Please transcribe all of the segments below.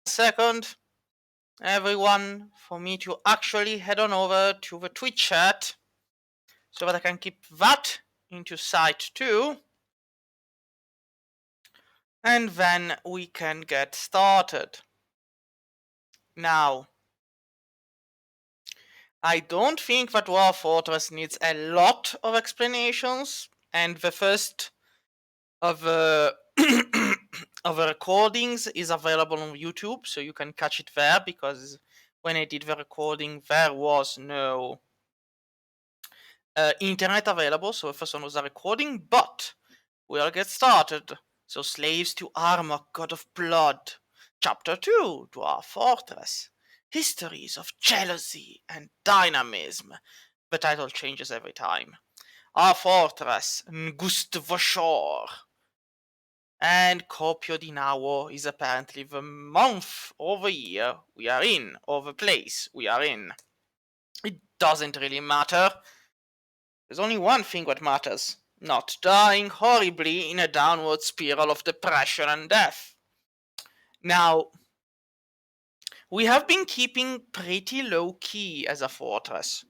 second, everyone, for me to actually head on over to the Twitch chat so that I can keep that into sight too. And then we can get started. Now, I don't think that Dwarf Fortress needs a lot of explanations, and the first of the of the recordings is available on YouTube, so you can catch it there, because when I did the recording there was no internet available, so the first one was a recording, but we'll get started. So, Slaves to Armor, God of Blood. Chapter 2, Dwarf Fortress. Histories of Jealousy and Dynamism. The title changes every time. Our fortress, Ngustvoshor. And Copio di Nawo is apparently the month or the year we are in, or the place we are in. It doesn't really matter. There's only one thing that matters. Not dying horribly in a downward spiral of depression and death. Now, we have been keeping pretty low-key as a fortress.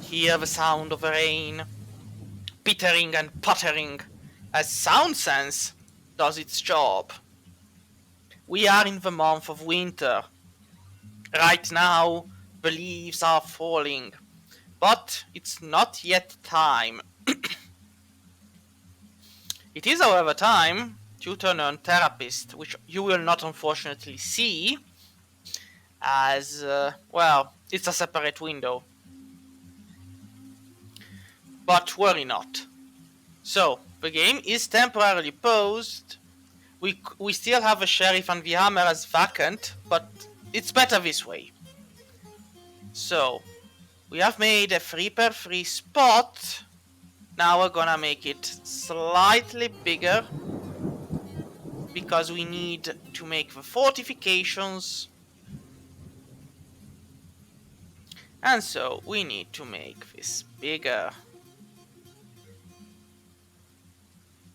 Hear the sound of the rain, pittering and puttering, as sound sense does its job. We are in the month of winter. Right now, the leaves are falling, but it's not yet time. It is, however, time to turn on Therapist, which you will not unfortunately see, as, well, it's a separate window. But worry not. So, the game is temporarily paused. We still have the Sheriff and the Hammer as vacant, but it's better this way. So, we have made a 3x3 spot. Now we're gonna make it slightly bigger, because we need to make the fortifications. And so we need to make this bigger.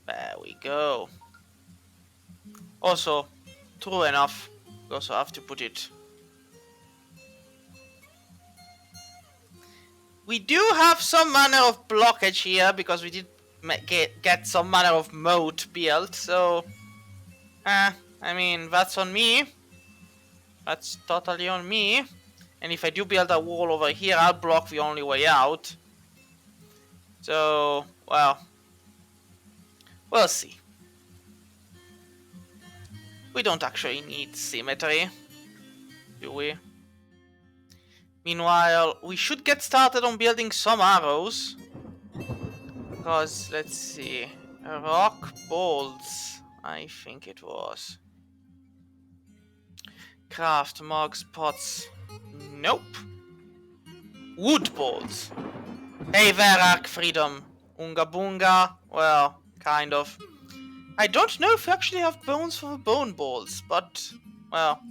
There we go. Also, true enough, we also have to put it. We do have some manner of blockage here, because we did get some manner of moat built, so... I mean, that's on me. That's totally on me. And if I do build a wall over here, I'll block the only way out. So, well, we'll see. We don't actually need symmetry, do we? Meanwhile, we should get started on building some arrows. Because, let's see, rock bolts, I think it was. Craft mugs, pots, nope. Wood bolts. Hey there, Arc Freedom. Unga Bunga, well, kind of. I don't know if we actually have bones for the bone bolts, but, well.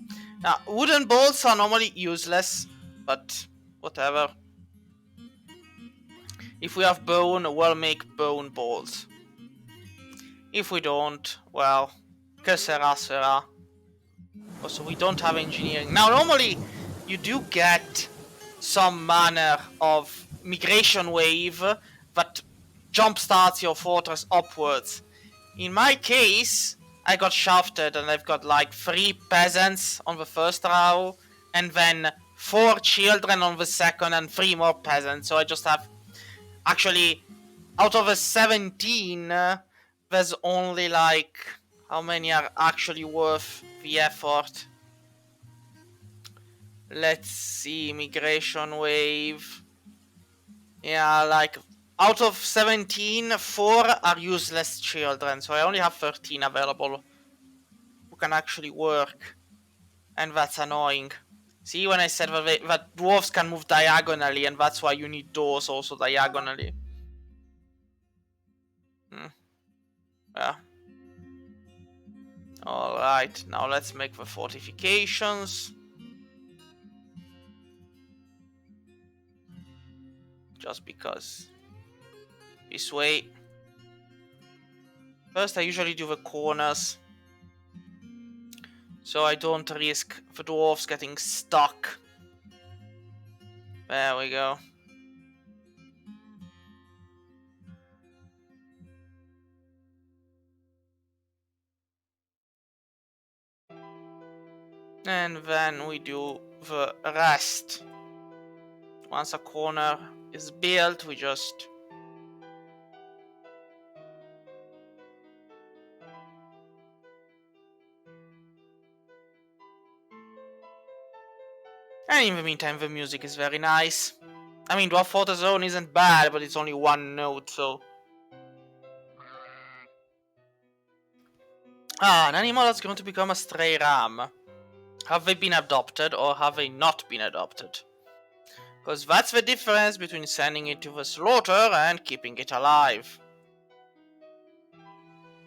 Now, wooden bolts are normally useless, but whatever. If we have bone, we'll make bone bolts. If we don't, well, que sera sera. Also, we don't have engineering. Now, normally, you do get some manner of migration wave that jumpstarts your fortress upwards. In my case, I got shafted and I've got like 3 peasants on the first row, and then 4 children on the second, and 3 more peasants. So I just have, actually, out of the 17, there's only like, how many are actually worth the effort? Let's see, migration wave. Yeah, like, out of 17, 4 are useless children, so I only have 13 available who can actually work. And that's annoying. See, when I said that dwarves can move diagonally, and that's why you need doors also diagonally. Yeah. Alright, now let's make the fortifications. Just because. This way. First, I usually do the corners, so I don't risk the dwarves getting stuck. There we go. And then we do the rest. Once a corner is built, we just... And in the meantime, the music is very nice. I mean, Dwarf Fortress Zone isn't bad, but it's only one note, so... Ah, an animal that's going to become a stray ram. Have they been adopted or have they not been adopted? Because that's the difference between sending it to the slaughter and keeping it alive.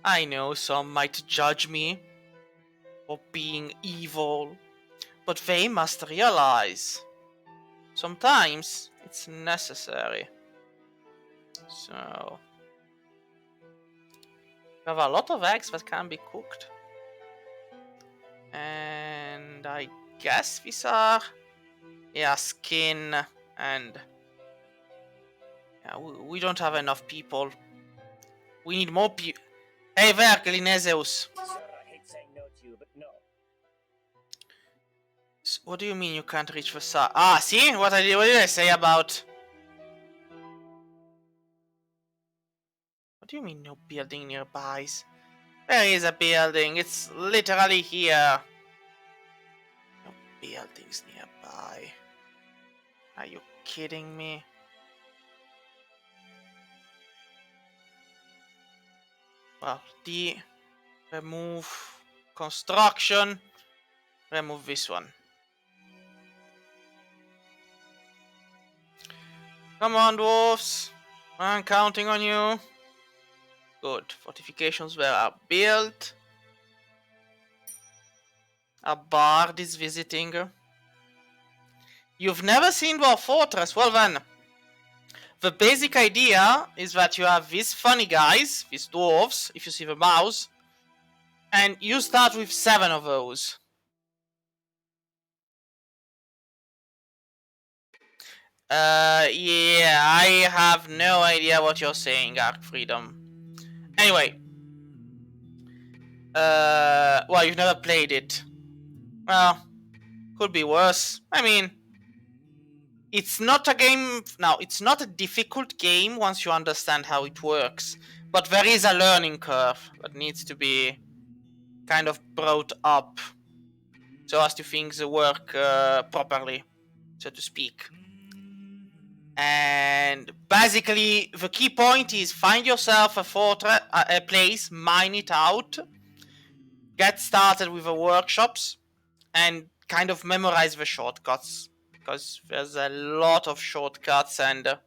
I know some might judge me for being evil, but they must realize sometimes it's necessary. So... we have a lot of eggs that can be cooked. And I guess these are... yeah, skin and... yeah, we don't have enough people. We need more people. Hey there, Galinezeus. Sir, I hate saying no to you, but no. What do you mean you can't reach the side? Ah, see? What did I say about... what do you mean no building nearby? There is a building. It's literally here. No buildings nearby. Are you kidding me? Well, remove construction. Remove this one. Come on, dwarves. I'm counting on you. Good. Fortifications were built. A bard is visiting. You've never seen Dwarf Fortress? Well then. The basic idea is that you have these funny guys, these dwarves, if you see the mouse, and you start with 7 of those. Yeah, I have no idea what you're saying, Arc Freedom. Anyway. Well, you've never played it. Well, could be worse. I mean, it's not a game... now, it's not a difficult game once you understand how it works. But there is a learning curve that needs to be kind of brought up so as to things work properly, so to speak. And basically, the key point is find yourself a fortress, a place, mine it out, get started with the workshops, and kind of memorize the shortcuts, because there's a lot of shortcuts and...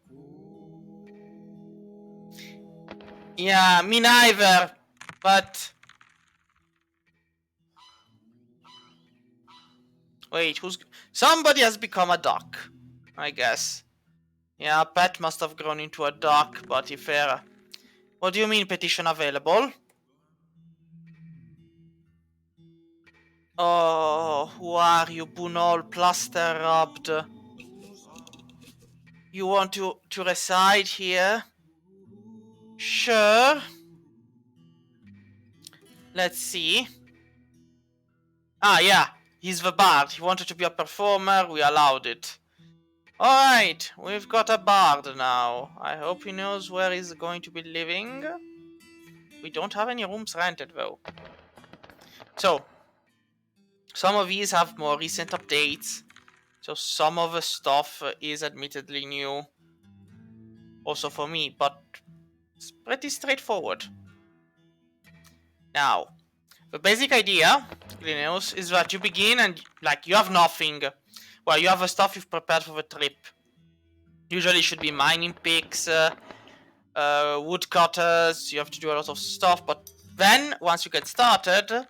yeah, me neither, but... wait, somebody has become a duck, I guess. Yeah, pet must have grown into a duck, but if fair. What do you mean petition available? Oh, who are you, Bunol, plaster rubbed? You want to reside here? Sure. Let's see. Ah, yeah, he's the bard. He wanted to be a performer, we allowed it. Alright, we've got a bard now. I hope he knows where he's going to be living. We don't have any rooms rented, though. So, some of these have more recent updates. So some of the stuff is admittedly new. Also for me, but it's pretty straightforward. Now, the basic idea, Linus, is that you begin and, like, you have nothing. Well, you have the stuff you've prepared for the trip. Usually it should be mining picks, woodcutters, you have to do a lot of stuff, but then, once you get started,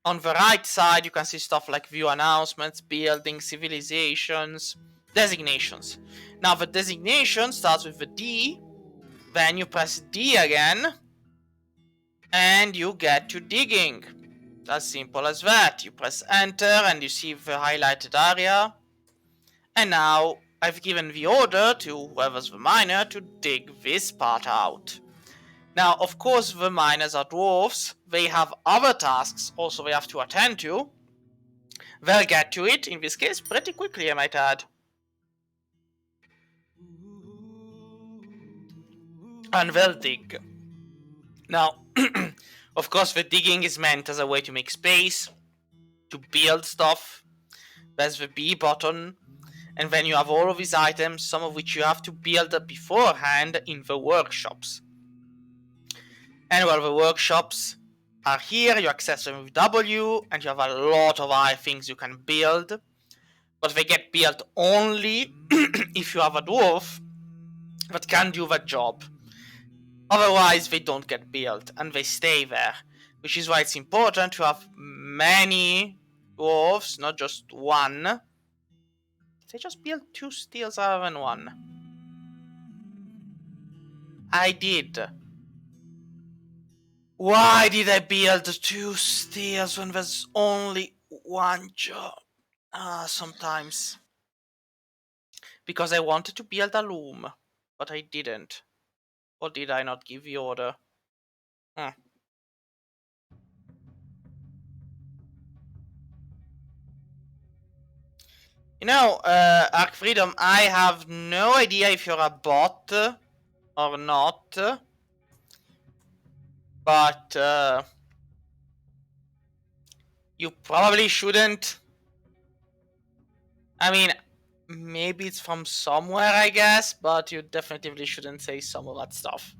on the right side you can see stuff like view announcements, building, civilizations, designations. Now the designation starts with the D, then you press D again, And you get to digging. As simple as that. You press enter and you see the highlighted area. And now I've given the order to whoever's the miner to dig this part out. Now, of course, the miners are dwarves. They have other tasks also they have to attend to. They'll get to it, in this case, pretty quickly, I might add. And they'll dig. Now, of course, the digging is meant as a way to make space, to build stuff. There's the B button. And then you have all of these items, some of which you have to build beforehand in the workshops. And well, the workshops are here, you access them with W, and you have a lot of things you can build. But they get built only if you have a dwarf that can do that job. Otherwise, they don't get built, and they stay there. Which is why it's important to have many dwarves, not just one. They just built 2 steels rather than 1. I did. Why did I build 2 steels when there's only 1 job? Sometimes. Because I wanted to build a loom, but I didn't. Or did I not give the order? You know, Arc Freedom, I have no idea if you're a bot or not. But you probably shouldn't. I mean, maybe it's from somewhere, I guess, but you definitely shouldn't say some of that stuff.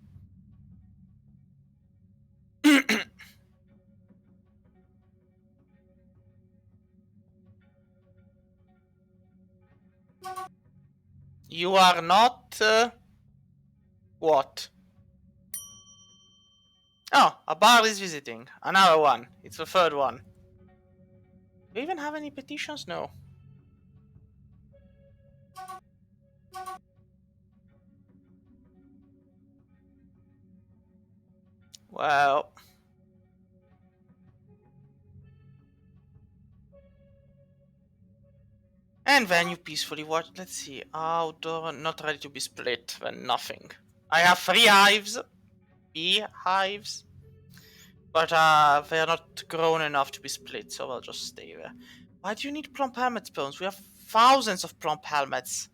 You are not... what? Oh, a bar is visiting. Another one. It's the 3rd one. Do we even have any petitions? No. Well... And then you peacefully watch. Let's see. Outdoor, not ready to be split. Then nothing. I have 3 hives. Bee hives. But they are not grown enough to be split, so I'll just stay there. Why do you need plump helmet spawns? We have thousands of plump helmets.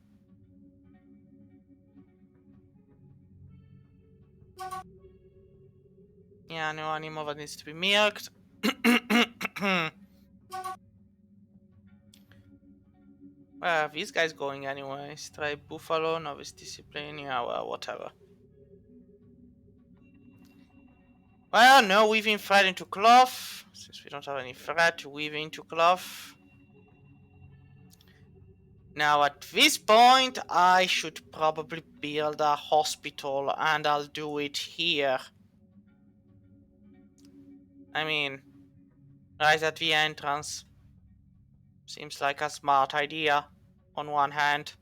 Yeah, no animal that needs to be milked. Where are these guys going anyway? Stripe buffalo, novice discipline, yeah, well, whatever. Well, no weaving thread into cloth. Since we don't have any thread to weave into cloth. Now at this point, I should probably build a hospital, and I'll do it here. I mean, right at the entrance. Seems like a smart idea, on one hand.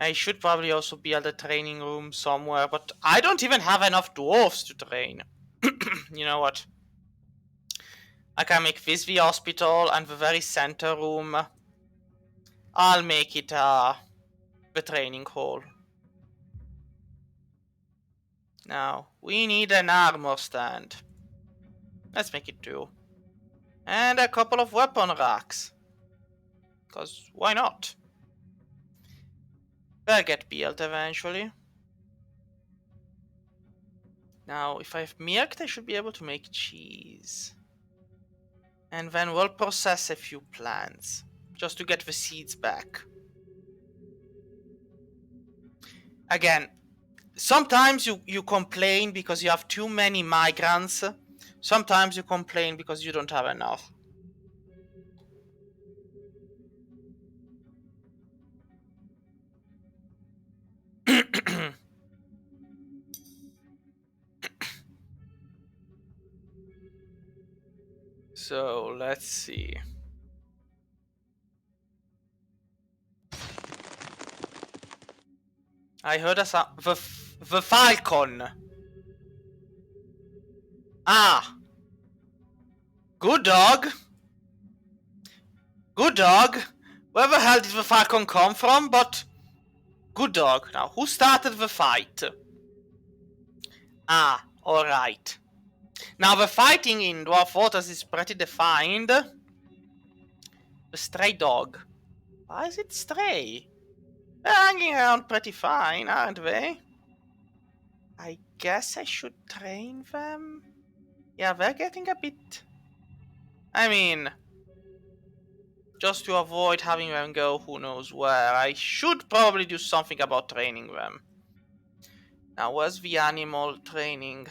I should probably also build a training room somewhere, but I don't even have enough dwarves to train. You know what? I can make this the hospital, and the very center room, I'll make it the training hall. Now, we need an armor stand. Let's make it 2. And a couple of weapon racks. Because why not? They'll get built eventually. Now, if I have milk, I should be able to make cheese. And then we'll process a few plants. Just to get the seeds back. Again, sometimes you complain because you have too many migrants. Sometimes you complain because you don't have enough. So, let's see. I heard the falcon. Ah! Good dog! Good dog! Where the hell did the falcon come from? But... Good dog. Now, who started the fight? Ah, alright. Now, the fighting in Dwarf Fortress is pretty defined. The stray dog. Why is it stray? They're hanging around pretty fine, aren't they? I guess I should train them? Yeah, they're getting a bit... I mean... Just to avoid having them go who knows where, I should probably do something about training them. Now, where's the animal training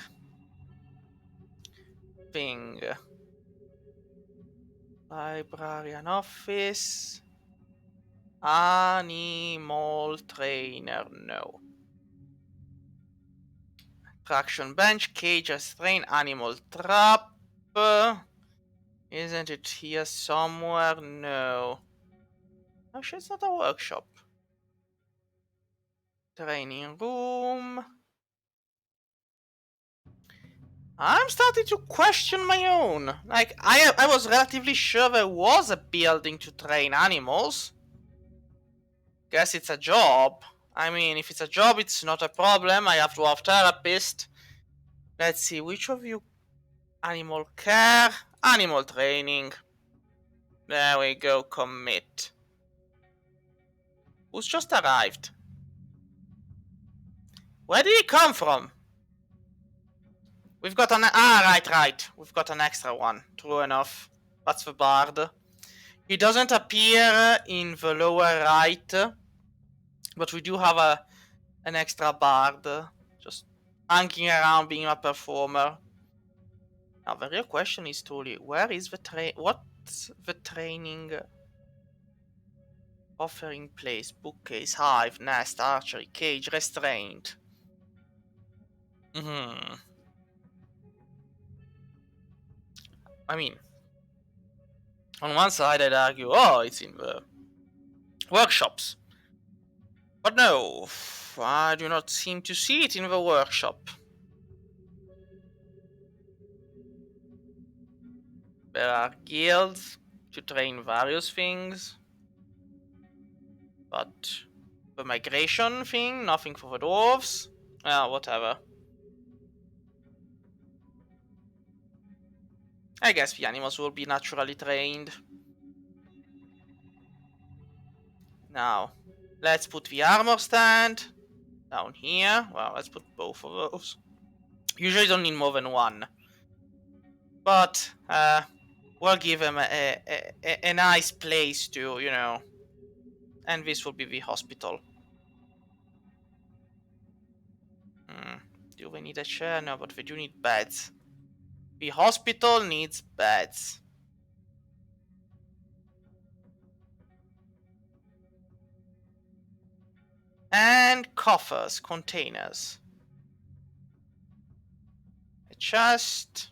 thing? Library and office. Animal trainer, no. Traction bench, cage, restraint, animal trap. Isn't it here somewhere? No. Actually, it's not a workshop. Training room. I'm starting to question my own. Like, I was relatively sure there was a building to train animals. Guess it's a job. I mean, if it's a job, it's not a problem. I have dwarf therapist. Let's see, which of you... Animal care, animal training. There we go, commit. Who's just arrived? Where did he come from? We've got an... Ah, right. We've got an extra one. True enough. That's the bard. He doesn't appear in the lower right. But we do have an extra bard. Just hanging around being a performer. Now the real question is truly, where is the what's the training offering place? Bookcase, hive, nest, archery, cage, restraint. I mean, on one side I'd argue, oh, it's in the workshops. But no, I do not seem to see it in the workshop. There are guilds to train various things. But the migration thing, nothing for the dwarves. Whatever. I guess the animals will be naturally trained. Now, let's put the armor stand down here. Well, let's put both of those. Usually don't need more than one. But, we'll give them a nice place to, you know. And this will be the hospital. Do we need a chair? No, but we do need beds. The hospital needs beds. And coffers, containers. A chest.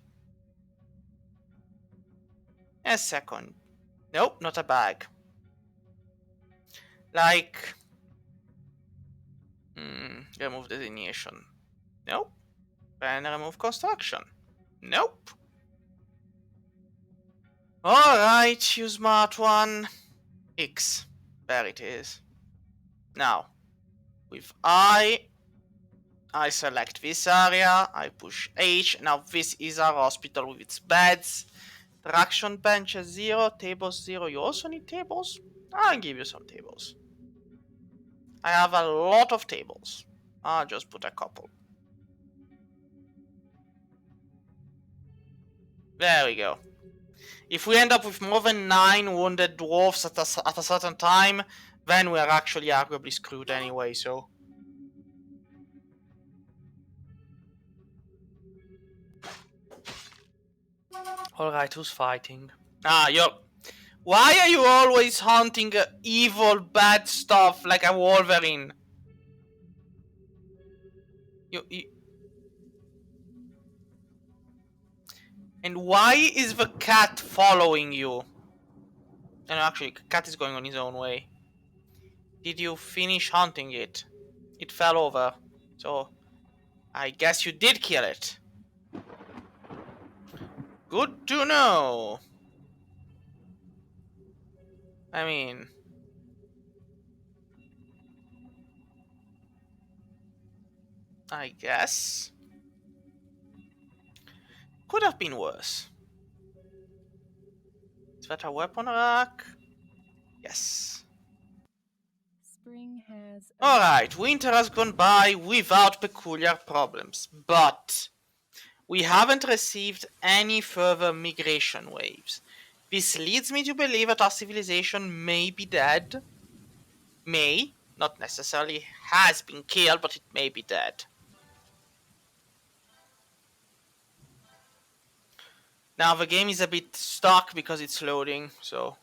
A second. Nope, not a bag. Like... remove designation. Nope. And remove construction. Nope. Alright, you smart one. X. There it is. Now, with I select this area, I push H. Now this is our hospital with its beds. Traction benches 0, tables 0. You also need tables? I'll give you some tables. I have a lot of tables. I'll just put a couple. There we go. If we end up with more than 9 wounded dwarfs at a certain time, then we're actually arguably screwed anyway, so... Alright, who's fighting? You're... Why are you always hunting evil, bad stuff like a Wolverine? You... And why is the cat following you? No, actually, cat is going on his own way. Did you finish hunting it? It fell over. So, I guess you did kill it. Good to know. I mean, I guess. Could have been worse. Is that a weapon rack? Yes. Spring has Alright, winter has gone by without peculiar problems, but we haven't received any further migration waves. This leads me to believe that our civilization may be dead. May, not necessarily has been killed, but it may be dead. Now the game is a bit stuck because it's loading, so...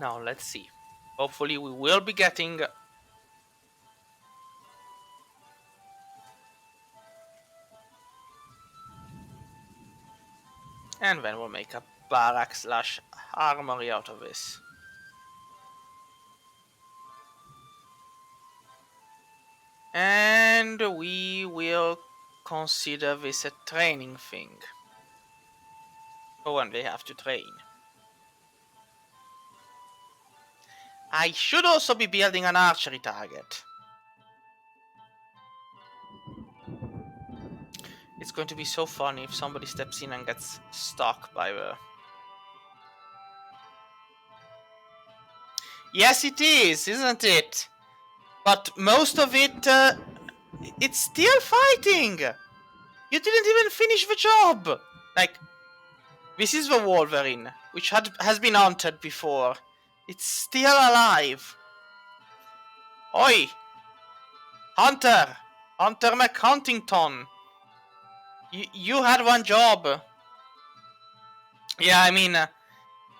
Now let's see. Hopefully we will be getting... And then we'll make a barrack slash armory out of this. And we will consider this a training thing. For when they have to train. I should also be building an archery target. It's going to be so funny if somebody steps in and gets stuck by the... Yes, it is, isn't it? But most of it, it's still fighting! You didn't even finish the job! Like, this is the Wolverine, which has been hunted before. It's still alive. Oi! Hunter! Hunter McHuntington! You had one job. Yeah, I mean,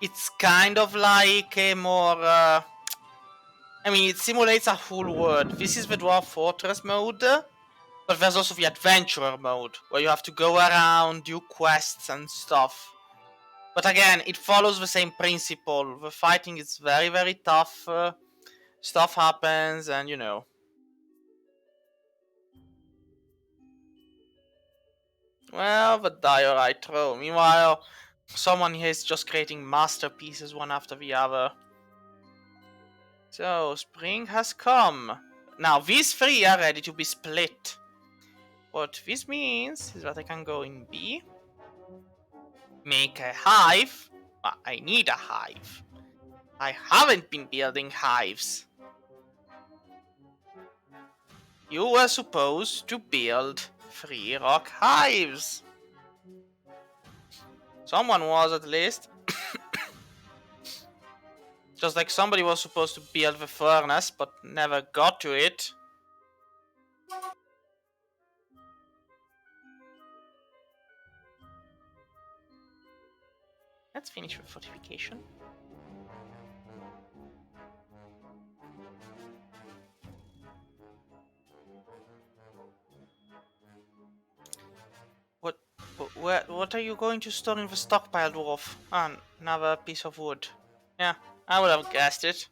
it's kind of like a more... I mean, it simulates a full world. This is the Dwarf Fortress mode, but there's also the Adventurer mode, where you have to go around, do quests and stuff. But again, it follows the same principle. The fighting is very, very tough. Stuff happens, and you know. Well, the diorite throw. Meanwhile, someone here is just creating masterpieces one after the other. So, spring has come. Now, these three are ready to be split. What this means is that I can go in B, make a hive. I need a hive. I haven't been building hives. You were supposed to build 3 rock hives. Someone was, at least. Just like somebody was supposed to build the furnace, but never got to it. Let's finish with fortification. What are you going to store in the stockpile, Dwarf? Ah, another piece of wood. Yeah, I would have guessed it.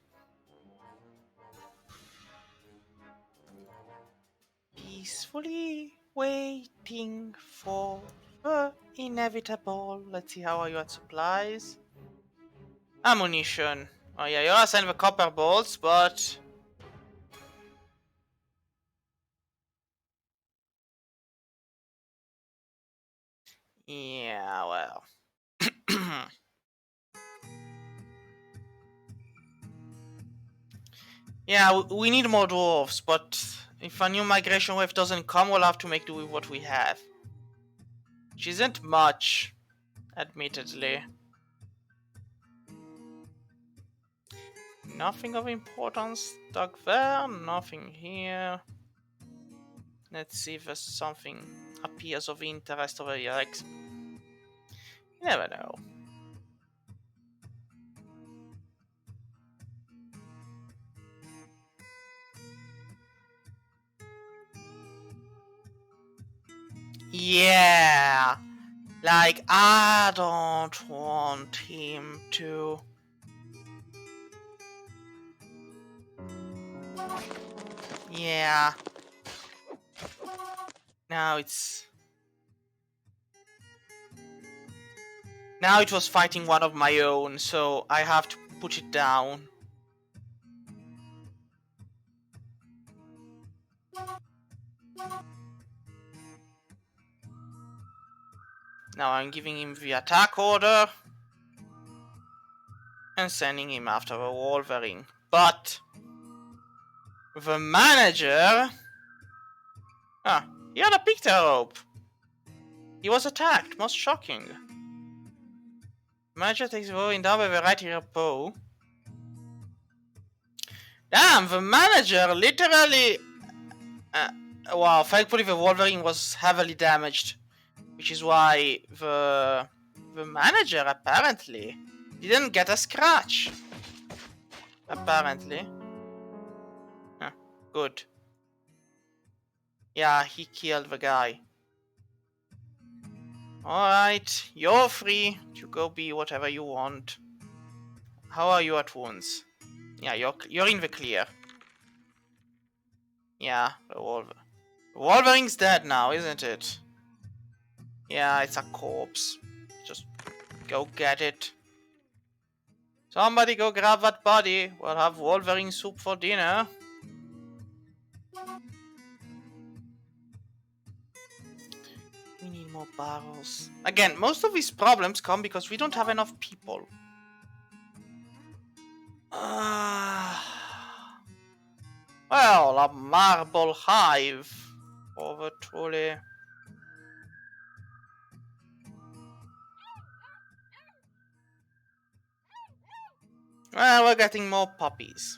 Peacefully waiting for the inevitable. Let's see, how are you at supplies? Ammunition. Oh yeah, you're sending the copper bolts, but... Yeah, well... Yeah, we need more dwarves, but if a new migration wave doesn't come, we'll have to make do with what we have. Which isn't much, admittedly. Nothing of importance stuck there, nothing here. Let's see if there's something appears of interest over here. Like, you never know. Yeah, like I don't want him to Yeah. Now it's... Now it was fighting one of my own, so I have to put it down. Now I'm giving him the attack order and sending him after a Wolverine. But the manager... Ah, he had a pigtail rope. He was attacked, most shocking. The manager takes the Wolverine down with a right ear bow. Damn, the manager literally... wow, thankfully the Wolverine was heavily damaged. Which is why the manager apparently didn't get a scratch. Apparently. Huh, good. Yeah, he killed the guy. Alright, you're free to go be whatever you want. How are you at wounds? Yeah, you're in the clear. Yeah, the Wolverine's dead now, isn't it? Yeah, it's a corpse. Just go get it. Somebody go grab that body. We'll have Wolverine soup for dinner. We need more barrels. Again, most of these problems come because we don't have enough people. Well, a marble hive. Over truly. Well, we're getting more puppies.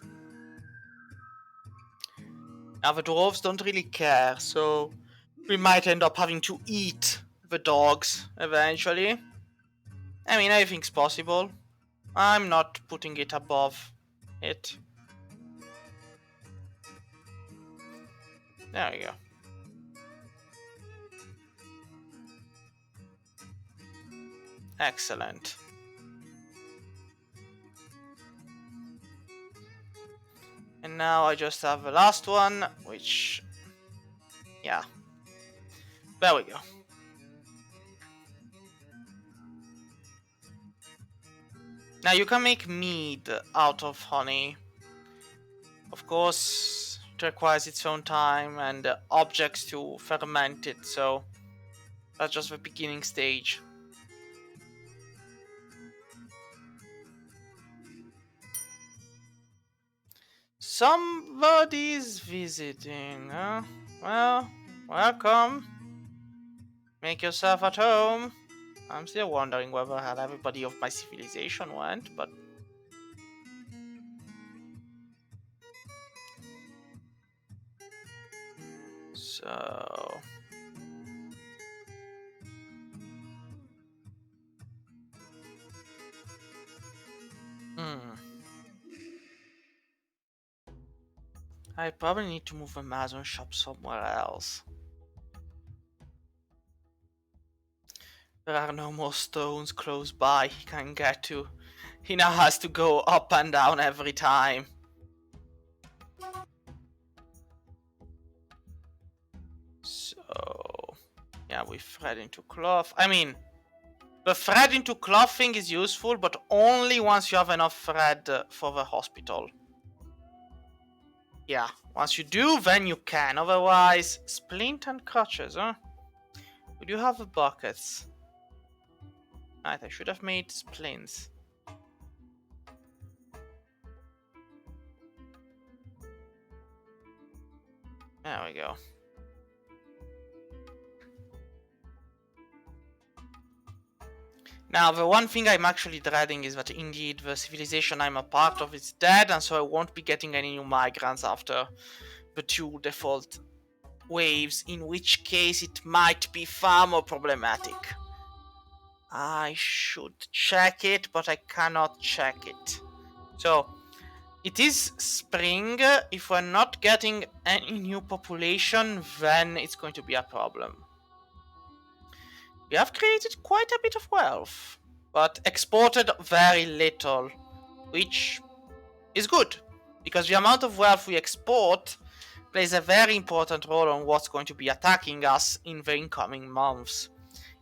Now the dwarves don't really care, so we might end up having to eat the dogs eventually. I mean, anything's possible. I'm not putting it above it. There we go. Excellent. And now I just have the last one, which... yeah. There we go. Now you can make mead out of honey. Of course, it requires its own time and objects to ferment it, so that's just the beginning stage. Somebody's visiting, huh? Well, welcome. Make yourself at home. I'm still wondering whether everybody of my civilization went, but... so... I probably need to move Amazon shop somewhere else. There are no more stones close by he can get to. He now has to go up and down every time. So... yeah, we thread into cloth. I mean, the thread into cloth thing is useful, but only once you have enough thread for the hospital. Yeah, once you do, then you can. Otherwise, splint and crutches, huh? We do have the buckets. Right, I should have made splints. There we go. Now, the one thing I'm actually dreading is that indeed the civilization I'm a part of is dead, and so I won't be getting any new migrants after the 2 default waves, in which case it might be far more problematic. I should check it, but I cannot check it. So, it is spring. If we're not getting any new population, then it's going to be a problem. We have created quite a bit of wealth, but exported very little, which is good, because the amount of wealth we export plays a very important role on what's going to be attacking us in the incoming months.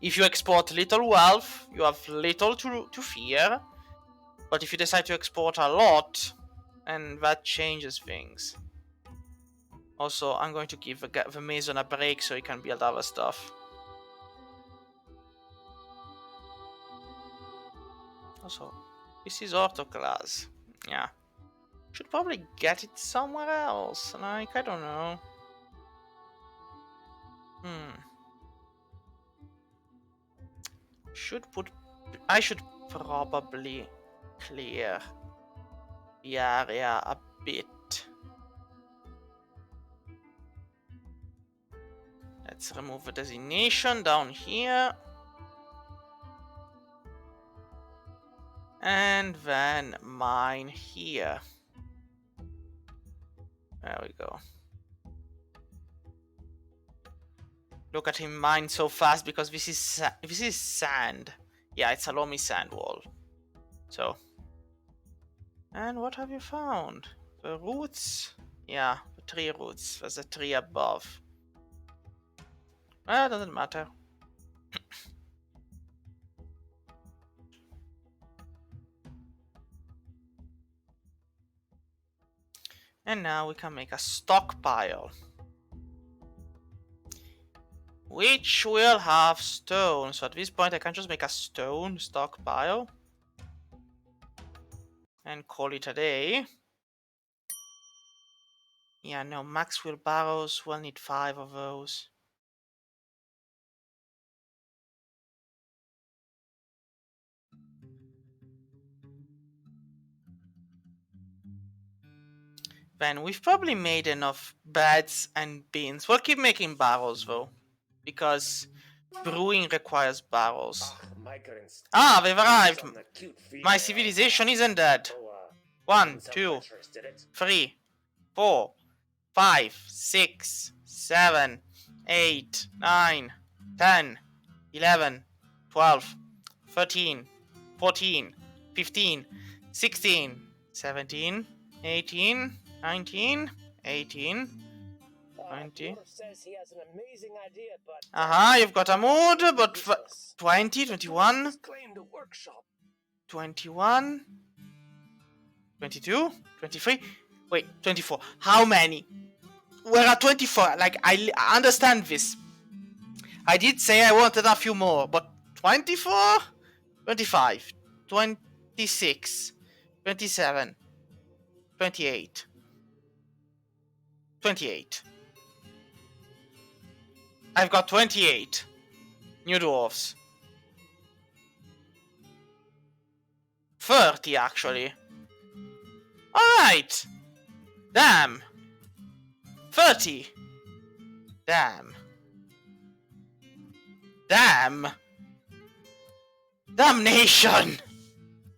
If you export little wealth, you have little to fear, but if you decide to export a lot, and that changes things. Also, I'm going to give the Mason a break so he can build other stuff. Also, this is auto class. Yeah. Should probably get it somewhere else. Like, I don't know. I should probably clear the area a bit. Let's remove the designation down here. And then mine here. There we go. Look at him mine so fast because this is sand. Yeah, it's a loamy sand wall. So. And what have you found? The roots? Yeah, the tree roots. There's a tree above. Well, it doesn't matter. And now we can make a stockpile. Which will have stone. So at this point I can just make a stone stockpile. And call it a day. Yeah, no, max wheelbarrows. We'll need 5 of those. Then we've probably made enough beds and bins. We'll keep making barrels though. Because brewing requires barrels. Migrants. Ah, they've arrived. On the cute My female. civilization isn't dead. Oh, 1, didn't sound 2, adventurous, did it? 3, 4, 5, 6, 7, 8, 9, 10, 11, 12, 13, 14, 15, 16, 17, 18, 19, 18, 20. Dwarf says he has an amazing idea, but You've got a mood, but useless. 20, 21, He's claimed a workshop. 21, 22, 23, wait, 24. How many? We're at 24. Like, I understand this. I did say I wanted a few more, but 24, 25, 26, 27, 28, 28. I've got 28 new dwarfs. 30 actually. Alright. Damn. 30. Damn. Damn. Damnation.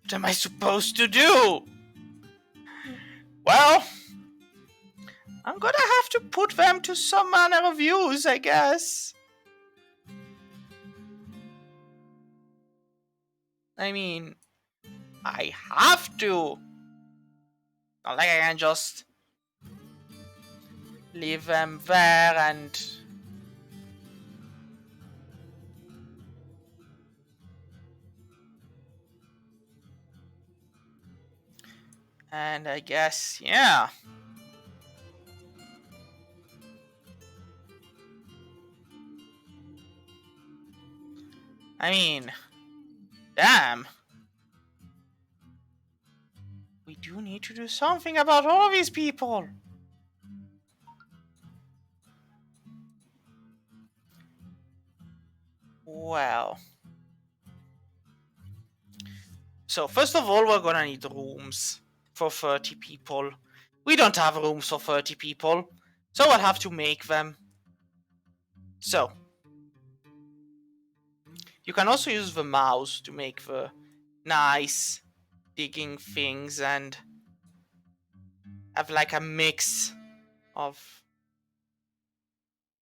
What am I supposed to do? Well, I'm gonna have to put them to some manner of use, I guess. I mean, I have to. Not like I can just leave them there and... And I guess, yeah. I mean, damn. We do need to do something about all of these people. Well. So, first of all, we're gonna need rooms for 30 people. We don't have rooms for 30 people, so I'll have to make them. So, you can also use the mouse to make the nice digging things and have like a mix of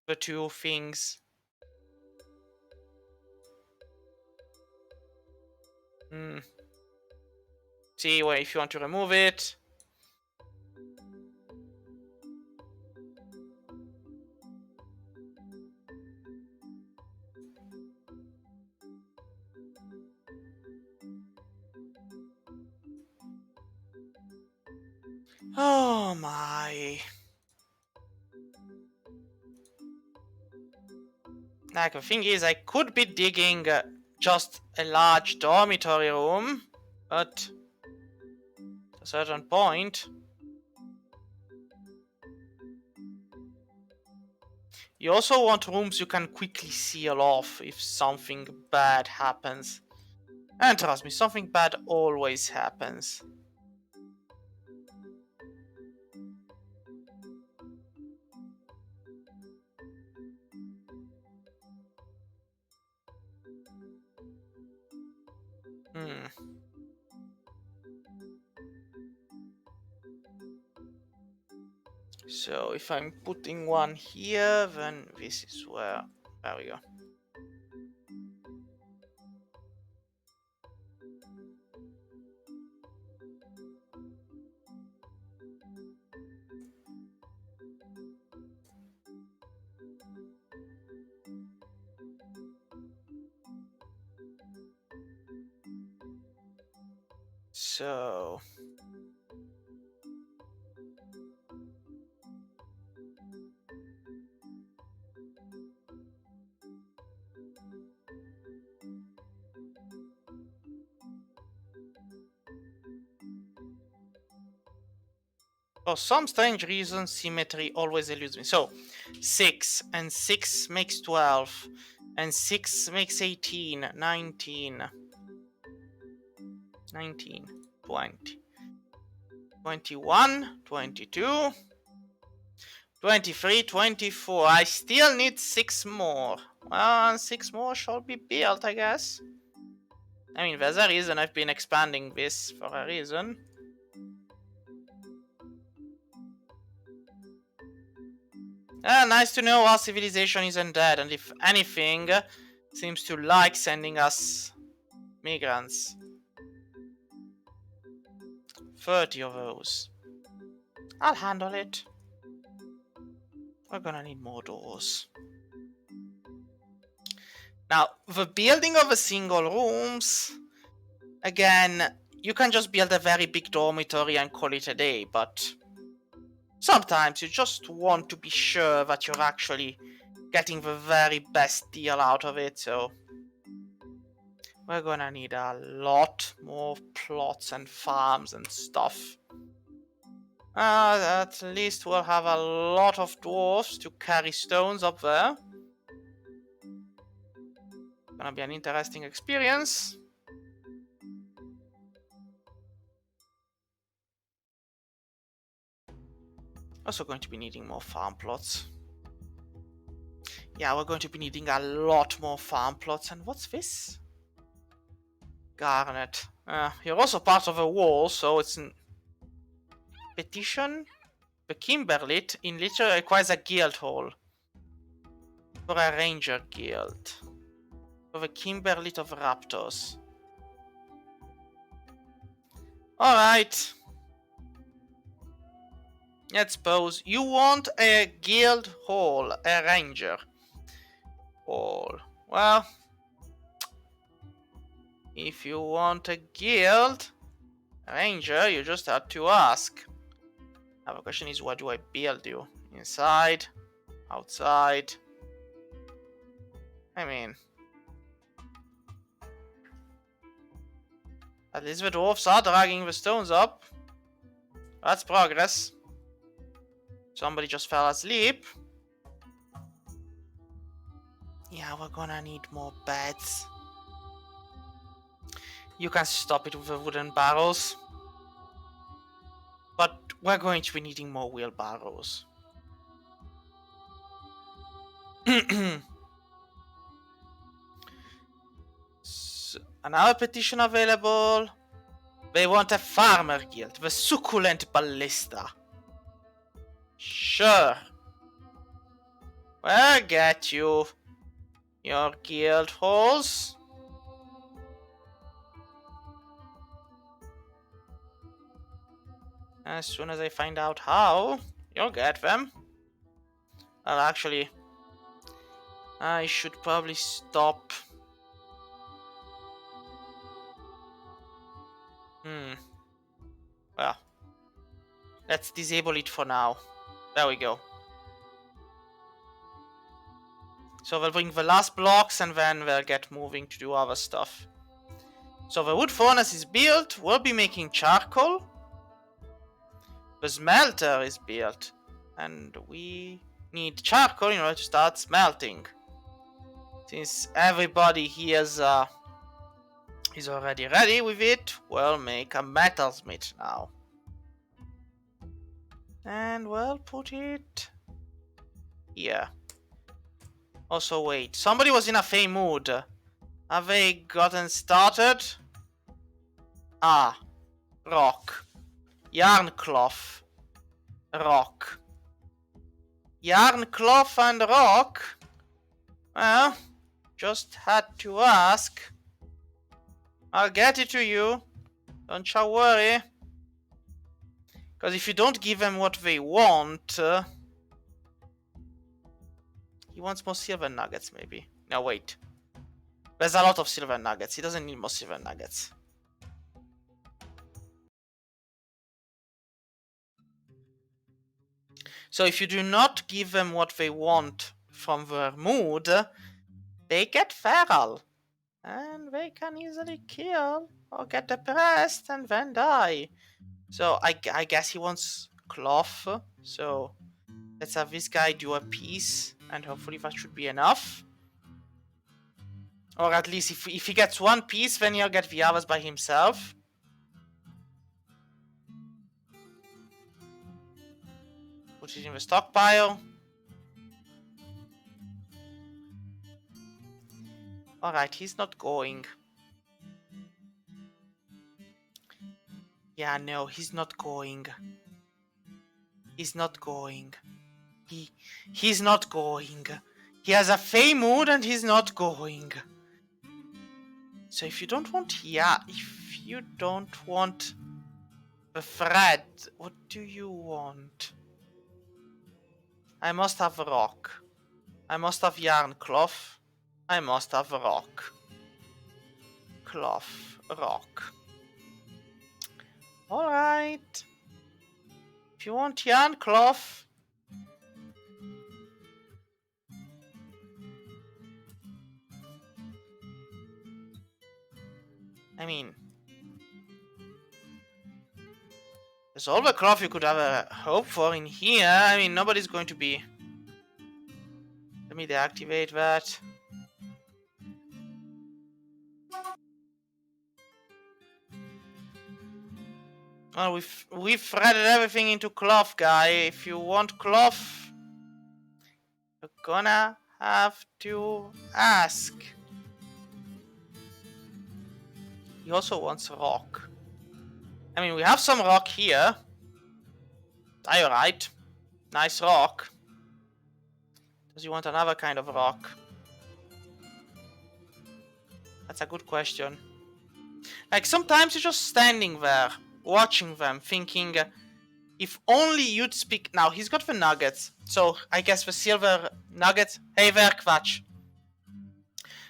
the two things. See, well, if you want to remove it. Oh my. Like, the thing is, I could be digging just a large dormitory room, but at a certain point, you also want rooms you can quickly seal off if something bad happens. And trust me, something bad always happens. So if I'm putting one here, then this is where... There we go. So... For some strange reason, symmetry always eludes me. So, 6 and 6 makes 12, and 6 makes 18, 19, 19, 20, 21, 22, 23, 24. I still need 6 more. Well, 6 more shall be built, I guess. I mean, there's a reason I've been expanding this for a reason. Nice to know our civilization isn't dead, and if anything, seems to like sending us migrants. 30 of those. I'll handle it. We're gonna need more doors. Now, the building of a single rooms, again, you can just build a very big dormitory and call it a day, but sometimes you just want to be sure that you're actually getting the very best deal out of it, so we're gonna need a lot more plots and farms and stuff. At least we'll have a lot of dwarfs to carry stones up there. Gonna be an interesting experience. Also going to be needing more farm plots. Yeah, we're going to be needing a lot more farm plots. And what's this? Garnet. You're also part of a wall, so it's an petition. The Kimberlit in literature requires a guild hall. For a ranger guild. For the Kimberlit of Raptors. Alright. Let's suppose you want a guild hall, a ranger hall. Well, if you want a guild ranger, you just have to ask. Now the question is, what do I build you? Inside? Outside? I mean, at least the dwarfs are dragging the stones up. That's progress. Somebody just fell asleep. Yeah, we're gonna need more beds. You can stop it with the wooden barrels. But we're going to be needing more wheelbarrows. So, another petition available. They want a farmer guild. The succulent ballista. Sure. We'll get you your guild halls. As soon as I find out how, you'll get them. Well, actually, I should probably stop. Well, Let's disable it for now. There we go. So we'll bring the last blocks and then we'll get moving to do other stuff. So the wood furnace is built. We'll be making charcoal. The smelter is built. And we need charcoal in order to start smelting. Since everybody here is already ready with it, we'll make a metalsmith now. And we'll put it here. Also, wait. Somebody was in a fey mood. Have they gotten started? Ah. Rock. Yarn cloth. Rock. Yarn cloth and rock? Well, just had to ask. I'll get it to you. Don't you worry. Because if you don't give them what they want... he wants more silver nuggets, maybe. No, wait. There's a lot of silver nuggets. He doesn't need more silver nuggets. So if you do not give them what they want from their mood, they get feral. And they can easily kill or get depressed and then die. So I guess he wants cloth. So let's have this guy do a piece. And hopefully that should be enough. Or at least if he gets one piece, then he'll get the others by himself. Put it in the stockpile. Alright, he's not going. Yeah, no, he's not going. He's not going. He's not going. He has a fey mood and he's not going. So if you don't want if you don't want the thread, what do you want? I must have a rock. I must have yarn cloth. I must have a rock. Cloth, rock. Alright. If you want yarn cloth. I mean, there's all the cloth you could have a hope for in here. I mean, nobody's going to be... Let me deactivate that. Well, we've threaded everything into cloth, guy. If you want cloth, you're gonna have to ask. He also wants rock. I mean, we have some rock here. Diorite. Nice rock. Does he want another kind of rock? That's a good question. Like, sometimes you're just standing there, watching them, thinking, if only you'd speak... Now, he's got the nuggets. So, I guess the silver nuggets... Hey there, Quatch.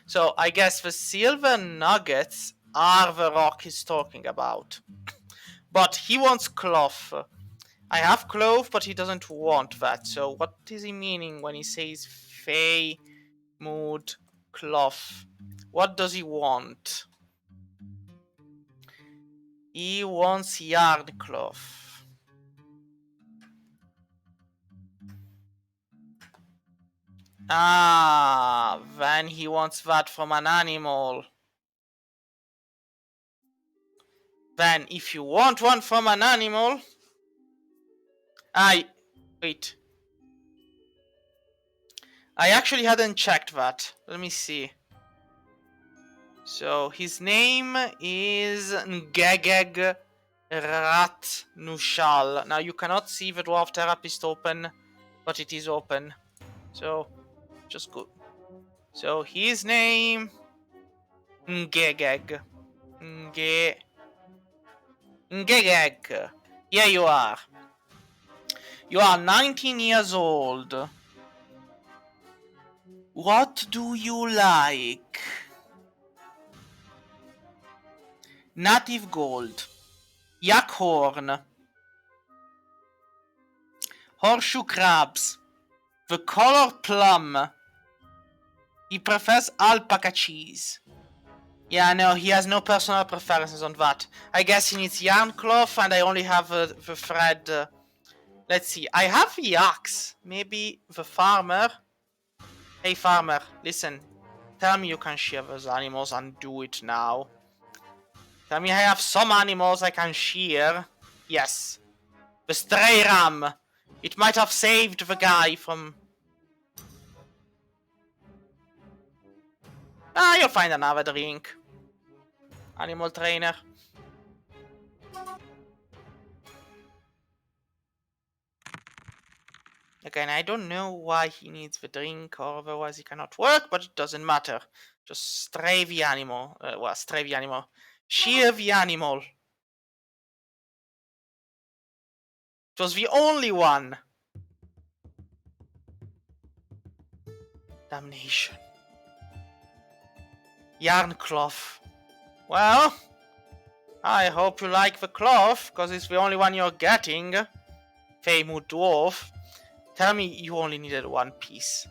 So, I guess the silver nuggets are the rock he's talking about. But he wants cloth. I have cloth, but he doesn't want that. So, what is he meaning when he says fey, mood, cloth? What does he want? He wants yarn cloth. Ah, then he wants that from an animal. Then, if you want one from an animal... Wait. I actually hadn't checked that. Let me see. So, his name is Ngegeg Rat Nushal. Now, you cannot see the Dwarf Therapist open, but it is open. So, just go. So, his name... Ngegeg. Ngegeg. Here you are. You are 19 years old. What do you like? Native gold. Yak horn. Horseshoe crabs. The color plum. He prefers alpaca cheese. Yeah, no, he has no personal preferences on that. I guess he needs yarn cloth, and I only have the thread. Let's see. I have the axe. Maybe the farmer. Hey, farmer, listen. Tell me you can shear those animals and do it now. Tell me I have some animals I can shear. Yes. The stray ram. It might have saved the guy from... Ah, you'll find another drink. Animal trainer. Again, I don't know why he needs the drink, or otherwise he cannot work, but it doesn't matter. Just stray the animal. Well, stray the animal. Shear the animal. It was the only one. Damnation. Yarn cloth. Well, I hope you like the cloth, because it's the only one you're getting. Famous dwarf. Tell me you only needed one piece.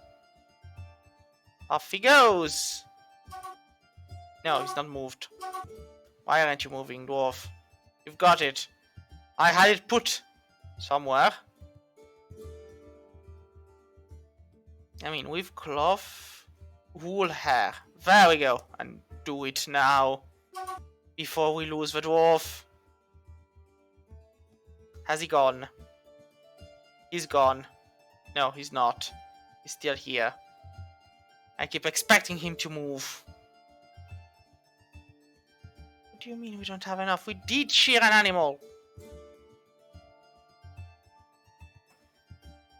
Off he goes. No, he's not moved. Why aren't you moving, dwarf? You've got it. I had it put somewhere. I mean, with cloth, wool hair. There we go. And do it now. Before we lose the dwarf. Has he gone? He's gone. No, he's not. He's still here. I keep expecting him to move. What do you mean we don't have enough? We did shear an animal.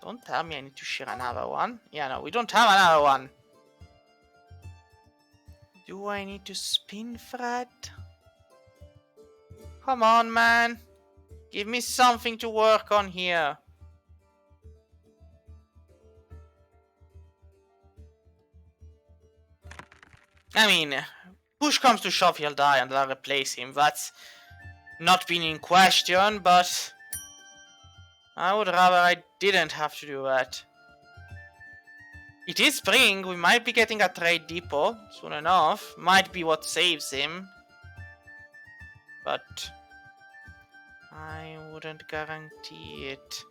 Don't tell me I need to shear another one. Yeah, no, we don't have another one. Do I need to spin thread? Come on, man. Give me something to work on here. I mean, push comes to shove, he'll die and I'll replace him. That's not been in question, but I would rather I didn't have to do that. It is spring, we might be getting a trade depot soon enough. Might be what saves him. But I wouldn't guarantee it.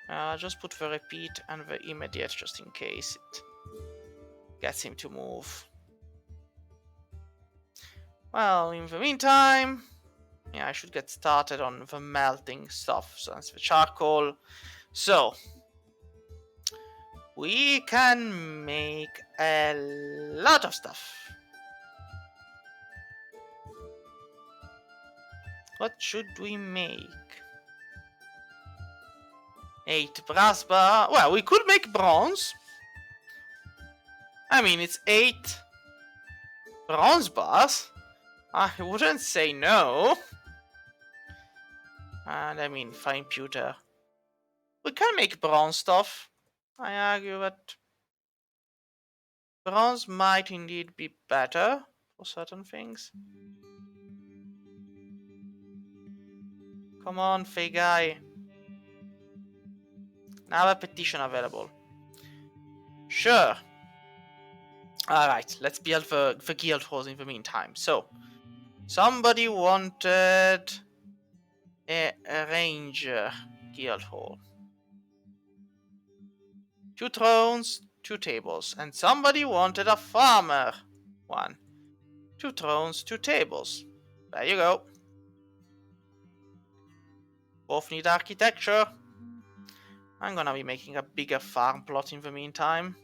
I'll just put the repeat and the immediate just in case it gets him to move. Well, in the meantime, yeah, I should get started on the melting stuff. So that's the charcoal. So we can make a lot of stuff. What should we make? 8 brass bar. Well, we could make bronze. I mean, it's 8 bronze bars. I wouldn't say no. And I mean, fine pewter. We can make bronze stuff. I argue that bronze might indeed be better for certain things. Come on, Fey guy. Now a petition available. Sure. Alright, let's build the guild halls in the meantime. So, somebody wanted a ranger guild hall. 2 thrones, 2 tables. And somebody wanted a farmer one. 2 thrones, 2 tables. There you go. Both need architecture. I'm gonna be making a bigger farm plot in the meantime.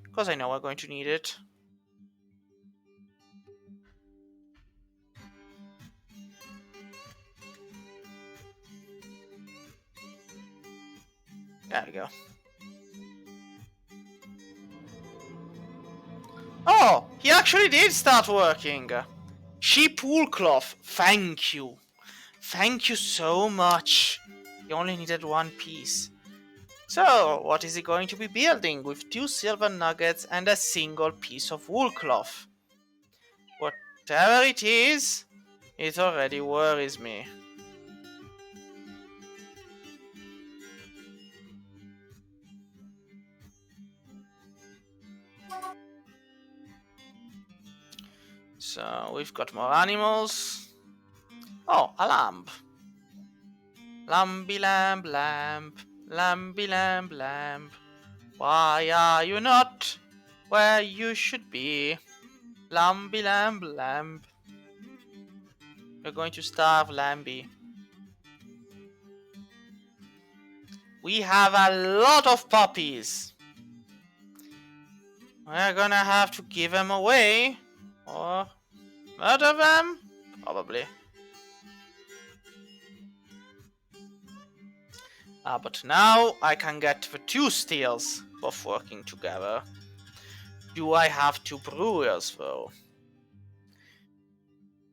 Because I know we're going to need it. There we go. Oh, he actually did start working. Sheep wool cloth. Thank you. Thank you so much. He only needed 1 piece. So, what is he going to be building with 2 silver nuggets and a single piece of wool cloth? Whatever it is, it already worries me. So we've got more animals. Oh, a lamb. Lamby lamb, lamb, lamby lamb, lamb. Why are you not where you should be? Lamby lamb, lamb. You're going to starve, Lambie. We have a lot of puppies. We're gonna have to give them away. Or murder them? Probably. But now I can get the 2 steals both working together. Do I have 2 brewers though?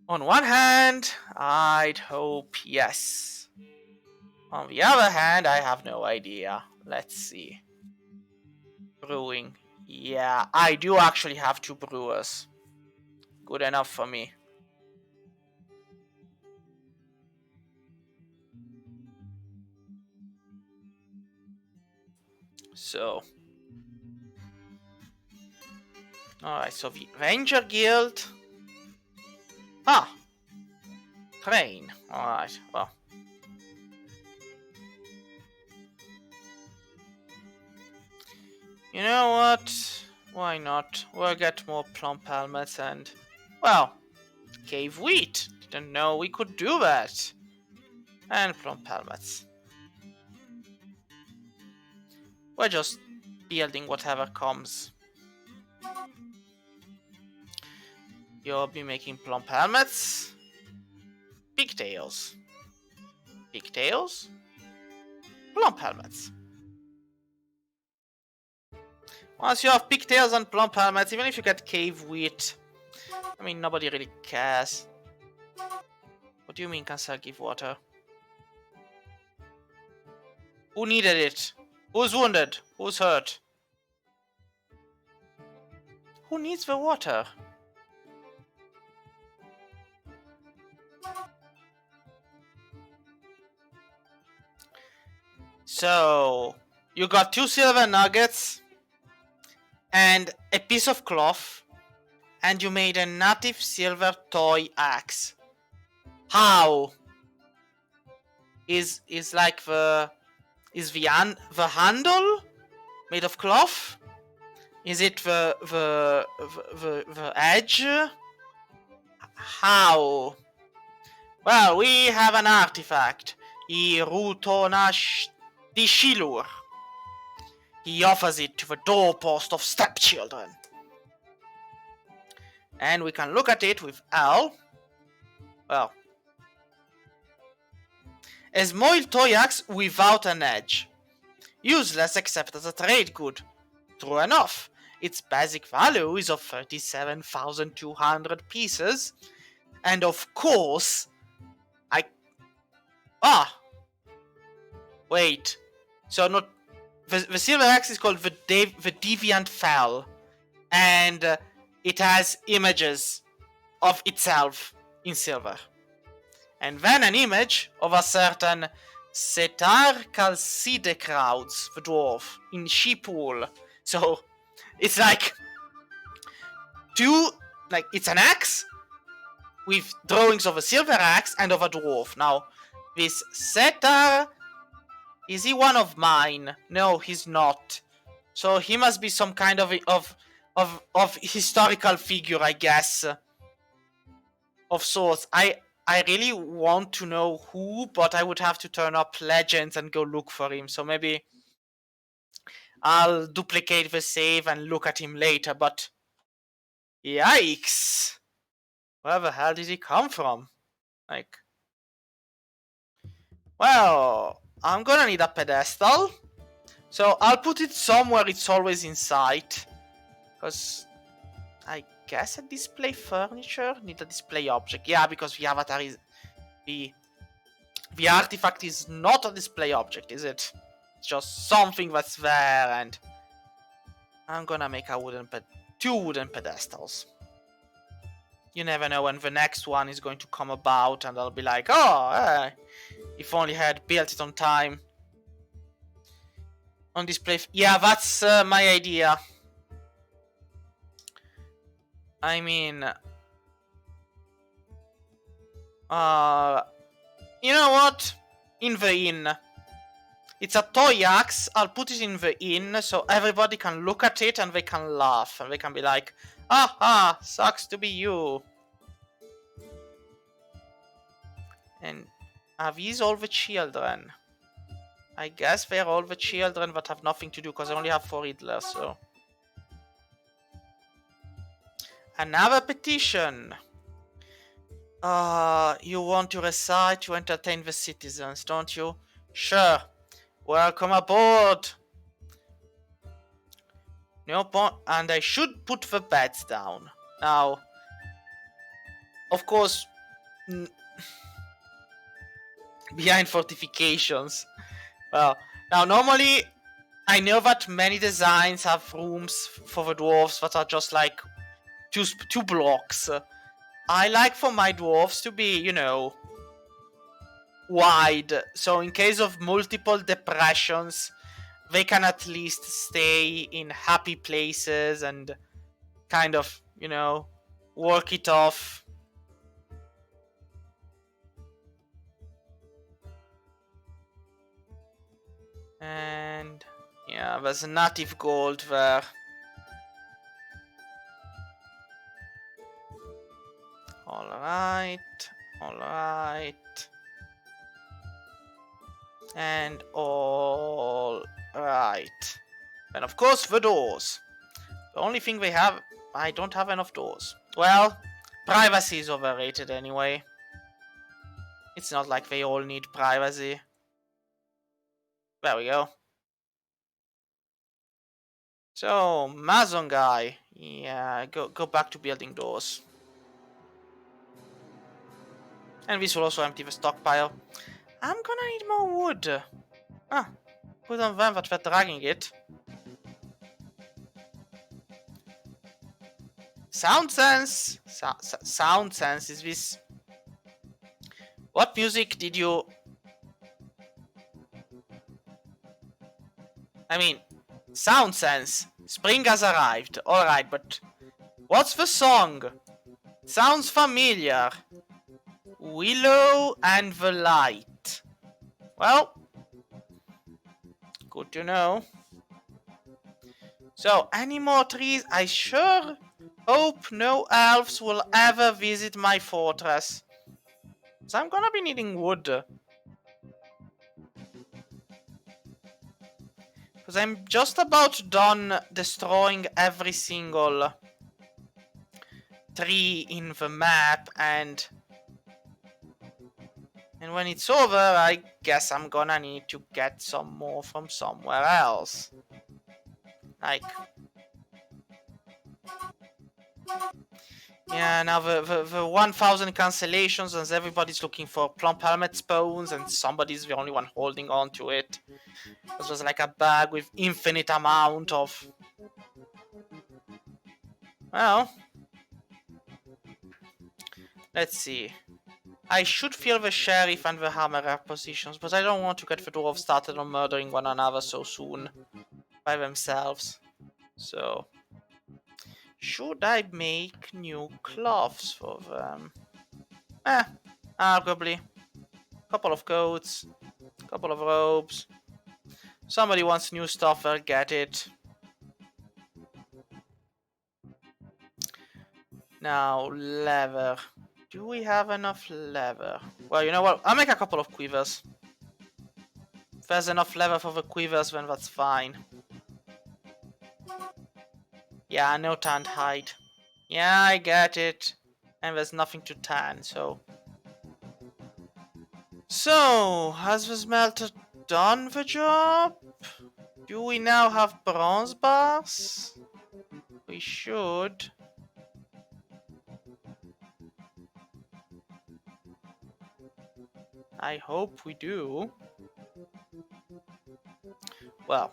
On one hand, I'd hope yes. On the other hand, I have no idea. Let's see. Brewing. Yeah, I do actually have 2 brewers. Good enough for me. So. Alright, so the Ranger Guild. Ah! Train. Alright, well. You know what? Why not? We'll get more plump helmets and... Well, cave wheat. Didn't know we could do that. And plump helmets. We're just building whatever comes. You'll be making plump helmets. Pigtails. Pigtails. Plump helmets. Once you have pigtails and plump helmets, even if you get cave wheat, I mean, nobody really cares. What do you mean, cancel give water? Who needed it? Who's wounded? Who's hurt? Who needs the water? So, you got 2 silver nuggets and a piece of cloth, and you made a native silver toy axe. How? Is like the handle made of cloth? Is it the edge? How? Well, we have an artifact. Irutona Dishilur. He offers it to the doorpost of Stepchildren. And we can look at it with L. Well, a small toy axe without an edge. Useless except as a trade good. True enough, its basic value is of 37,200 pieces. And of course, wait. So not... The silver axe is called the Deviant Fell. And it has images of itself in silver. And then an image of a certain Setar Calcide Crowds, the dwarf, in Sheepwool. So, it's like... it's an axe with drawings of a silver axe and of a dwarf. Now, this Setar... Is he one of mine? No, he's not. So he must be some kind of historical figure, I guess. Of sorts. I really want to know who, but I would have to turn up Legends and go look for him. So maybe I'll duplicate the save and look at him later, but... Yikes! Where the hell did he come from? Like... Well... I'm gonna need a pedestal. So I'll put it somewhere it's always in sight. Because I guess a display furniture need a display object. Yeah, because the avatar is... The artifact is not a display object, is it? It's just something that's there, and... I'm gonna make a 2 wooden pedestals. You never know when the next one is going to come about, and I'll be like, oh, if only I had built it on time. On display... Yeah, that's my idea. I mean... You know what? In the inn. It's a toy axe. I'll put it in the inn so everybody can look at it and they can laugh. And they can be like, aha, sucks to be you. And are these all the children? I guess they're all the children that have nothing to do because I only have 4 idlers, so. Another petition. You want to recite to entertain the citizens, don't you? Sure. Welcome aboard. No point. And I should put the beds down. Now, of course, behind fortifications. Well, now normally, I know that many designs have rooms for the dwarves that are just like two blocks. I like for my dwarves to be, you know, wide. So in case of multiple depressions, they can at least stay in happy places and kind of, you know, work it off. And yeah, there's a native gold there. Alright, alright. And alright. And of course the doors. The only thing they have, I don't have enough doors. Well, privacy is overrated anyway. It's not like they all need privacy. There we go. So, Mason guy. Yeah, go back to building doors. And this will also empty the stockpile. I'm gonna need more wood. Put on them that we're dragging it. Sound sense. Sound sense is this. What music did you... I mean, sound sense. Spring has arrived. Alright, but... What's the song? Sounds familiar. Willow and the Light. Well, good to know. So, any more trees? I sure hope no elves will ever visit my fortress. So I'm gonna be needing wood. Because I'm just about done destroying every single tree in the map, and when it's over, I guess I'm gonna need to get some more from somewhere else. Like... Yeah, now the 1000 cancellations, and everybody's looking for plump helmet spawns, and somebody's the only one holding on to it. It was like a bag with infinite amount of... Well... Let's see. I should fill the sheriff and the hammerer positions, but I don't want to get the dwarves started on murdering one another so soon. By themselves. So... Should I make new cloths for them? Arguably. Couple of coats. Couple of robes. Somebody wants new stuff, I'll get it. Now, leather. Do we have enough leather? Well, you know what? I'll make a couple of quivers. If there's enough leather for the quivers, then that's fine. Yeah, no tanned hide. Yeah, I get it. And there's nothing to tan, so... So, has the smelter done the job? Do we now have bronze bars? We should. I hope we do. Well,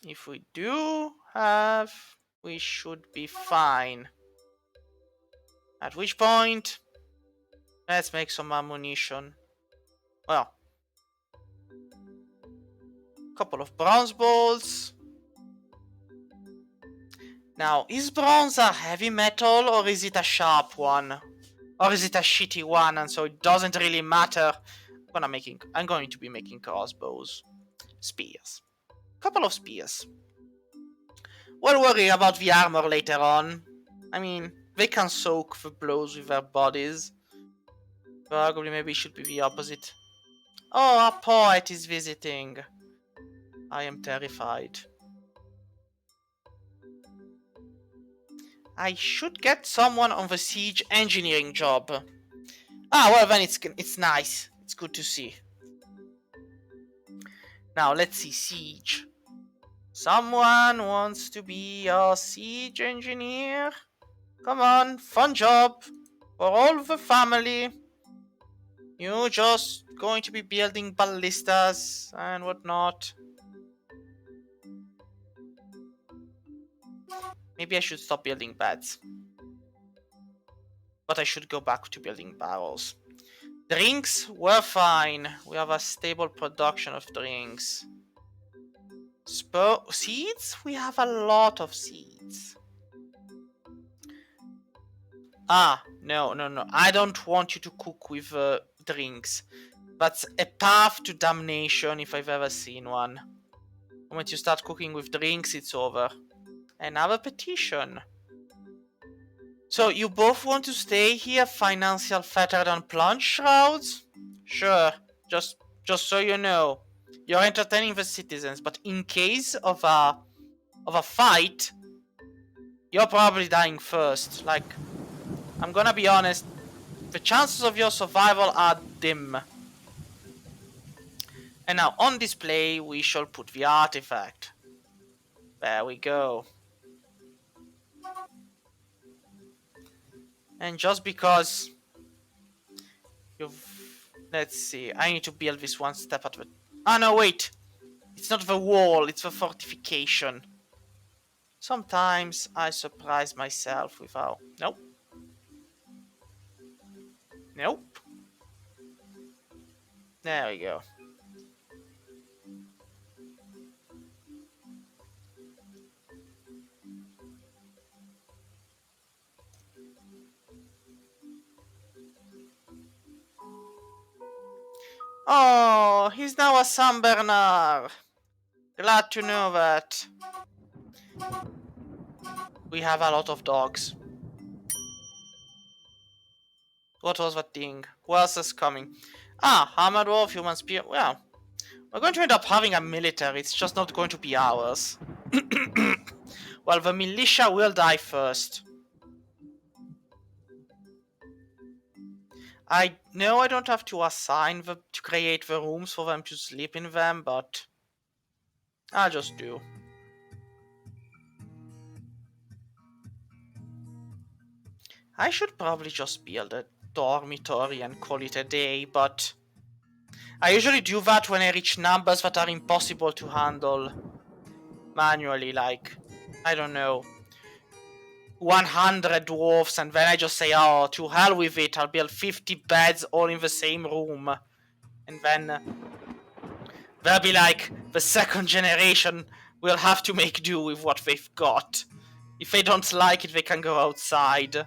if we do have, we should be fine. At which point, let's make some ammunition. Well, couple of bronze bolts. Now, is bronze a heavy metal or is it a sharp one? Or is it a shitty one and so it doesn't really matter? I'm going to be making crossbows. Spears. Couple of spears. We'll worry about the armor later on. I mean, they can soak the blows with their bodies. Probably maybe it should be the opposite. Oh, a poet is visiting. I am terrified. I should get someone on the siege engineering job. Ah, well then it's nice. It's good to see. Now let's see, siege. Someone wants to be a siege engineer? Come on, fun job. For all the family. You're just going to be building ballistas and whatnot. Maybe I should stop building beds. But I should go back to building barrels. Drinks, we're fine. We have a stable production of drinks. Seeds? We have a lot of seeds. Ah, no. I don't want you to cook with drinks. That's a path to damnation if I've ever seen one. Once you start cooking with drinks, it's over. Another petition. So you both want to stay here, financial fettered on plunge shrouds? Sure, just so you know. You're entertaining the citizens, but in case of a fight, you're probably dying first. Like, I'm gonna be honest, the chances of your survival are dim. And now on display we shall put the artifact. There we go. And just because let's see, I need to build this one step at the... Ah no, wait! It's not the wall, it's the fortification. Sometimes I surprise myself with how... Nope. Nope. There we go. Oh, he's now a sunburner. Glad to know that. We have a lot of dogs. What was that thing? Who else is coming? Ah, hammer dwarf, human spear. Well, we're going to end up having a military. It's just not going to be ours. Well, the militia will die first. I know I don't have to assign to create the rooms for them to sleep in them, but I'll just do. I should probably just build a dormitory and call it a day, but I usually do that when I reach numbers that are impossible to handle manually, like, I don't know, 100 dwarfs, and then I just say, oh, to hell with it, I'll build 50 beds all in the same room. And then they'll be like, the second generation will have to make do with what they've got. If they don't like it, they can go outside.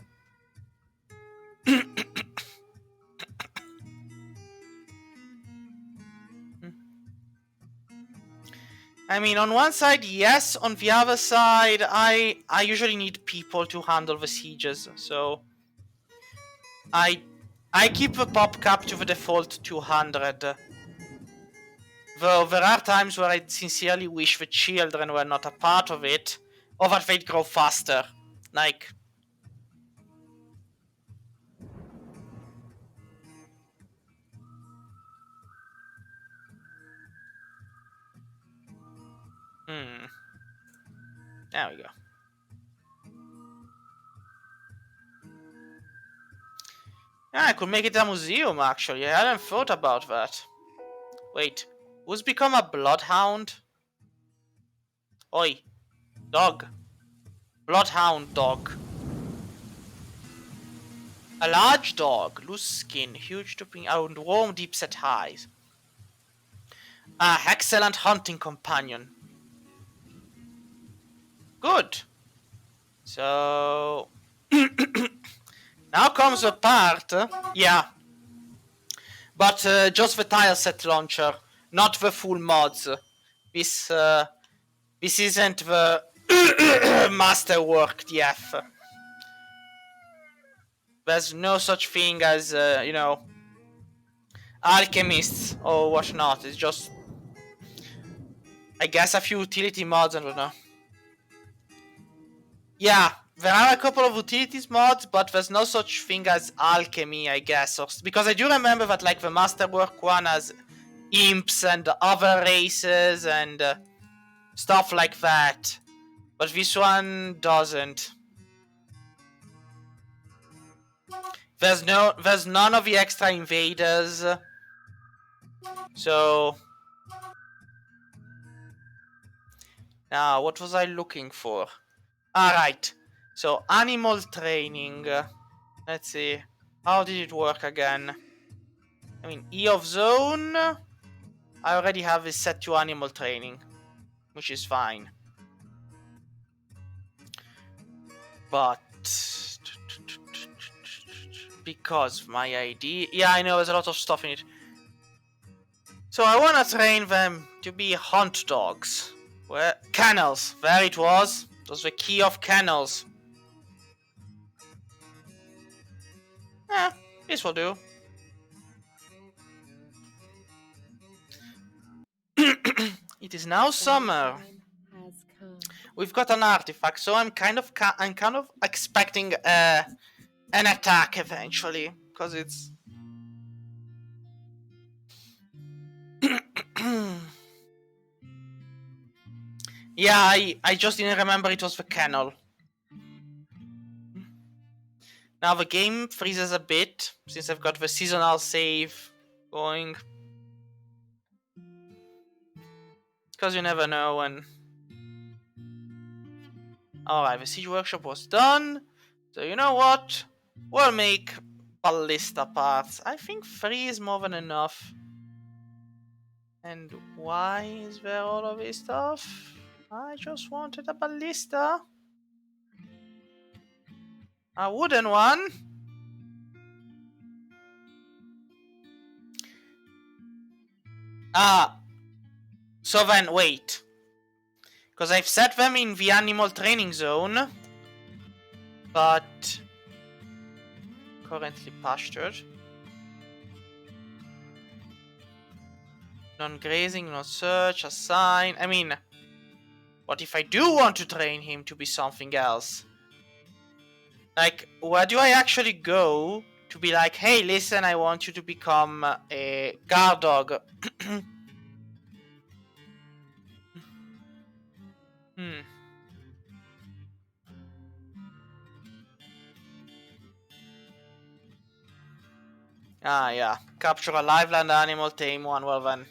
I mean, on one side, yes. On the other side, I usually need people to handle the sieges, so I keep the pop cap to the default 200. Though there are times where I sincerely wish the children were not a part of it, or that they'd grow faster. Like... There we go. Yeah, I could make it a museum, actually. I hadn't thought about that. Wait, who's become a bloodhound? Oi, dog. Bloodhound dog. A large dog, loose skin, huge dripping and warm deep set eyes. Excellent hunting companion. Good. So now comes the part. Yeah. But just the tile set launcher, not the full mods. This isn't the masterwork DF. There's no such thing as you know, alchemists or whatnot. It's just, I guess, a few utility mods. I don't know. Yeah, there are a couple of utilities mods, but there's no such thing as alchemy, I guess. Because I do remember that, like, the masterwork one has imps and other races and stuff like that, but this one doesn't. There's none of the extra invaders. So now, what was I looking for? Alright, so animal training. Let's see, how did it work again? I mean, E of zone, I already have it set to animal training, which is fine. But because my ID, yeah, I know there's a lot of stuff in it. So I want to train them to be hunt dogs. Where? Kennels. There it was. That was the key of kennels. This will do. It is now summer. Has come. We've got an artifact, so I'm kind of expecting an attack eventually, because it's. Yeah, I just didn't remember it was the kennel. Now the game freezes a bit since I've got the seasonal save going. Because you never know when. Alright, the siege workshop was done. So you know what? We'll make ballista parts. I think 3 is more than enough. And why is there all of this stuff? I just wanted a ballista. A wooden one. So then wait. Because I've set them in the animal training zone. But currently pastured. Non-grazing, no search, assign. I mean, what if I do want to train him to be something else? Like, where do I actually go to be like, hey, listen, I want you to become a guard dog? Ah, yeah. Capture a live land animal, tame one. Well, then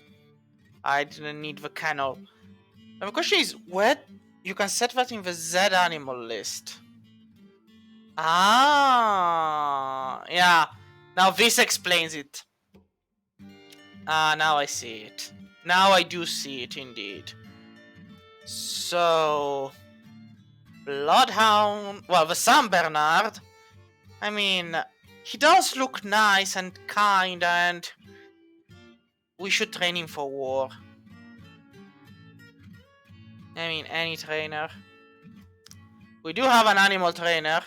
I didn't need the kennel. Now, the question is, where you can set that in the Z animal list. Ah, yeah. Now this explains it. Ah, now I see it. Now I do see it indeed. So, Bloodhound. Well, the San Bernard. I mean, he does look nice and kind, and we should train him for war. I mean, any trainer. We do have an animal trainer.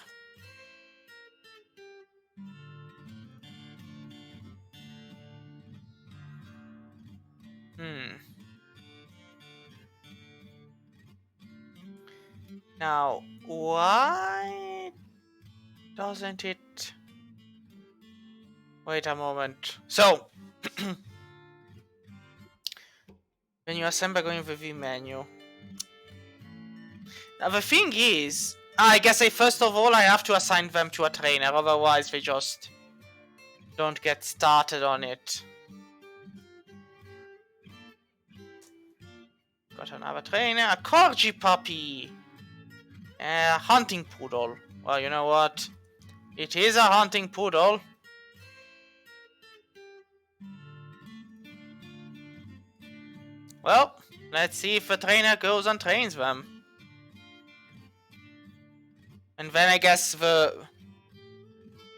Now, why doesn't it... Wait a moment. So, when you assemble, going with the menu. Now, the thing is, I guess first of all I have to assign them to a trainer, otherwise they just don't get started on it. Got another trainer, a corgi puppy, a hunting poodle. Well, you know what? It is a hunting poodle. Well, let's see if the trainer goes and trains them. And then I guess the...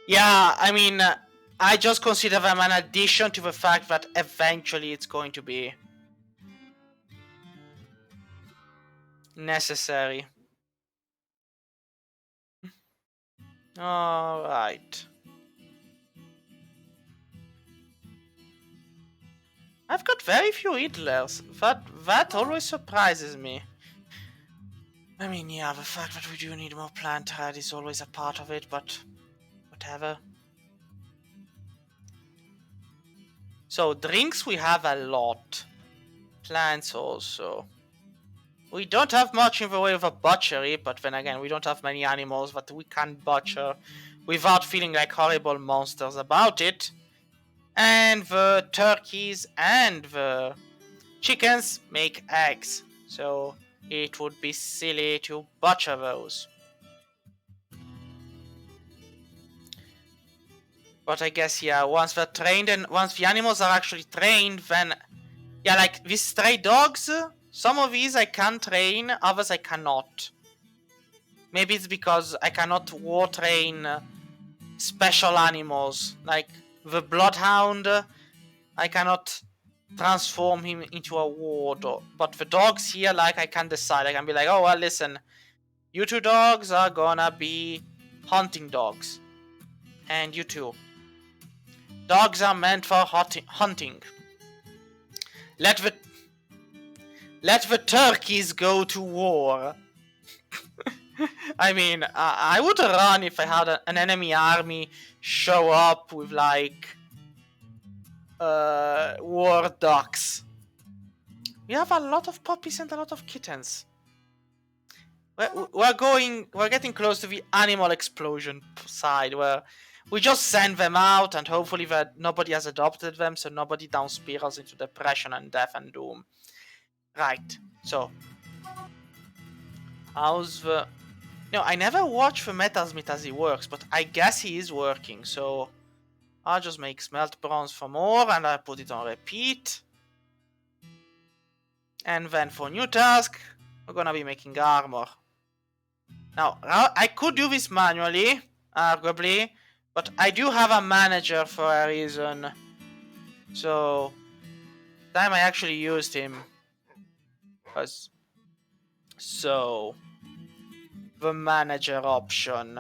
Yeah, I mean, I just consider them an addition to the fact that eventually it's going to be necessary. Alright. I've got very few idlers. That always surprises me. I mean, yeah, the fact that we do need more plant head is always a part of it, but whatever. So, drinks we have a lot. Plants also. We don't have much in the way of a butchery, but then again, we don't have many animals that we can butcher without feeling like horrible monsters about it. And the turkeys and the chickens make eggs, so it would be silly to butcher those. But I guess, yeah, once they're trained and once the animals are actually trained, then... Yeah, like these stray dogs, some of these I can train, others I cannot. Maybe it's because I cannot war train special animals. Like the bloodhound, I cannot transform him into a ward. But the dogs here, like, I can decide. I can be like, oh, well, listen, you two dogs are gonna be hunting dogs. And you too. Dogs are meant for hunting. Let the turkeys go to war. I mean, I would run if I had an enemy army show up with, like, war ducks. We have a lot of puppies and a lot of kittens. We're getting close to the animal explosion side, where we just send them out and hopefully that nobody has adopted them, so nobody down spirals into depression and death and doom. Right, so how's the... No, I never watch the Metasmith as he works, but I guess he is working, so I'll just make smelt bronze for more and I'll put it on repeat. And then for new task, we're gonna be making armor. Now, I could do this manually, arguably, but I do have a manager for a reason. So, time I actually used him was... So, the manager option.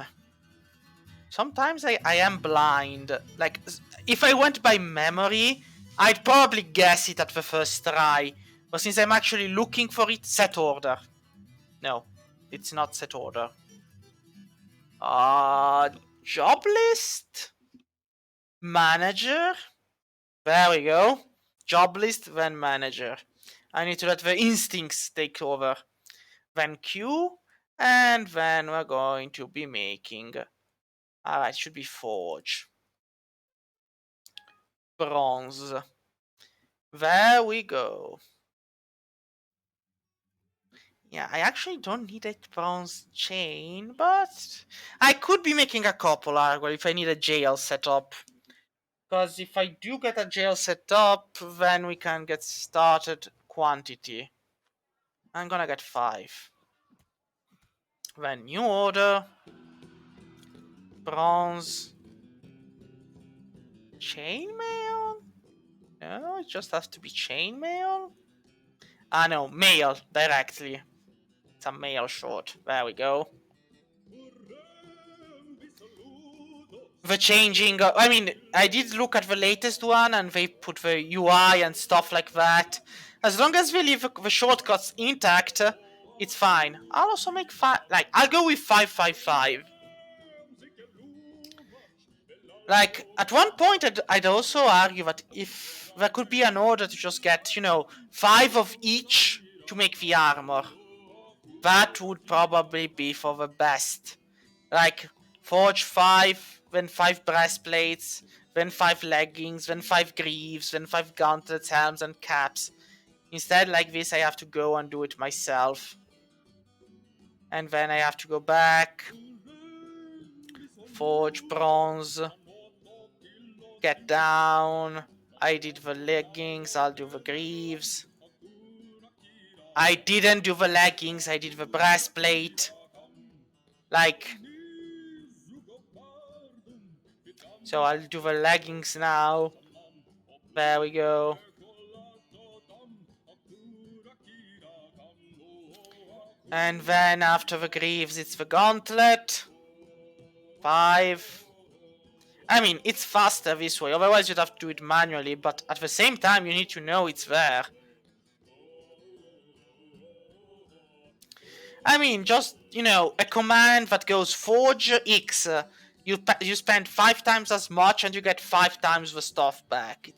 Sometimes I am blind. Like, if I went by memory, I'd probably guess it at the first try. But since I'm actually looking for it, set order. No, it's not set order. Job list? Manager? There we go. Job list, then manager. I need to let the instincts take over. Then Q, and then we're going to be making... Alright, should be forge. Bronze. There we go. Yeah, I actually don't need a bronze chain, but I could be making a couple, arguably, if I need a jail set up. Because if I do get a jail set up, then we can get started quantity. I'm gonna get 5. Then new order. Bronze. Chainmail? No, it just has to be chainmail. Ah no, mail directly. It's a mail short. There we go. The changing... I mean, I did look at the latest one and they put the UI and stuff like that. As long as we leave the shortcuts intact, it's fine. I'll also make 5... Like, I'll go with 555. Like, at one point I'd also argue that if there could be an order to just get, 5 of each to make the armor, that would probably be for the best. Like, forge 5, then 5 breastplates, then 5 leggings, then 5 greaves, then 5 gauntlets, helms, and caps. Instead, like this, I have to go and do it myself. And then I have to go back, forge bronze, get down. I did the leggings, I'll do the greaves. I didn't do the leggings, I did the breastplate. Like, So I'll do the leggings now. There we go. And then after the greaves, it's the gauntlet. 5. I mean, it's faster this way. Otherwise, you'd have to do it manually. But at the same time, you need to know it's there. I mean, just, you know, a command that goes forge X. You spend 5 times as much and you get 5 times the stuff back.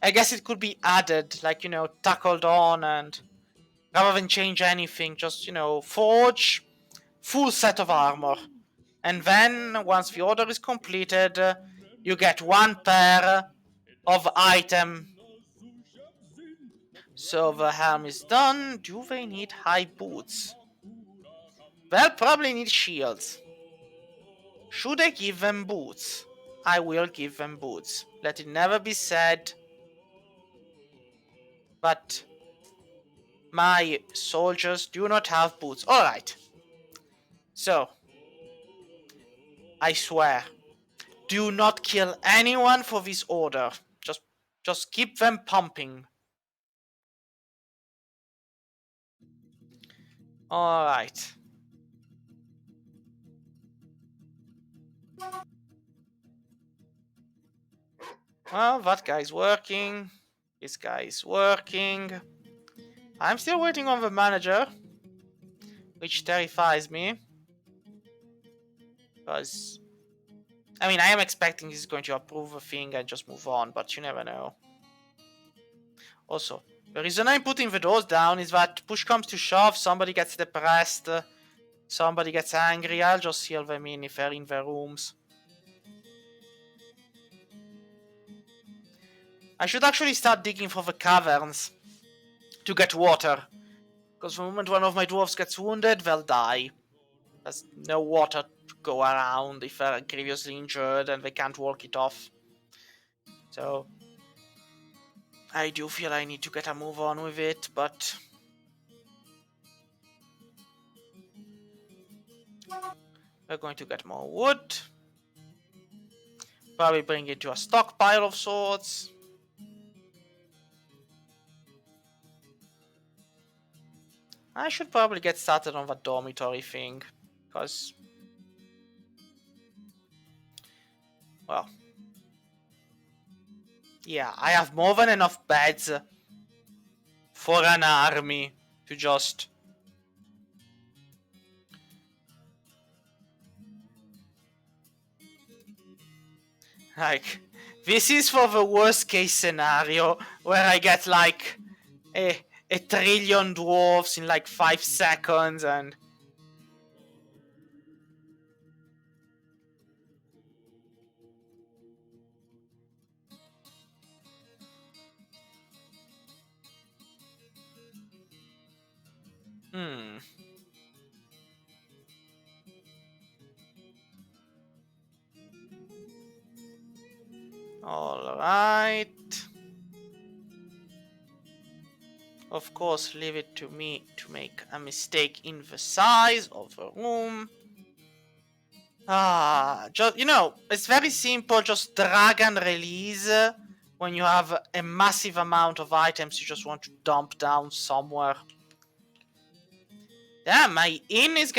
I guess it could be added, like, you know, tackled on, and rather than change anything, just, you know, forge full set of armor. And then, once the order is completed, you get 1 pair of item. So the helm is done. Do they need high boots? They'll probably need shields. Should I give them boots? I will give them boots. Let it never be said. But my soldiers do not have boots. Alright. So, I swear, do not kill anyone for this order. Just keep them pumping. Alright. Well, that guy's working. This guy's working. I'm still waiting on the manager, which terrifies me. Because, I mean, I am expecting he's going to approve the thing and just move on, but you never know. Also, the reason I'm putting the doors down is that push comes to shove, somebody gets depressed, somebody gets angry, I'll just seal them in if they're in their rooms. I should actually start digging for the caverns to get water. Because the moment one of my dwarves gets wounded, they'll die. There's no water to go around if they're grievously injured and they can't walk it off. So, I do feel I need to get a move on with it, but we're going to get more wood. Probably bring it to a stockpile of sorts. I should probably get started on that dormitory thing, because, well, yeah, I have more than enough beds for an army to just... Like, this is for the worst case scenario, where I get like a trillion dwarves in like 5 seconds and... Alright. Of course, leave it to me to make a mistake in the size of the room. Just, you know, it's very simple, just drag and release when you have a massive amount of items you just want to dump down somewhere. Damn, my inn is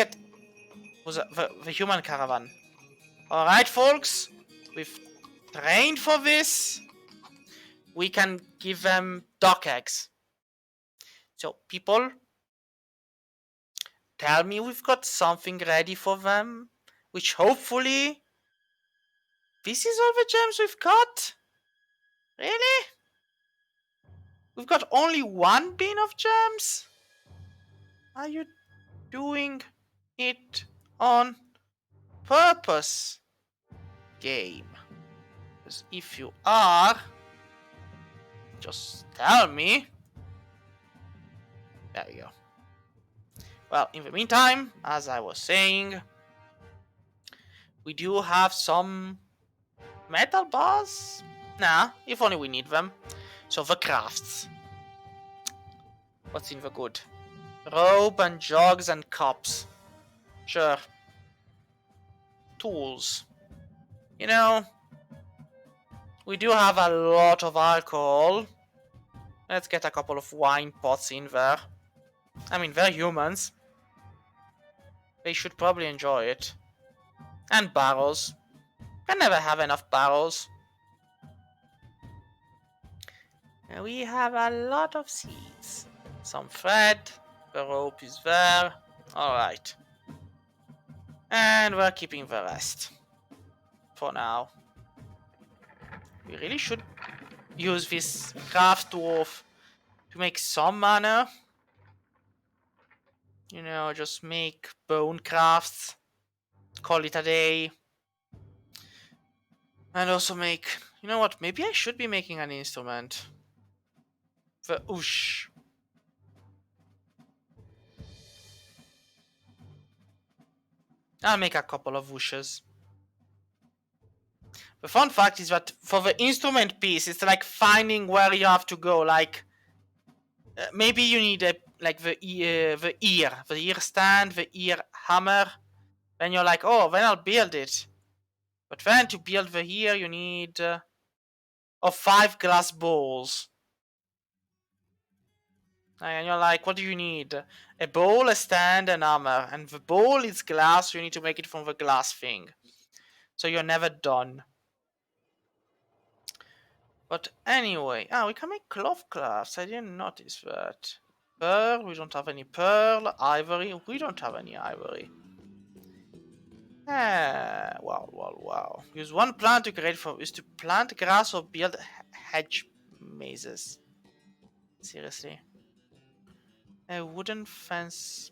was the human caravan. Alright, folks, we've trained for this. We can give them duck eggs. So, people, tell me we've got something ready for them, which hopefully... This is all the gems we've got? Really? We've got only 1 bin of gems? Are you doing it on purpose, game? Because if you are, just tell me. There we go. Well, in the meantime, as I was saying, we do have some metal bars. Nah, if only we need them. So the crafts. What's in the good? Rope and jugs and cups. Sure. Tools. You know, we do have a lot of alcohol. Let's get a couple of wine pots in there. I mean, they're humans. They should probably enjoy it. And barrels. Can never have enough barrels. And we have a lot of seeds. Some thread. The rope is there. Alright. And we're keeping the rest. For now. We really should use this craft dwarf to make some mana. You know, just make bone crafts. Call it a day. And also make... You know what? Maybe I should be making an instrument. The oosh. I'll make a couple of whooshes. The fun fact is that for the instrument piece, it's like finding where you have to go. Like, maybe you need the ear stand, the ear hammer. Then you're like, oh, then I'll build it. But then to build the ear, you need 5 glass bowls. And you're like, what do you need? A bowl, a stand, an hammer. And the bowl is glass, so you need to make it from the glass thing. So you're never done. But anyway, we can make cloth crafts. I didn't notice that. Pearl, we don't have any pearl. Ivory, we don't have any ivory. Wow. Use one plant to create is to plant grass or build hedge mazes. Seriously. A wooden fence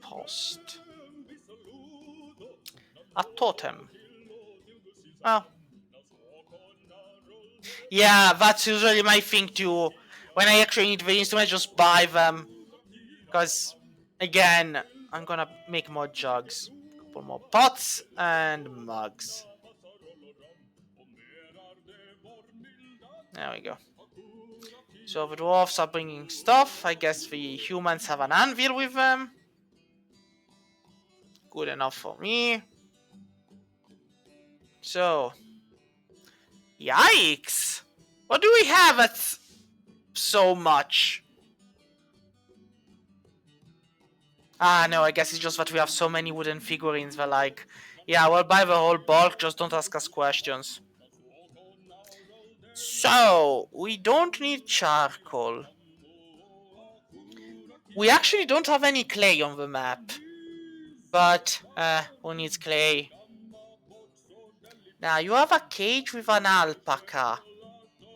post. A totem. Well. Yeah, that's usually my thing too. When I actually need the instruments, just buy them. Because, again, I'm gonna make more jugs. A couple more pots and mugs. There we go. So the dwarves are bringing stuff. I guess the humans have an anvil with them. Good enough for me. So, yikes! What do we have that's so much? No, I guess it's just that we have so many wooden figurines. They're like, yeah, we'll buy the whole bulk, just don't ask us questions. So, we don't need charcoal. We actually don't have any clay on the map. But, who needs clay? Now, you have a cage with an alpaca.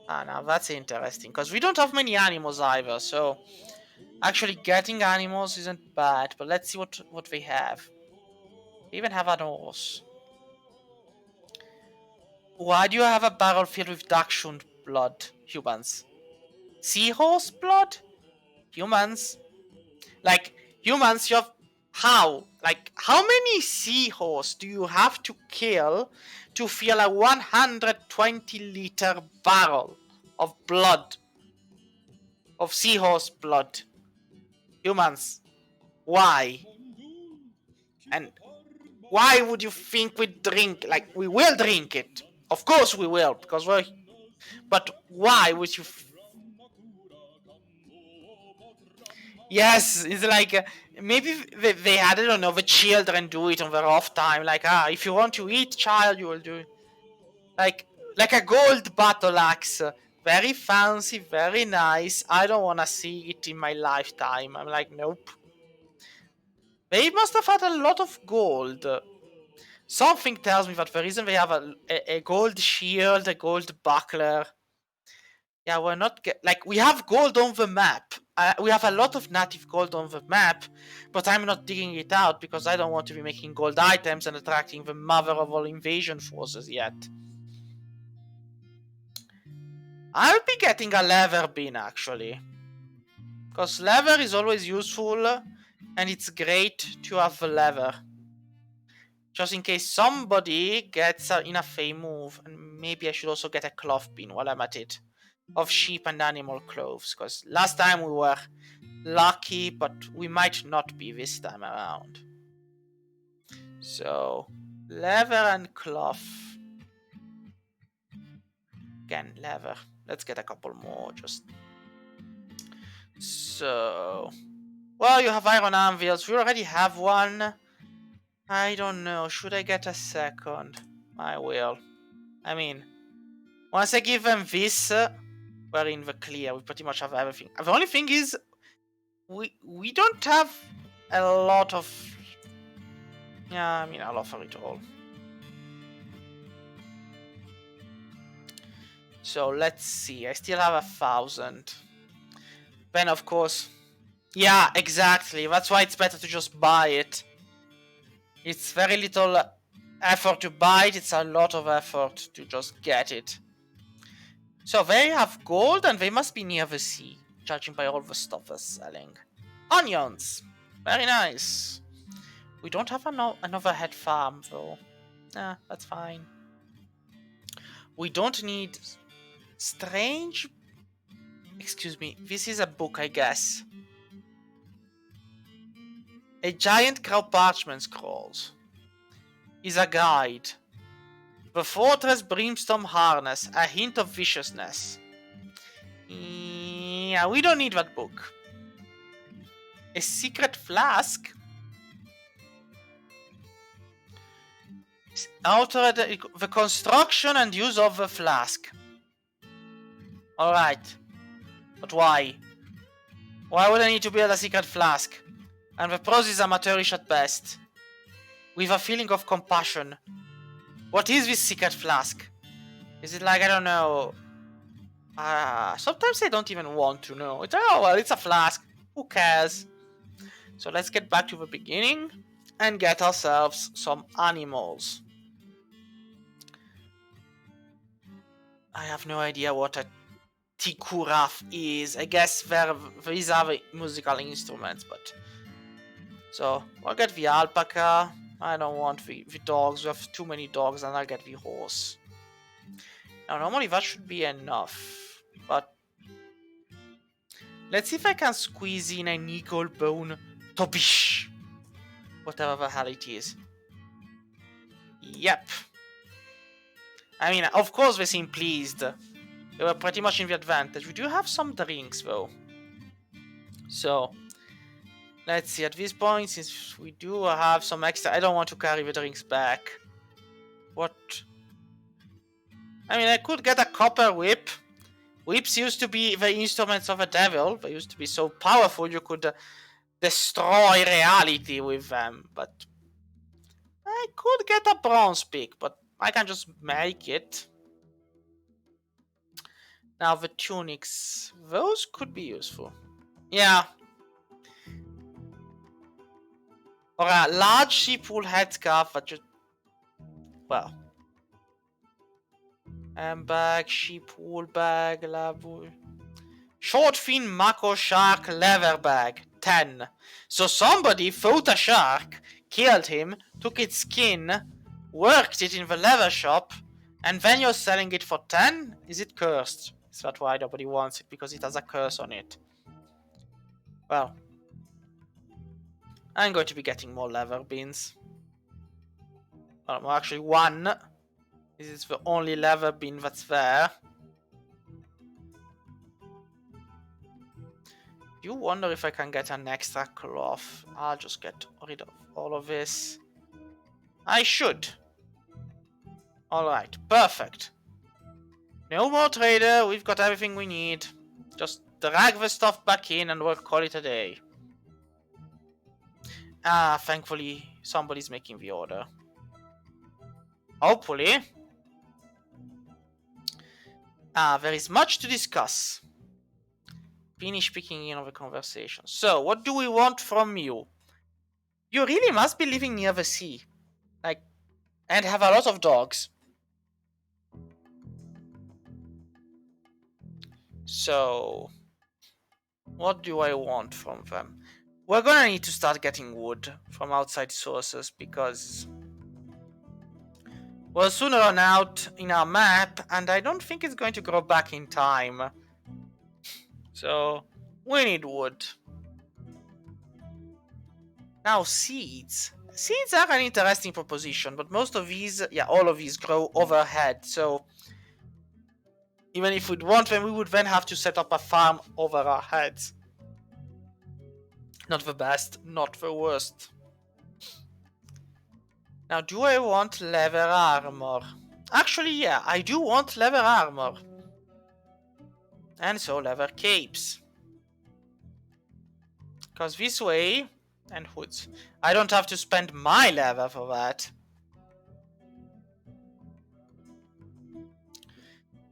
Now that's interesting, because we don't have many animals either, so... Actually, getting animals isn't bad, but let's see what they have. They even have an horse. Why do you have a barrel filled with dachshund blood, humans? Seahorse blood? Humans? Like, humans, you have... How? Like, how many seahorse do you have to kill to fill a 120-liter barrel of blood? Of seahorse blood? Humans. Why? And why would you think we drink? Like, we will drink it. Of course we will, because we're... But why would you... Yes, it's like... maybe they had, I don't know, the children do it on their off time. Like, if you want to eat, child, you will do it. Like a gold battle axe. Very fancy, very nice. I don't want to see it in my lifetime. I'm like, nope. They must have had a lot of gold. Something tells me that the reason they have a gold shield, a gold buckler... Yeah, we're not... Like, we have gold on the map. We have a lot of native gold on the map, but I'm not digging it out because I don't want to be making gold items and attracting the mother of all invasion forces yet. I'll be getting a leather bin, actually. Because leather is always useful, and it's great to have the leather. Just in case somebody gets in a fey move. And maybe I should also get a cloth bin while I'm at it. Of sheep and animal clothes. Because last time we were lucky, but we might not be this time around. So, leather and cloth. Again, leather. Let's get a couple more, just... So... Well, you have iron anvils. We already have one. I don't know. Should I get a second? I will. I mean, once I give them this, we're in the clear. We pretty much have everything. The only thing is, we don't have a lot of... Yeah, I mean, I'll offer it all. So let's see. I still have 1,000. Then, of course... Yeah, exactly. That's why it's better to just buy it. It's very little effort to buy it. It's a lot of effort to just get it. So they have gold and they must be near the sea, judging by all the stuff they're selling. Onions! Very nice. We don't have another head farm though. Nah, that's fine. We don't need strange... Excuse me, this is a book, I guess. A giant crow parchment scrolls. Is a guide. The Fortress Brimstone Harness, a hint of viciousness. Yeah, we don't need that book. A secret flask? Altered the construction and use of the flask. Alright. But why? Why would I need to build a secret flask? And the prose is amateurish at best. With a feeling of compassion. What is this secret flask? Is it like, I don't know... sometimes I don't even want to know. It's, oh, well, it's a flask. Who cares? So let's get back to the beginning and get ourselves some animals. I have no idea what a tikuraf is. I guess these are the musical instruments, but... So, I'll get the alpaca. I don't want the dogs. We have too many dogs, and I'll get the horse. Now, normally that should be enough, but... Let's see if I can squeeze in an eagle bone tobish. Whatever the hell it is. Yep. I mean, of course they seem pleased. They were pretty much in the advantage. We do have some drinks, though. So... Let's see, at this point, since we do have some extra... I don't want to carry the drinks back. What? I mean, I could get a copper whip. Whips used to be the instruments of the devil. They used to be so powerful you could destroy reality with them. But I could get a bronze pick, but I can just make it. Now the tunics. Those could be useful. Yeah. Or a large sheepwool headscarf that just... Well. Bag, sheepwool bag, lavool. Short fin mako shark leather bag. 10. So somebody fought a shark, killed him, took its skin, worked it in the leather shop, and then you're selling it for 10? Is it cursed? Is that why nobody wants it? Because it has a curse on it. Well. I'm going to be getting more leather beans. Well, actually one. This is the only leather bean that's there. You wonder if I can get an extra cloth. I'll just get rid of all of this. I should. Alright, perfect. No more trader, we've got everything we need. Just drag the stuff back in and we'll call it a day. Ah, thankfully, somebody's making the order. Hopefully. There is much to discuss. Finish picking in on the conversation. So, what do we want from you? You really must be living near the sea. Like, and have a lot of dogs. So, what do I want from them? We're gonna need to start getting wood from outside sources because we'll soon run out in our map and I don't think it's going to grow back in time. So, we need wood. Now, seeds. Seeds are an interesting proposition, but most of these, yeah, all of these grow overhead, so Even if we'd want them, we would then have to set up a farm over our heads. Not the best, not the worst. Now, do I want leather armor? Actually, yeah, I do want leather armor. And so leather capes. Because this way... And hoods. I don't have to spend my leather for that.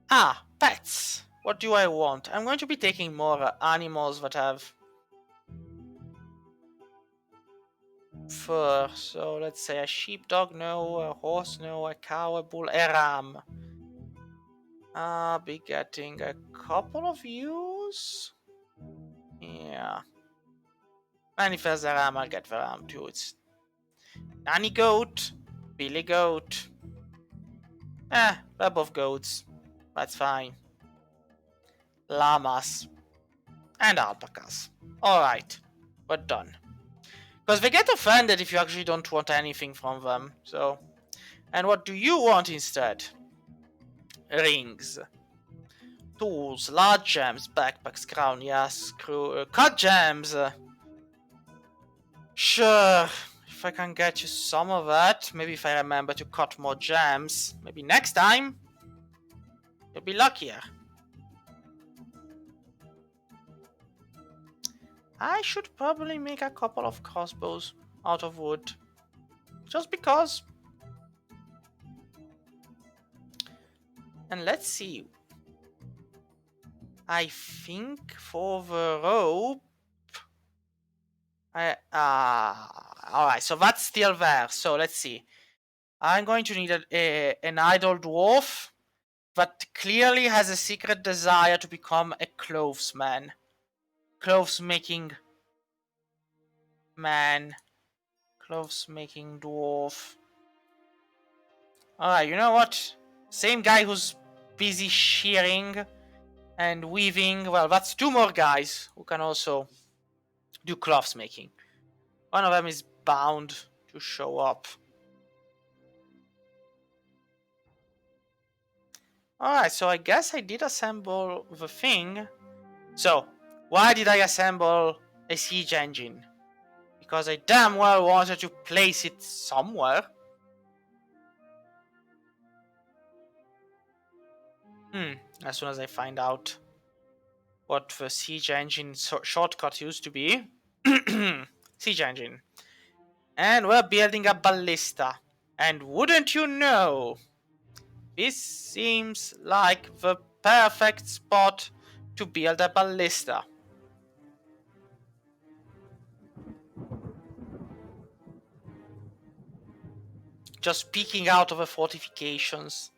Ah, pets. What do I want? I'm going to be taking more animals that have fur. So let's say a sheepdog, no. A horse, no. A cow, a bull, a ram. I'll be getting a couple of ewes. Yeah. And if there's a ram, I'll get the ram too. It's Nanny goat, Billy goat. They're both goats. That's fine. Llamas. And alpacas. Alright. We're done. Because they get offended if you actually don't want anything from them. So. And what do you want instead? Rings. Tools, large gems, backpacks, crown, yes, cut gems. Sure, if I can get you some of that, maybe if I remember to cut more gems, maybe next time, you'll be luckier. I should probably make a couple of crossbows out of wood, just because. And let's see. I think for the rope, alright, so that's still there. So let's see. I'm going to need an idle dwarf that clearly has a secret desire to become a clothesman. Clothes making man. Clothes making dwarf. Alright, you know what? Same guy who's busy shearing and weaving. Well, that's two more guys who can also do cloths making. One of them is bound to show up. Alright, so I guess I did assemble the thing. So, why did I assemble a siege engine? Because I damn well wanted to place it somewhere. As soon as I find out what the siege engine shortcut used to be. Siege engine. And we're building a ballista. And wouldn't you know, this seems like the perfect spot to build a ballista. Just peeking out of the fortifications.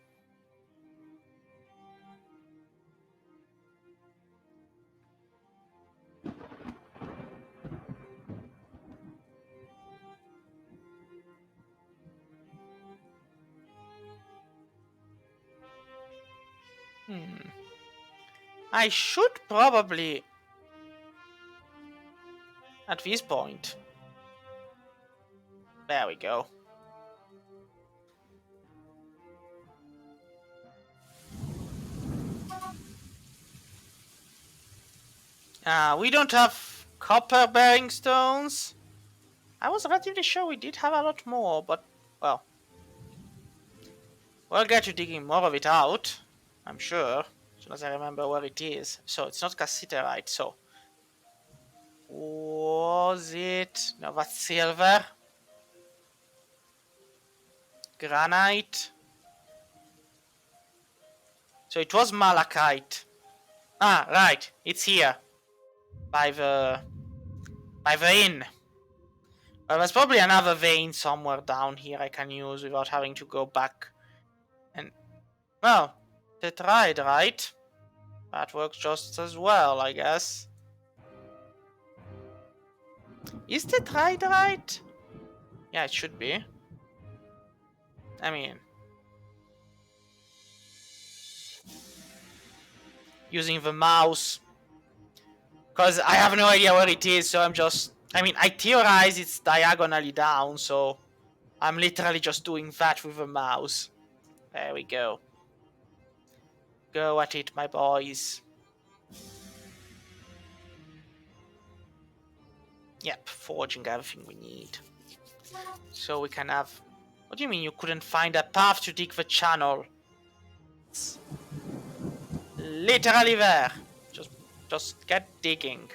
I should probably, at this point, there we go. We don't have copper bearing stones. I was relatively sure we did have a lot more, but, well. We'll get to digging more of it out, I'm sure, as soon as I remember where it is. So, it's not cassiterite, so. Was it? No, that's silver. Granite. So, it was malachite. Ah, right, it's here. By the inn. Well, there's probably another vein somewhere down here I can use without having to go back. And, well, they tried, right? That works just as well, I guess. Is the tried right? Yeah, it should be. I mean, using the mouse. Because I have no idea where it is, so I'm just... I mean, I theorize it's diagonally down, so I'm literally just doing that with the mouse. There we go. Go at it, my boys. Yep, forging everything we need. So we can have... What do you mean you couldn't find a path to dig the channel? It's literally there. Just get digging.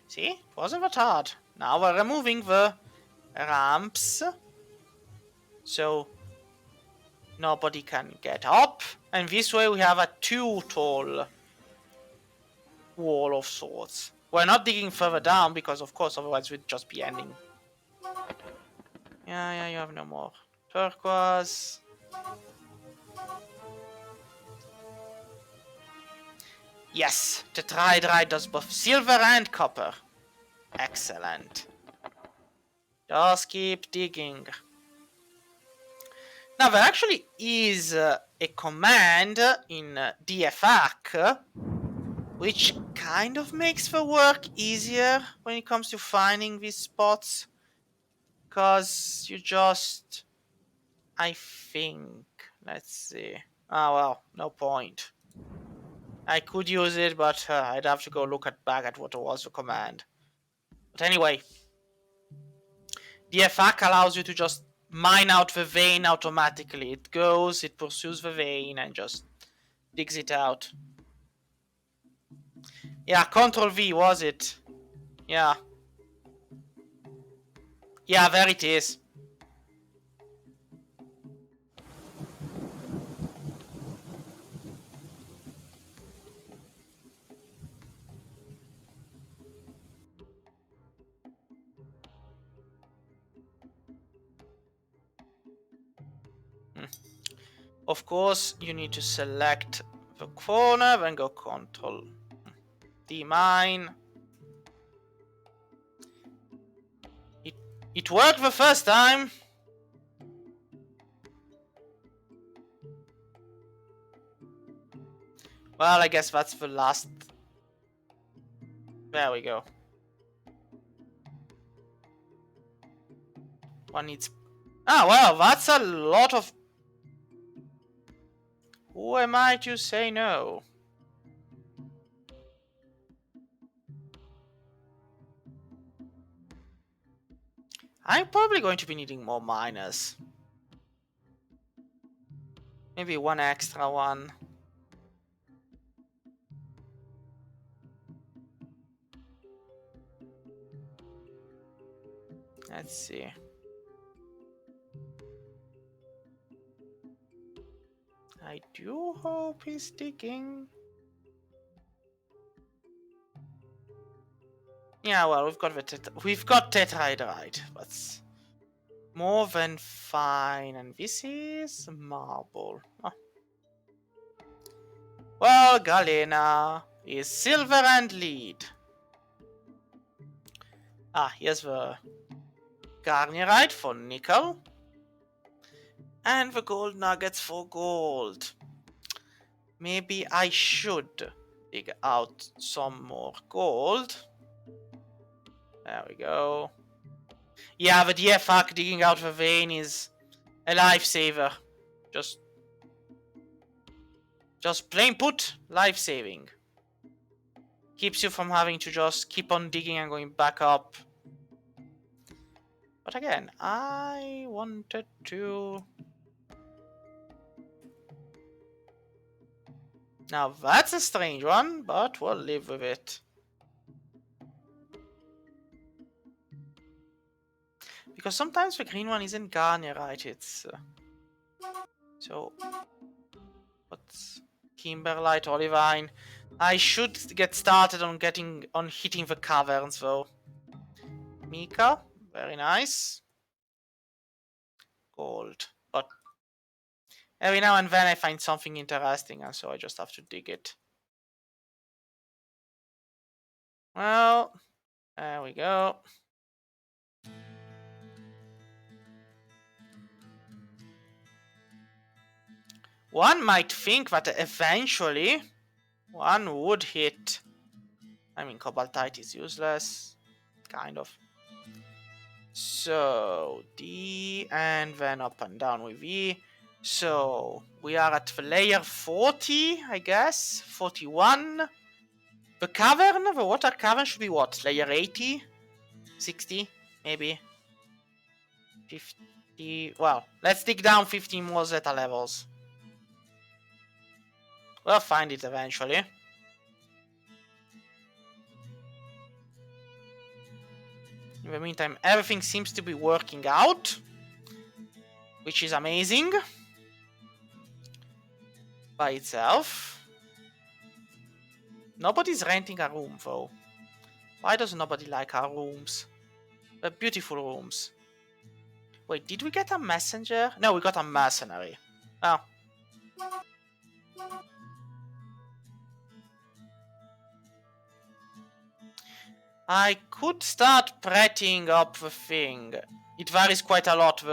See? It wasn't that hard. Now we're removing the ramps. So nobody can get up. And this way we have a too tall wall of sorts. We're not digging further down because of course otherwise we'd just be ending. Yeah, you have no more. Turquoise. Yes, the Tetrahydrate does both silver and copper. Excellent. Just keep digging. Now there actually is a command in DFAC which kind of makes the work easier when it comes to finding these spots. Because you just... I think... Let's see. Ah, well, no point. I could use it, but I'd have to go look back at what was the command. But anyway, the DFAC allows you to just mine out the vein automatically. It goes, it pursues the vein, and just digs it out. Yeah, Control V, was it? Yeah. Yeah, there it is. Of course, you need to select the corner, then go Control D mine. It worked the first time. Well, I guess that's the last. There we go. One needs... Ah, well, that's a lot of... Who am I to say no? I'm probably going to be needing more miners. Maybe one extra one. Let's see. I do hope he's digging. Yeah, well, we've got Tetrahydrate. That's more than fine. And this is marble. Oh. Well, Galena is silver and lead. Ah, here's the Garnierite for nickel. And the gold nuggets for gold. Maybe I should dig out some more gold. There we go. Yeah, the DFAC digging out the vein is a lifesaver. Just plain put, life-saving. Keeps you from having to just keep on digging and going back up. But again, I wanted to... Now that's a strange one, but we'll live with it. Because sometimes the green one isn't Garnierite, it's... So... What's... Kimberlite, Olivine. I should get started on hitting the caverns though. Mika, very nice. Gold. But every now and then I find something interesting and so I just have to dig it. Well, there we go. One might think that eventually one would hit. I mean, cobaltite is useless. Kind of. So, D, and then up and down with E. So, we are at the layer 40, I guess. 41. The cavern, the water cavern should be what? Layer 80? 60? Maybe? 50? Well, let's dig down 15 more Zeta levels. We'll find it eventually. In the meantime, everything seems to be working out, which is amazing by itself. Nobody's renting a room though. Why does nobody like our rooms? They're beautiful rooms. Wait, did we get a messenger? No, we got a mercenary. Oh. I could start prettying up the thing. It varies quite a lot.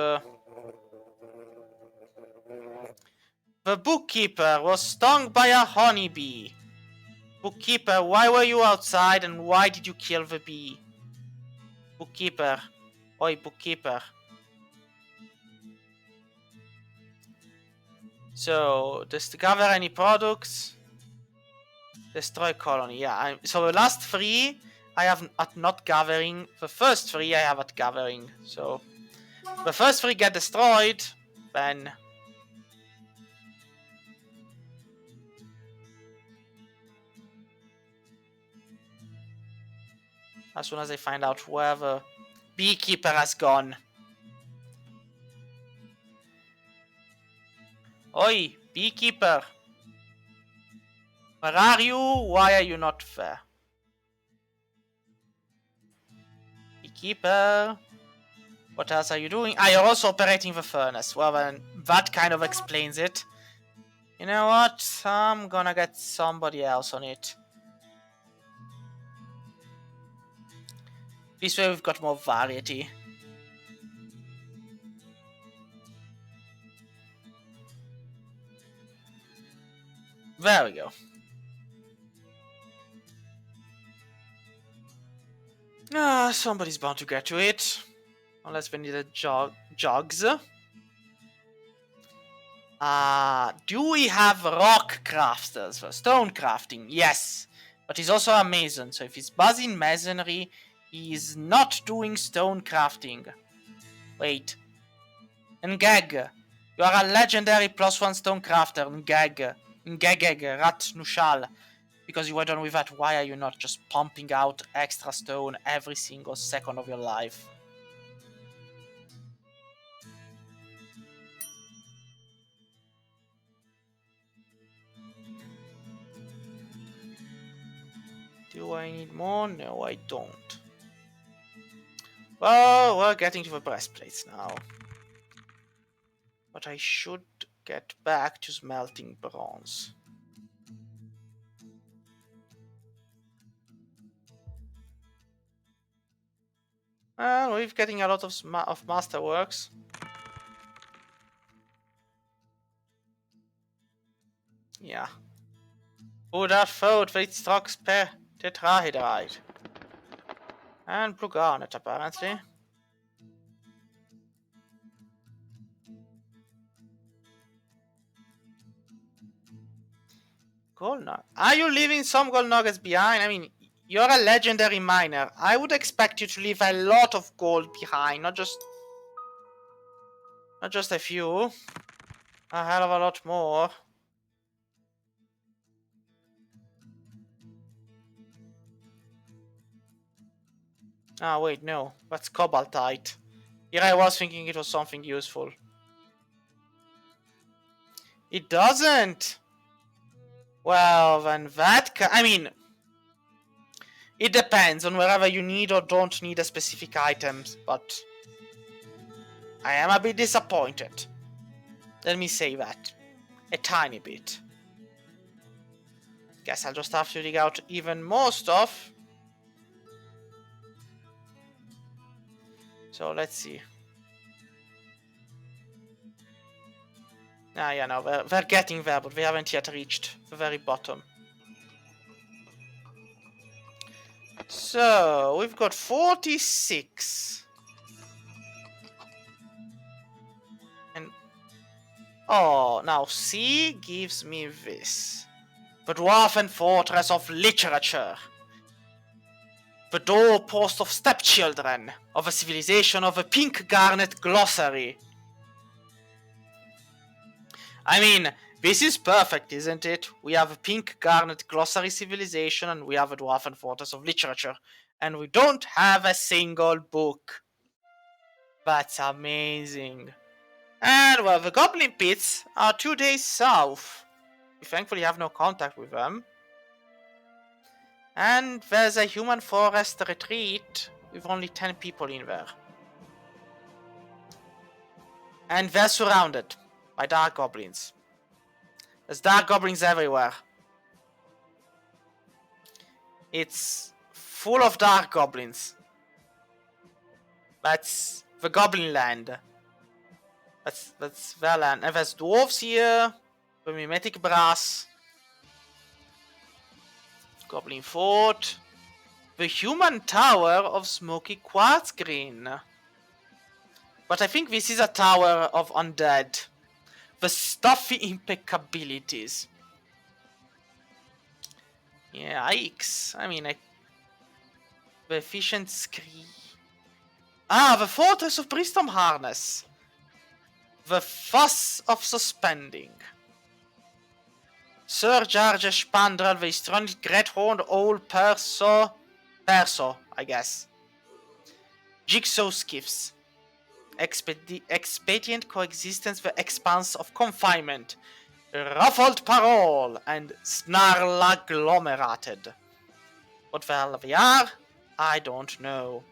The bookkeeper was stung by a honeybee. Bookkeeper, why were you outside and why did you kill the bee? Bookkeeper. Oi, bookkeeper. So, discover any products. Destroy colony. Yeah, so the last 3 I have at not gathering. The first 3 I have at gathering. So, the first 3 get destroyed. Then... as soon as I find out where the beekeeper has gone. Oi, beekeeper. Where are you? Why are you not there? Beekeeper. What else are you doing? Ah, you're also operating the furnace. Well then, that kind of explains it. You know what? I'm gonna get somebody else on it. This way we've got more variety. There we go. Ah, somebody's bound to get to it. Unless we need a jogs. Do we have rock crafters for stone crafting? Yes. But he's also a mason, so if he's buzzing masonry, he's not doing stone crafting. Wait. Ngeg. You are a legendary +1 stone crafter, Ngeg. Ngegeg, Rat Nushal. Because you were done with that, why are you not just pumping out extra stone every single second of your life? Do I need more? No, I don't. Well, we're getting to the breastplates now. But I should get back to smelting bronze. Well, we're getting a lot of masterworks. Yeah. Who that food with stocks per tetrahedrite? And blue garnet, apparently. Gold nugget. Are you leaving some gold nuggets behind? I mean, you're a legendary miner. I would expect you to leave a lot of gold behind, not just a few. A hell of a lot more. Ah, wait, no. That's cobaltite. Here I was thinking it was something useful. It doesn't! Well, then I mean... it depends on wherever you need or don't need a specific items, but... I am a bit disappointed. Let me say that. A tiny bit. Guess I'll just have to dig out even more stuff. So let's see. Ah, yeah, no, we're getting there, but we haven't yet reached the very bottom. So, we've got 46. Oh, now C gives me this. The Dwarven Fortress of Literature. The doorpost of Stepchildren, of a civilization of a pink garnet glossary. I mean, this is perfect, isn't it? We have a pink garnet glossary civilization and we have a Dwarven Fortress of Literature. And we don't have a single book. That's amazing. And well, the Goblin Pits are 2 days south. We thankfully have no contact with them. And there's a human forest retreat with only 10 people in there. And they're surrounded by dark goblins. There's dark goblins everywhere. It's full of dark goblins. That's the Goblin Land. That's their land. And there's dwarves here. The mimetic brass. Goblin Fort. The human tower of smoky quartz green. But I think this is a tower of undead. The stuffy impeccabilities. Yeah, yikes. I mean, the efficient scree. Ah, the fortress of Bristom Harness. The fuss of suspending. Sir George Spandrel, the strong great-horned old Perso, I guess. Jigsaw skiffs. Expedient coexistence, the expanse of confinement. Ruffled parole and snarl agglomerated. What the hell they are, I don't know.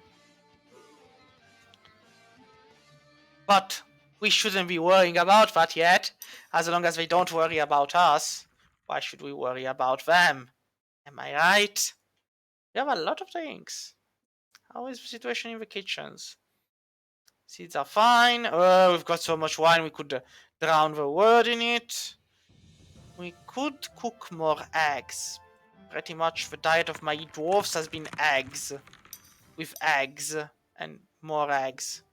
But we shouldn't be worrying about that yet. As long as they don't worry about us, why should we worry about them? Am I right? We have a lot of things. How is the situation in the kitchens? Seeds are fine. Oh, we've got so much wine we could drown the word in it. We could cook more eggs. Pretty much the diet of my dwarfs has been eggs. With eggs. And more eggs.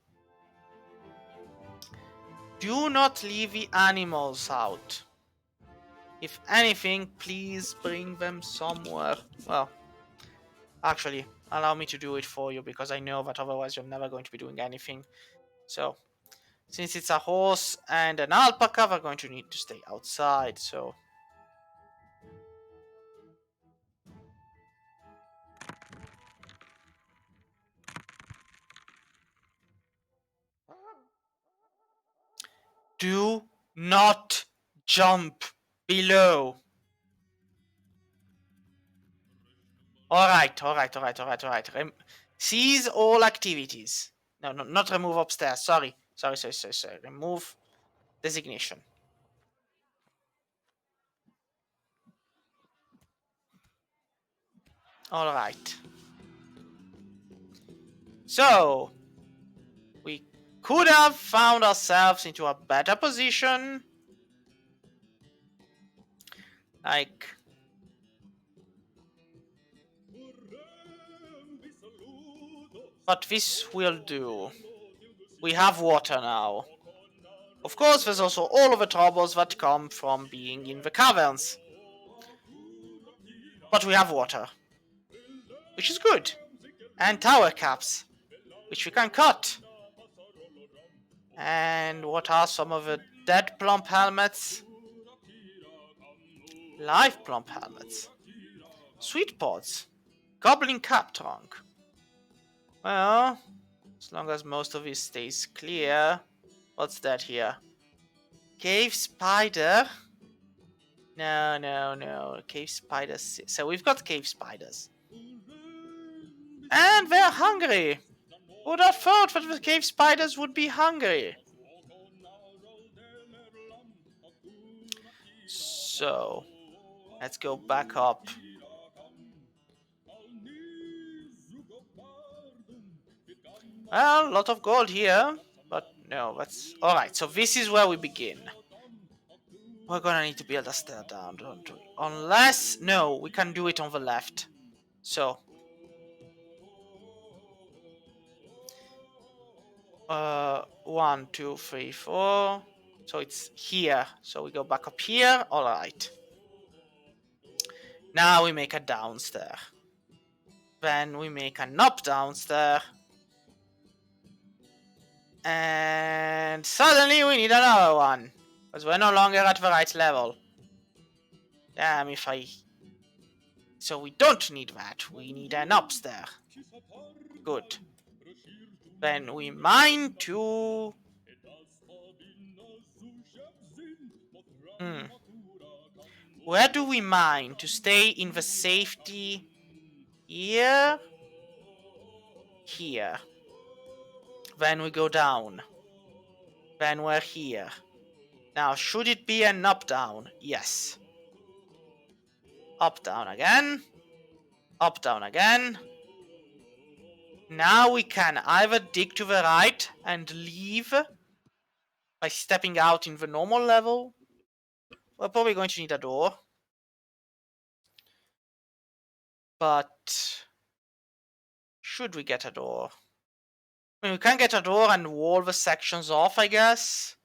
Do not leave the animals out. If anything, please bring them somewhere. Well, actually, allow me to do it for you because I know that otherwise you're never going to be doing anything. So, since it's a horse and an alpaca, we're going to need to stay outside, so... Do not jump below. Alright. Cease all activities. No, not remove upstairs. Sorry. Remove designation. Alright. So, we could have found ourselves into a better position. Like... But this will do. We have water now. Of course, there's also all of the troubles that come from being in the caverns. But we have water. Which is good. And tower caps. Which we can cut. And what are some of the dead plump helmets? Live plump helmets. Sweet pods. Goblin cap trunk. Well, as long as most of it stays clear. What's that here? Cave spider? No. Cave spiders. So we've got cave spiders. And they're hungry. Who would have thought that the cave spiders would be hungry? So, let's go back up. Well, a lot of gold here, but no, that's... Alright, so this is where we begin. We're gonna need to build a stair down, don't we? Unless... No, we can do it on the left. So... 1, 2, 3, 4... So it's here. So we go back up here. Alright. Now we make a downstairs. Then we make an up downstairs. And suddenly we need another one. Because we're no longer at the right level. Damn if I... So we don't need that. We need an upstairs. Good. Then we mine to... Where do we mine? To stay in the safety... Here? Here. Then we go down. Then we're here. Now, should it be an up-down? Yes. Up-down again. Up-down again. Now we can either dig to the right and leave by stepping out in the normal level. We're probably going to need a door. But... should we get a door? I mean, we can get a door and wall the sections off, I guess.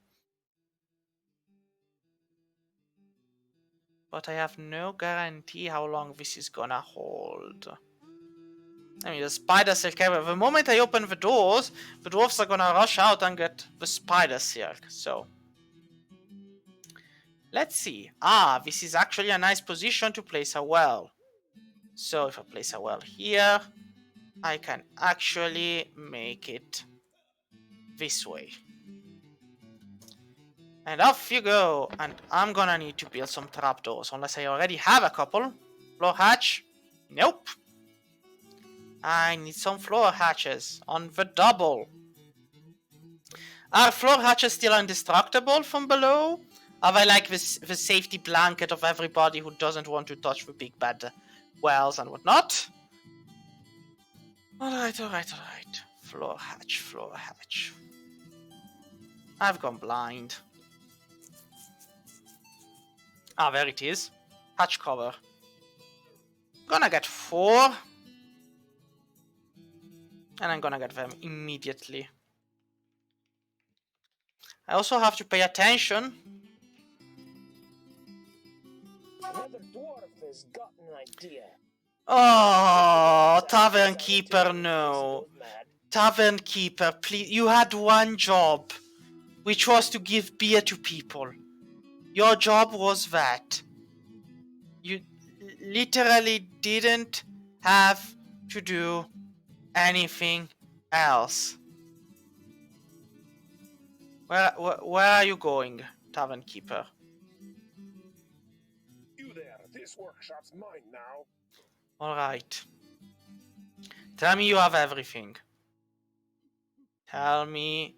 But I have no guarantee how long this is gonna hold. I mean, the spider silk area. The moment I open the doors, the dwarfs are gonna rush out and get the spider silk. So, let's see. Ah, this is actually a nice position to place a well. So, if I place a well here, I can actually make it this way. And off you go. And I'm gonna need to build some trapdoors, unless I already have a couple. Floor hatch? Nope. I need some floor hatches on the double. Are floor hatches still indestructible from below? Are they like the safety blanket of everybody who doesn't want to touch the big bad wells and whatnot? Alright, alright, alright. Floor hatch, floor hatch. I've gone blind. Ah, there it is. Hatch cover. Gonna get 4. And I'm gonna get them immediately. I also have to pay attention. Another dwarf has got an idea. Oh, Tavern Keeper, no. Tavern Keeper, please. You had one job, which was to give beer to people. Your job was that. You literally didn't have to do anything else. Where are you going, Tavern Keeper? You there, this workshop's mine now. Alright. Tell me you have everything. Tell me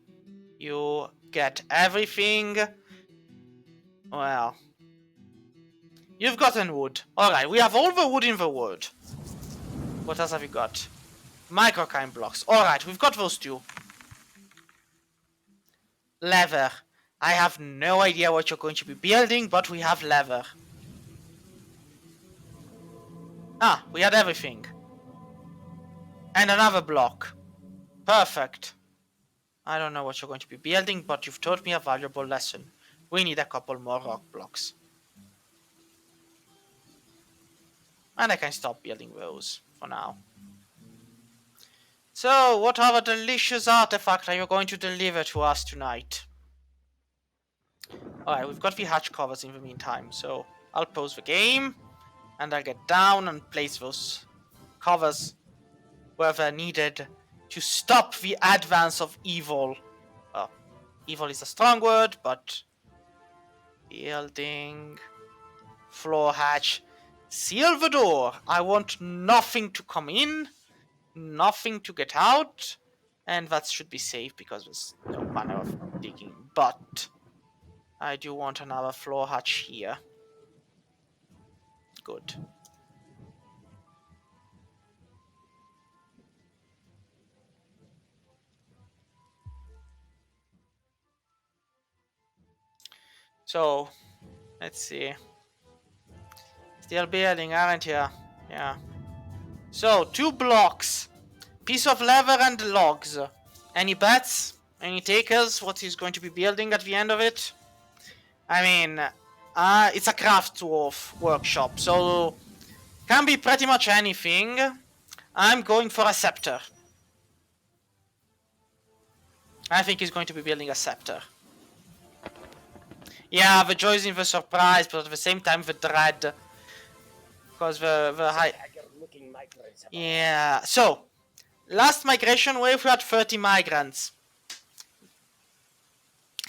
you get everything. Well. You've gotten wood. Alright, we have all the wood in the wood. What else have you got? Microkine blocks. Alright, we've got those two. Leather. I have no idea what you're going to be building, but we have leather. Ah, we had everything. And another block. Perfect. I don't know what you're going to be building, but you've taught me a valuable lesson. We need a couple more rock blocks. And I can stop building those for now. So, what other delicious artifact are you going to deliver to us tonight? Alright, we've got the hatch covers in the meantime, so I'll pause the game. And I'll get down and place those covers where they're needed to stop the advance of evil. Well, evil is a strong word, but... building... floor hatch... seal the door! I want nothing to come in, nothing to get out, and that should be safe because there's no manner of digging. But I do want another floor hatch here. Good. So, let's see. Still building, aren't you? Yeah. So, 2 blocks. Piece of leather and logs. Any bets? Any takers? What he's going to be building at the end of it? I mean, it's a craft dwarf workshop, so can be pretty much anything. I'm going for a scepter. I think he's going to be building a scepter. Yeah, the joy is in the surprise, but at the same time the dread. Because the high... Haggard-looking migrants have Yeah, so, last migration wave we had 30 migrants.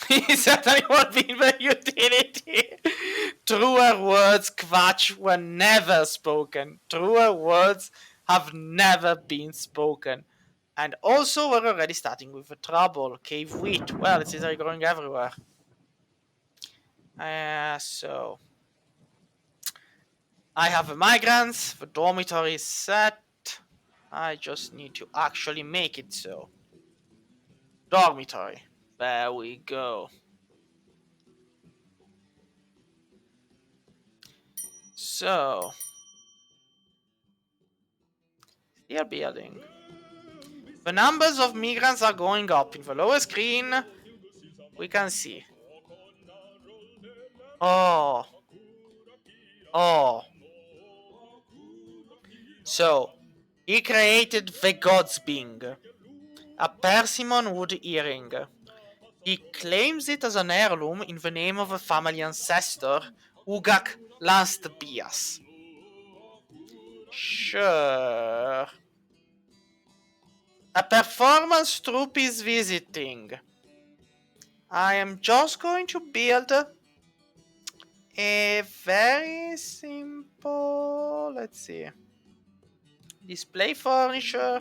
He certainly won't be in the utility. Truer words, Quatch, were never spoken. Truer words have never been spoken. And also, we're already starting with the trouble. Cave wheat. Well, it's literally growing everywhere. So... I have the migrants. The dormitory is set. I just need to actually make it so. Dormitory. There we go. So... Still building. The numbers of migrants are going up. In the lower screen, we can see. Oh. Oh. So, he created the God's Bing, a persimmon wood earring. He claims it as an heirloom in the name of a family ancestor, Ugak Lastbias. Sure. A performance troupe is visiting. I am just going to build a very simple, let's see, display furniture,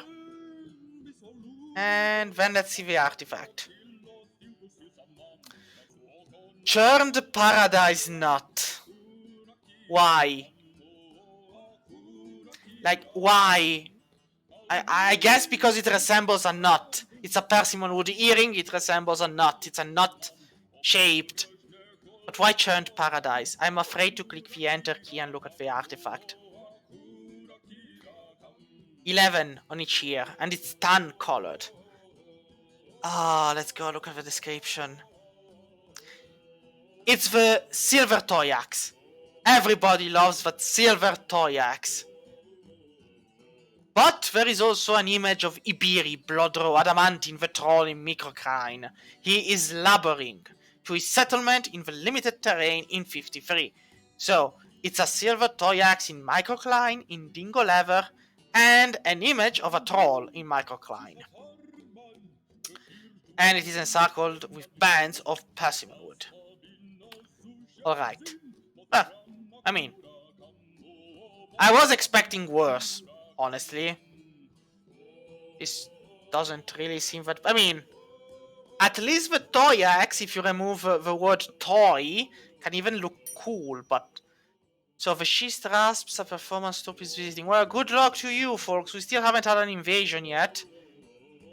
and then let's see the artifact. Churned paradise nut. Why? Like, why? I guess because it resembles a nut. It's a persimmon wood earring, it resembles a nut. It's a nut shaped. But why churned paradise? I'm afraid to click the enter key and look at the artifact. 11 on each ear, and it's tan colored. Ah, let's go look at the description. It's the silver toy axe. Everybody loves that silver toy axe. But there is also an image of Iberi, Bloodrow, Adamantine, the troll in Microcrine. He is laboring to his settlement in the limited terrain in 53. So, it's a silver toy axe in Microcline, in Dingo Leather, and an image of a troll in Microcline. And it is encircled with bands of persimmon wood. Alright. Well, I mean, I was expecting worse, honestly. This doesn't really seem that... I mean, at least the toy axe, if you remove the word toy, can even look cool, but... So the schist rasps, a performance stop is visiting. Well, good luck to you, folks. We still haven't had an invasion yet.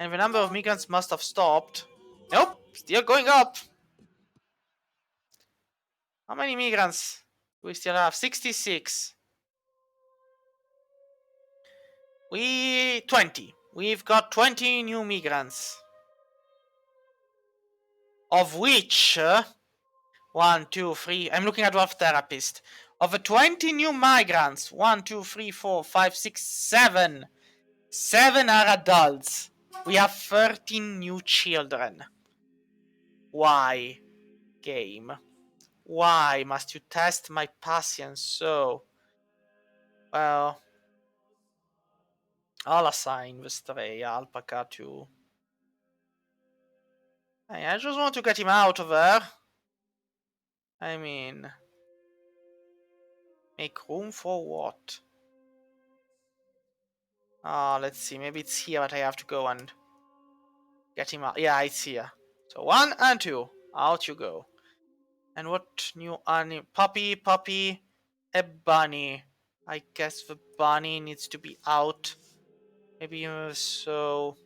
And the number of migrants must have stopped. Nope, still going up. How many migrants do we still have? 66. 20. We've got 20 new migrants. Of which... 1, 2, 3... I'm looking at Dwarf Therapist. Of the 20 new migrants, 1, 2, 3, 4, 5, 6, 7. 7 are adults. We have 13 new children. Why, game? Why must you test my patience so? Well, I'll assign the stray alpaca to... I just want to get him out of there. I mean... Make room for what? Let's see. Maybe it's here that I have to go and get him out. Yeah, it's here. So 1 and 2. Out you go. And what new puppy, a bunny. I guess the bunny needs to be out. Maybe so.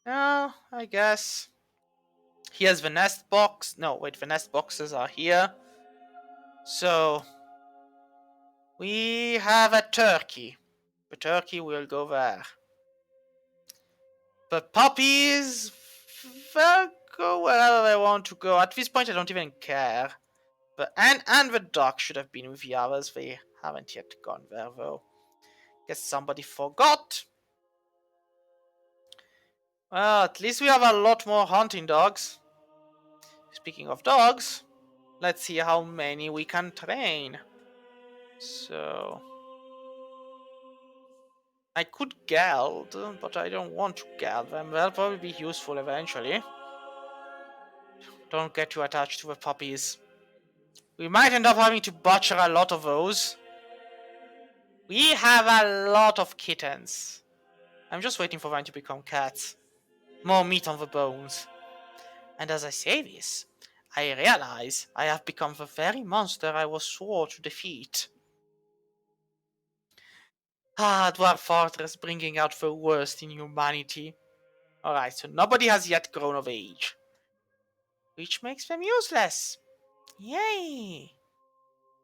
No, I guess. Here's the nest box. No, wait, the nest boxes are here. So we have a turkey. The turkey will go there. The puppies, they'll go wherever they want to go. At this point, I don't even care. And the dog should have been with the others. They haven't yet gone there, though. Guess somebody forgot. Well, at least we have a lot more hunting dogs. Speaking of dogs, let's see how many we can train. So... I could geld, but I don't want to geld them. They'll probably be useful eventually. Don't get too attached to the puppies. We might end up having to butcher a lot of those. We have a lot of kittens. I'm just waiting for them to become cats. More meat on the bones. And as I say this, I realize I have become the very monster I was swore to defeat. Ah, Dwarf Fortress bringing out the worst in humanity. Alright, so nobody has yet grown of age. Which makes them useless. Yay!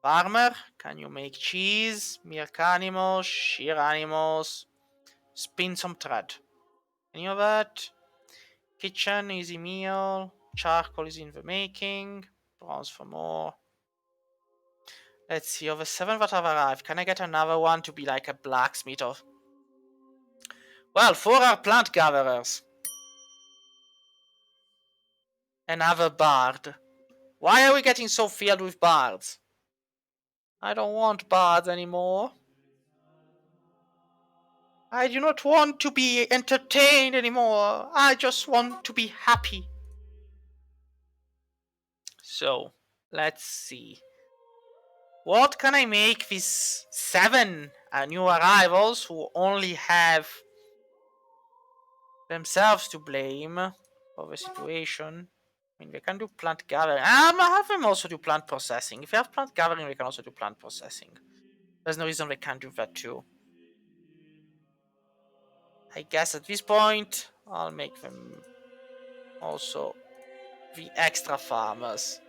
Farmer, can you make cheese? Milk animals, shear animals, spin some thread. Any of that? Kitchen, easy meal, charcoal is in the making, bronze for more. Let's see, of the 7 that have arrived, can I get another one to be like a blacksmith of... Well, 4 are plant gatherers. Another bard. Why are we getting so filled with bards? I don't want bards anymore. I do not want to be entertained anymore. I just want to be happy. So, let's see. What can I make these 7 new arrivals who only have themselves to blame for the situation? I mean, they can do plant gathering. I have them also do plant processing. If they have plant gathering, they can also do plant processing. There's no reason they can't do that too. I guess at this point, I'll make them also the extra farmers.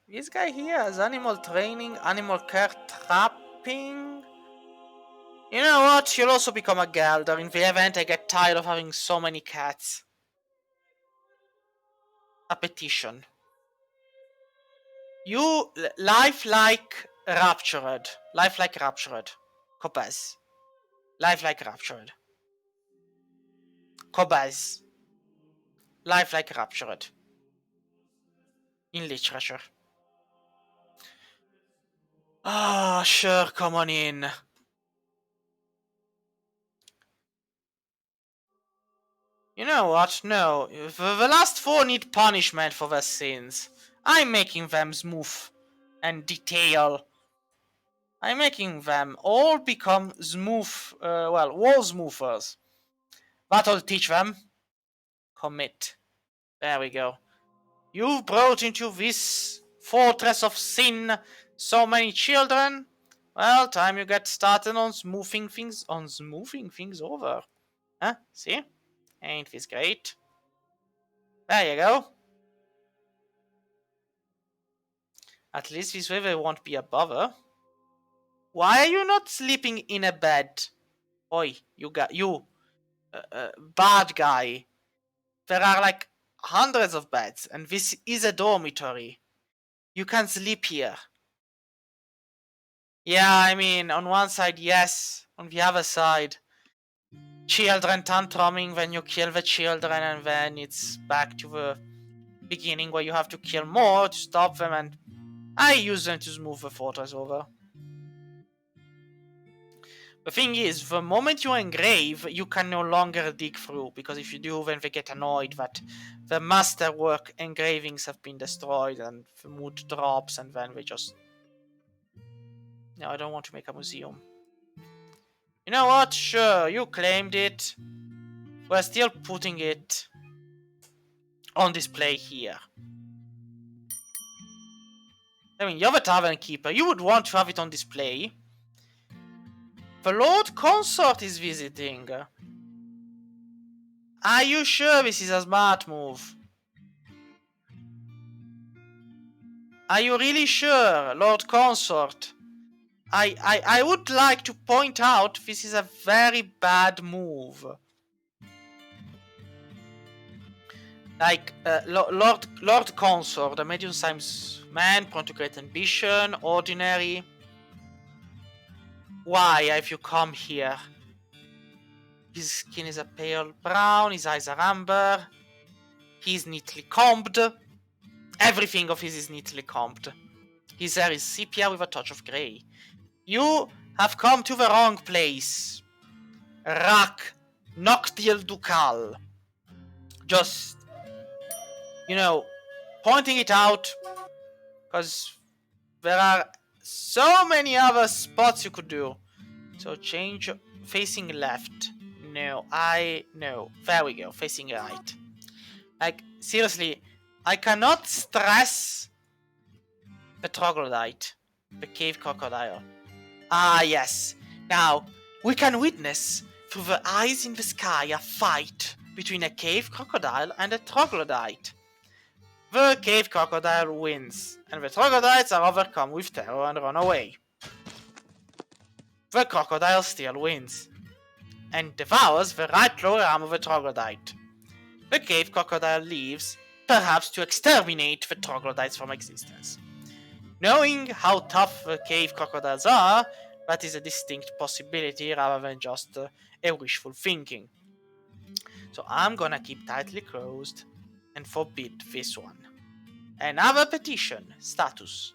This guy here has animal training, animal care, trapping. You know what? You'll also become a gelder in the event I get tired of having so many cats. A petition. You lifelike raptured. Lifelike raptured. Cobaz. Lifelike raptured. Cobaz. Lifelike raptured. In literature. Ah, sure, come on in. You know what? No, the last 4 need punishment for their sins. I'm making them smooth and detail. I'm making them all become smooth, wall smoothers. That'll teach them. Commit. There we go. You've brought into this fortress of sin so many children. Well, time you get started on smoothing things over. Huh? See? Ain't this great? There you go. At least this way they won't be a bother. Why are you not sleeping in a bed? Oi, bad guy. There are like hundreds of beds, and this is a dormitory. You can sleep here. Yeah, I mean, on one side, yes. On the other side, children tantruming when you kill the children, and then it's back to the beginning where you have to kill more to stop them, and I use them to smooth the fortress over. The thing is, the moment you engrave, you can no longer dig through, because if you do, then they get annoyed that the masterwork engravings have been destroyed and the mood drops, and then they just... No, I don't want to make a museum. You know what? Sure, you claimed it. We're still putting it on display here. I mean, you're the tavern keeper. You would want to have it on display. The Lord Consort is visiting. Are you sure this is a smart move? Are you really sure, Lord Consort? I would like to point out this is a very bad move. Like, Lord Consort, a medium-sized man, prone to great ambition, ordinary. Why have you come here? His skin is a pale brown, his eyes are amber, he's neatly combed. Everything of his is neatly combed. His hair is sepia with a touch of grey. You have come to the wrong place. Rak Noctil Ducal. Just, pointing it out, because there are so many other spots you could do. So change facing left. No. There we go, facing right. Like, seriously, I cannot stress the troglodyte, the cave crocodile. Ah, yes. Now, we can witness through the eyes in the sky a fight between a cave crocodile and a troglodyte. The cave crocodile wins, and the troglodytes are overcome with terror and run away. The crocodile still wins, and devours the right lower arm of the troglodyte. The cave crocodile leaves, perhaps to exterminate the troglodytes from existence. Knowing how tough the cave crocodiles are, that is a distinct possibility rather than just a wishful thinking. So I'm gonna keep tightly closed and forbid this one. Another petition. Status.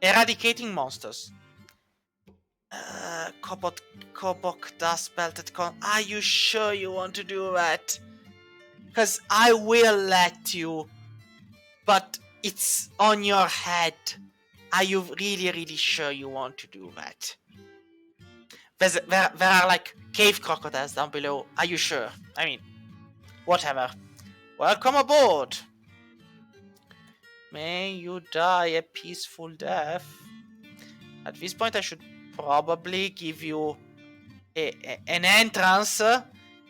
Eradicating monsters. Kobok dust belted con. Are you sure you want to do that? Because I will let you, but it's on your head. Are you really sure you want to do that? There are like cave crocodiles down below. Are you sure? I mean, whatever. Welcome aboard. May you die a peaceful death. At this point, I should probably give you an entrance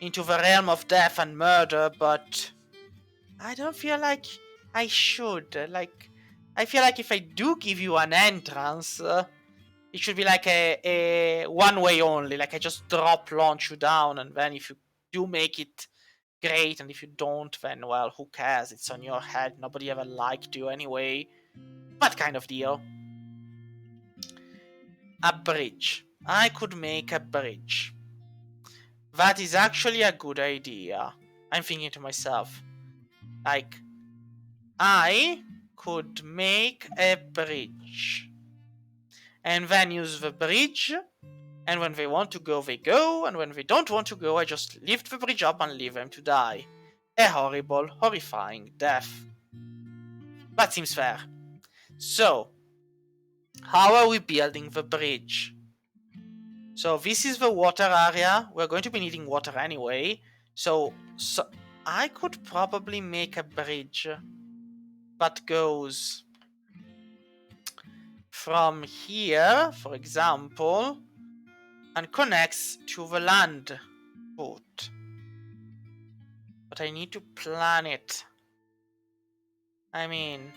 into the realm of death and murder, but I don't feel like I should. I feel like if I do give you an entrance, it should be like a one way only. Like I just launch you down, and then if you do make it, great, and if you don't, then well, who cares? It's on your head. Nobody ever liked you anyway. That kind of deal. A bridge. I could make a bridge. That is actually a good idea. I'm thinking to myself, like, I could make a bridge and then use the bridge, and when they want to go, they go, and when they don't want to go, I just lift the bridge up and leave them to die. A horrible, horrifying death. That seems fair. So, how are we building the bridge? So this is the water area. We're going to be needing water anyway. So I could probably make a bridge that goes from here, for example, and connects to the land boat. But I need to plan it. I mean,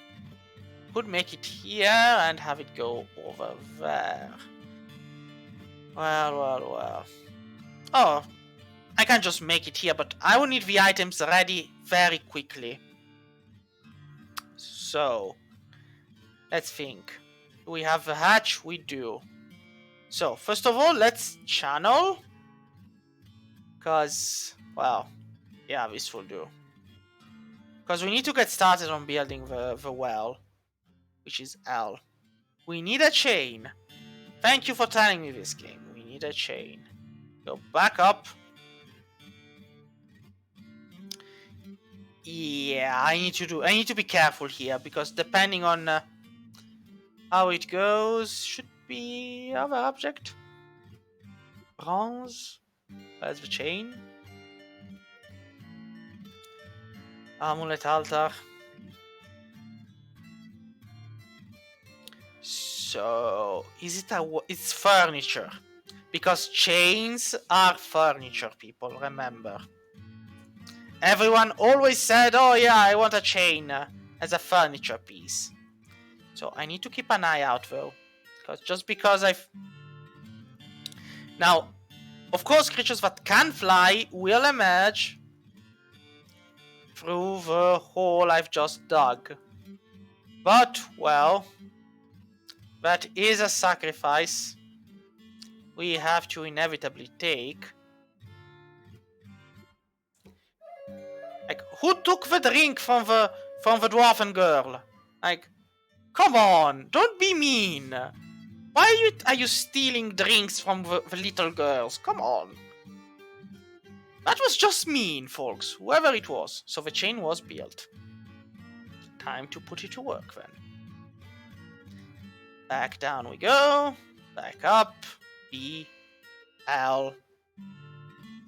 could make it here and have it go over there. Well. Oh, I can just make it here, but I will need the items ready very quickly. So, let's think. Do we have the hatch? We do. So, first of all, let's channel. Because, well, yeah, this will do. Because we need to get started on building the well, which is L. We need a chain. Thank you for telling me this game. We need a chain. Go back up. Yeah, I need to be careful here, because depending on how it goes, should be other object. Bronze. Where's the chain? Amulet altar. So, is it it's furniture. Because chains are furniture, people, remember. Everyone always said, oh yeah, I want a chain as a furniture piece. So I need to keep an eye out though. Just because I've... Now, of course, creatures that can fly will emerge through the hole I've just dug. But, well, that is a sacrifice we have to inevitably take. Like, who took the drink from the dwarven girl? Like, come on, don't be mean. Why are you stealing drinks from the little girls? Come on. That was just mean, folks, whoever it was. So the chain was built. Time to put it to work then. Back down we go. Back up. B. L.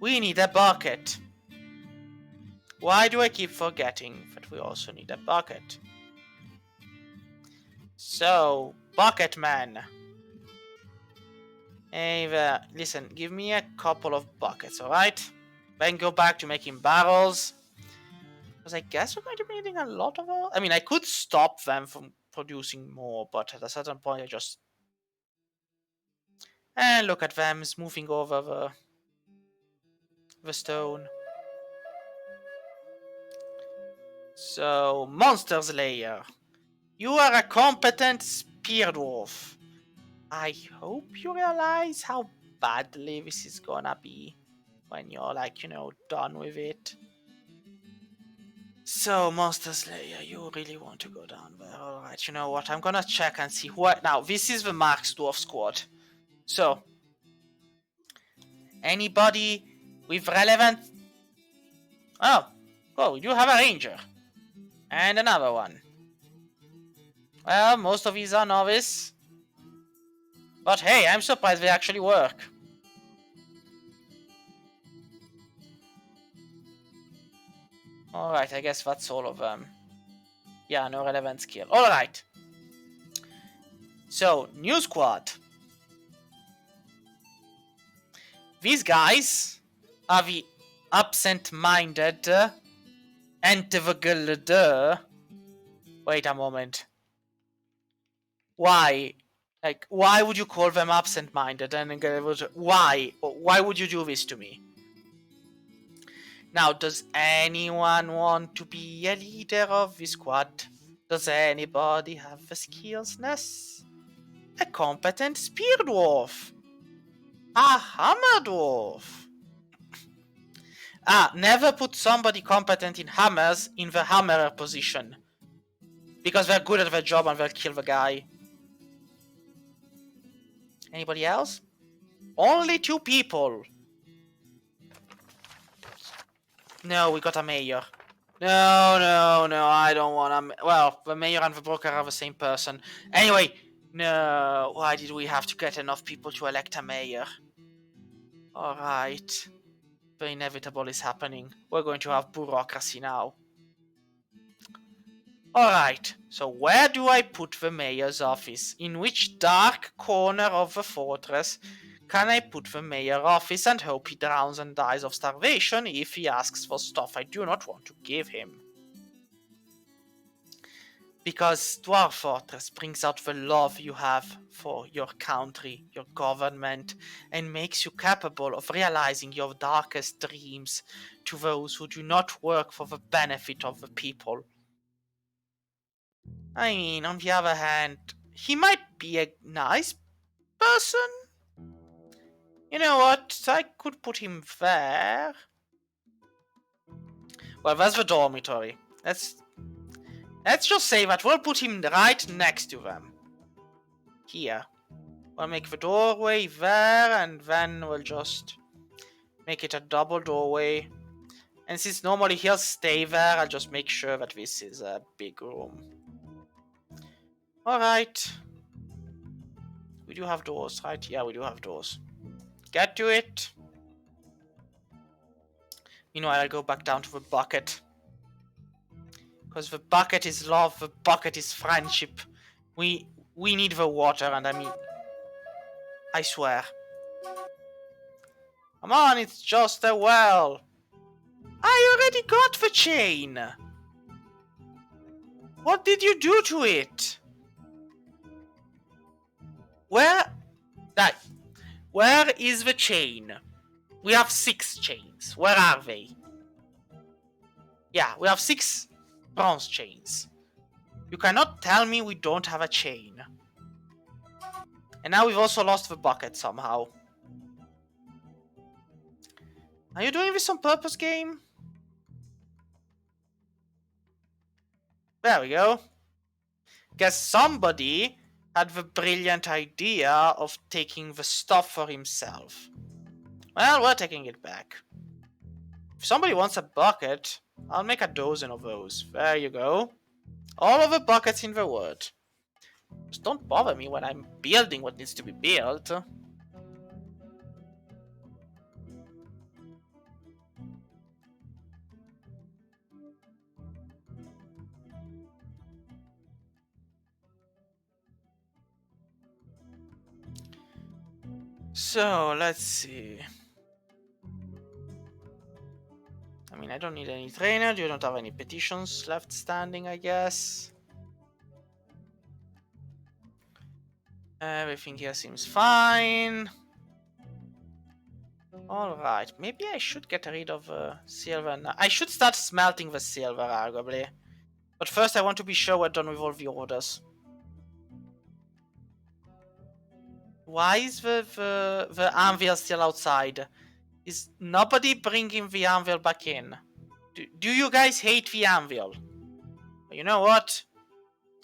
We need a bucket. Why do I keep forgetting that we also need a bucket? So, bucket man. Hey there, listen, give me a couple of buckets, alright? Then go back to making barrels. Because I guess we might be needing a lot of... I mean, I could stop them from producing more, but at a certain point I just... And look at them moving over the stone. So, Monster Slayer. You are a competent spear dwarf. I hope you realize how badly this is gonna be when you're, like, you know, done with it. So, Monster Slayer, you really want to go down there. Alright, you know what? I'm gonna check and see who now, this is the Max Dwarf squad. So, anybody with relevant... Oh, we do have a ranger. And another one. Well, most of these are novice. But hey, I'm surprised they actually work. Alright, I guess that's all of them. Yeah, no relevant skill. Alright. So, new squad. These guys are the absent-minded Entevagilder. Wait a moment. Why? Like, why would you call them absent-minded? And why? Why would you do this to me? Now, does anyone want to be a leader of this squad? Does anybody have the skills? A competent spear dwarf. A hammer dwarf. Never put somebody competent in hammers in the hammerer position. Because they're good at their job and they'll kill the guy. Anybody else? Only 2 people. No, we got a mayor. No, I don't want a... Well, the mayor and the broker are the same person. Anyway, no, why did we have to get enough people to elect a mayor? Alright. The inevitable is happening. We're going to have bureaucracy now. Alright, so where do I put the mayor's office? In which dark corner of the fortress can I put the mayor's office and hope he drowns and dies of starvation if he asks for stuff I do not want to give him? Because Dwarf Fortress brings out the love you have for your country, your government, and makes you capable of realizing your darkest dreams to those who do not work for the benefit of the people. I mean, on the other hand, he might be a nice person. You know what? I could put him there. Well, that's the dormitory. Let's just say that we'll put him right next to them. Here. We'll make the doorway there, and then we'll just make it a double doorway. And since normally he'll stay there, I'll just make sure that this is a big room. Alright. We do have doors, right? Yeah, we do have doors. Get to it. Meanwhile, I'll go back down to the bucket. Because the bucket is love, the bucket is friendship. We need the water, and I mean... I swear. Come on, it's just a well. I already got the chain. What did you do to it? Where is the chain? We have 6 chains. Where are they? Yeah, we have 6 bronze chains. You cannot tell me we don't have a chain. And now we've also lost the bucket somehow. Are you doing this on purpose, game? There we go. Guess somebody had the brilliant idea of taking the stuff for himself. Well, we're taking it back. If somebody wants a bucket, I'll make a dozen of those. There you go. All of the buckets in the world. Just don't bother me when I'm building what needs to be built. So, let's see. I mean, I don't need any trainer. You don't have any petitions left standing, I guess. Everything here seems fine. Alright, maybe I should get rid of silver now. I should start smelting the silver, arguably. But first I want to be sure we're done with all the orders. Why is the anvil still outside? Is nobody bringing the anvil back in? Do you guys hate the anvil? You know what?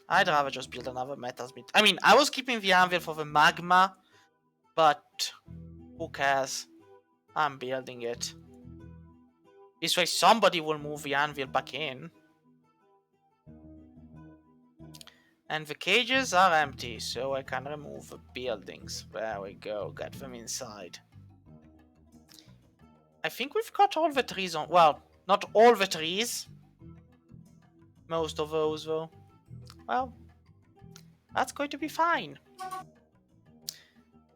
I'd rather just build another metalsmith. I mean, I was keeping the anvil for the magma, but who cares? I'm building it. This way somebody will move the anvil back in. And the cages are empty, so I can remove the buildings. There we go, get them inside. I think we've got all the trees on. Well, not all the trees. Most of those, though. Well, that's going to be fine.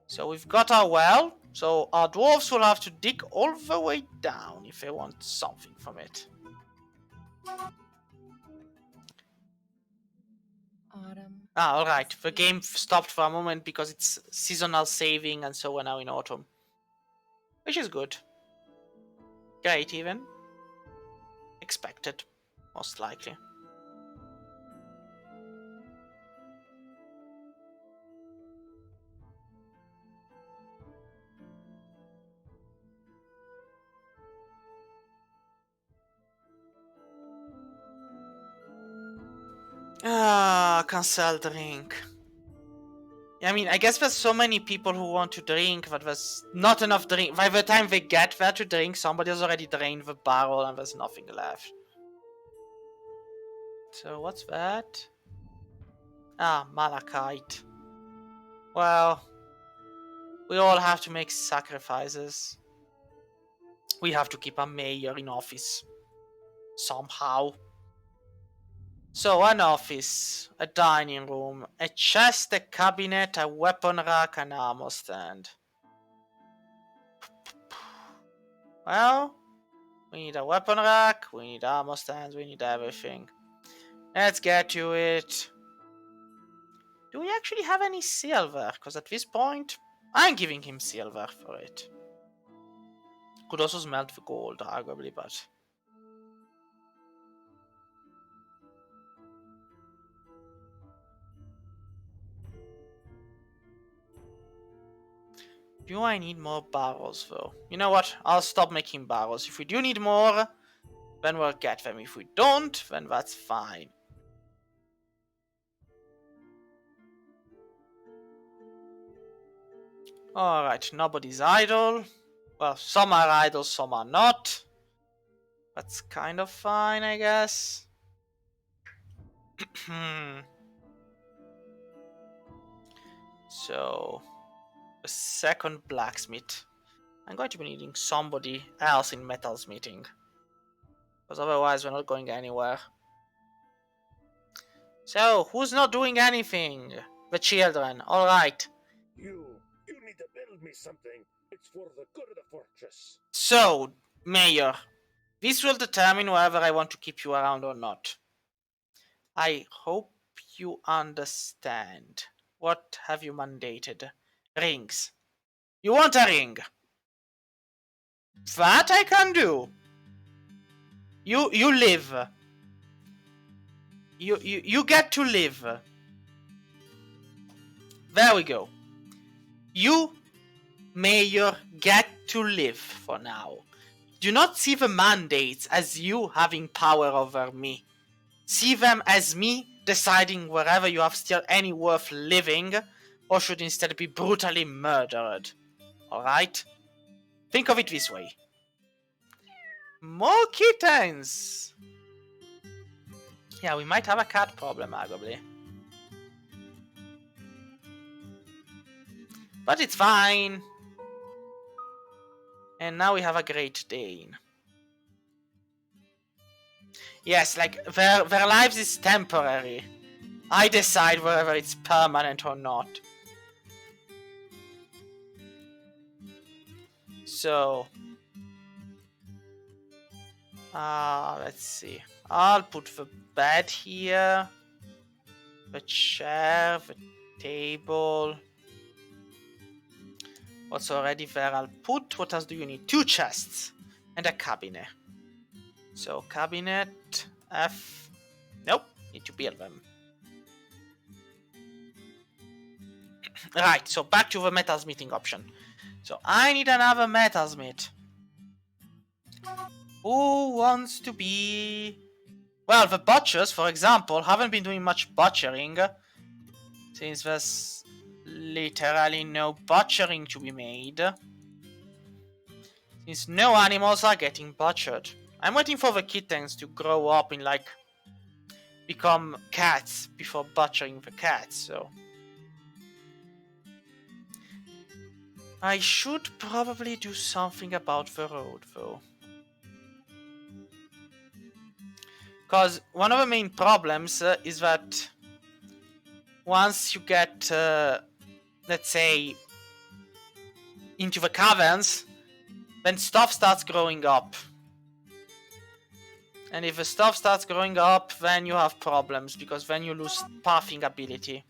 So we've got our well. So our dwarves will have to dig all the way down if they want something from it. Autumn. Ah, alright. The game stopped for a moment because it's seasonal saving, and so we're now in autumn. Which is good. Great, even. Expected, most likely. Ah, cancel drink. I mean, I guess there's so many people who want to drink that there's not enough drink. By the time they get there to drink, somebody has already drained the barrel and there's nothing left. So what's that? Ah, malachite. Well, we all have to make sacrifices. We have to keep a mayor in office. Somehow. So, an office, a dining room, a chest, a cabinet, a weapon rack, an armor stand. Well, we need a weapon rack, we need armor stands, we need everything. Let's get to it. Do we actually have any silver? Because at this point, I'm giving him silver for it. Could also smelt the gold, arguably, but... Do I need more barrels, though? You know what? I'll stop making barrels. If we do need more, then we'll get them. If we don't, then that's fine. Alright, nobody's idle. Well, some are idle, some are not. That's kind of fine, I guess. So, a second blacksmith. I'm going to be needing somebody else in metalsmithing. Because otherwise we're not going anywhere. So, who's not doing anything? The children, alright. You need to build me something. It's for the good of the fortress. So, Mayor, this will determine whether I want to keep you around or not. I hope you understand. What have you mandated? Rings. You want a ring? That I can do. You live. You get to live. There we go. You, Mayor, get to live for now. Do not see the mandates as you having power over me. See them as me deciding wherever you have still any worth living, or should instead be brutally murdered. Alright? Think of it this way. More kittens! Yeah, we might have a cat problem, arguably. But it's fine. And now we have a Great Dane. Yes, like, their lives is temporary. I decide whether it's permanent or not. So... let's see. I'll put the bed here. The chair, the table. What's already there I'll put. What else do you need? 2 chests. And a cabinet. So, cabinet, F. Nope, need to build them. Right, so back to the metalsmithing option. So, I need another metalsmith. Who wants to be... Well, the butchers, for example, haven't been doing much butchering. Since there's literally no butchering to be made. Since no animals are getting butchered. I'm waiting for the kittens to grow up and, like, become cats before butchering the cats, so... I should probably do something about the road, though. Because one of the main problems is that once you get, let's say, into the caverns, then stuff starts growing up. And if the stuff starts growing up, then you have problems, because then you lose pathing ability.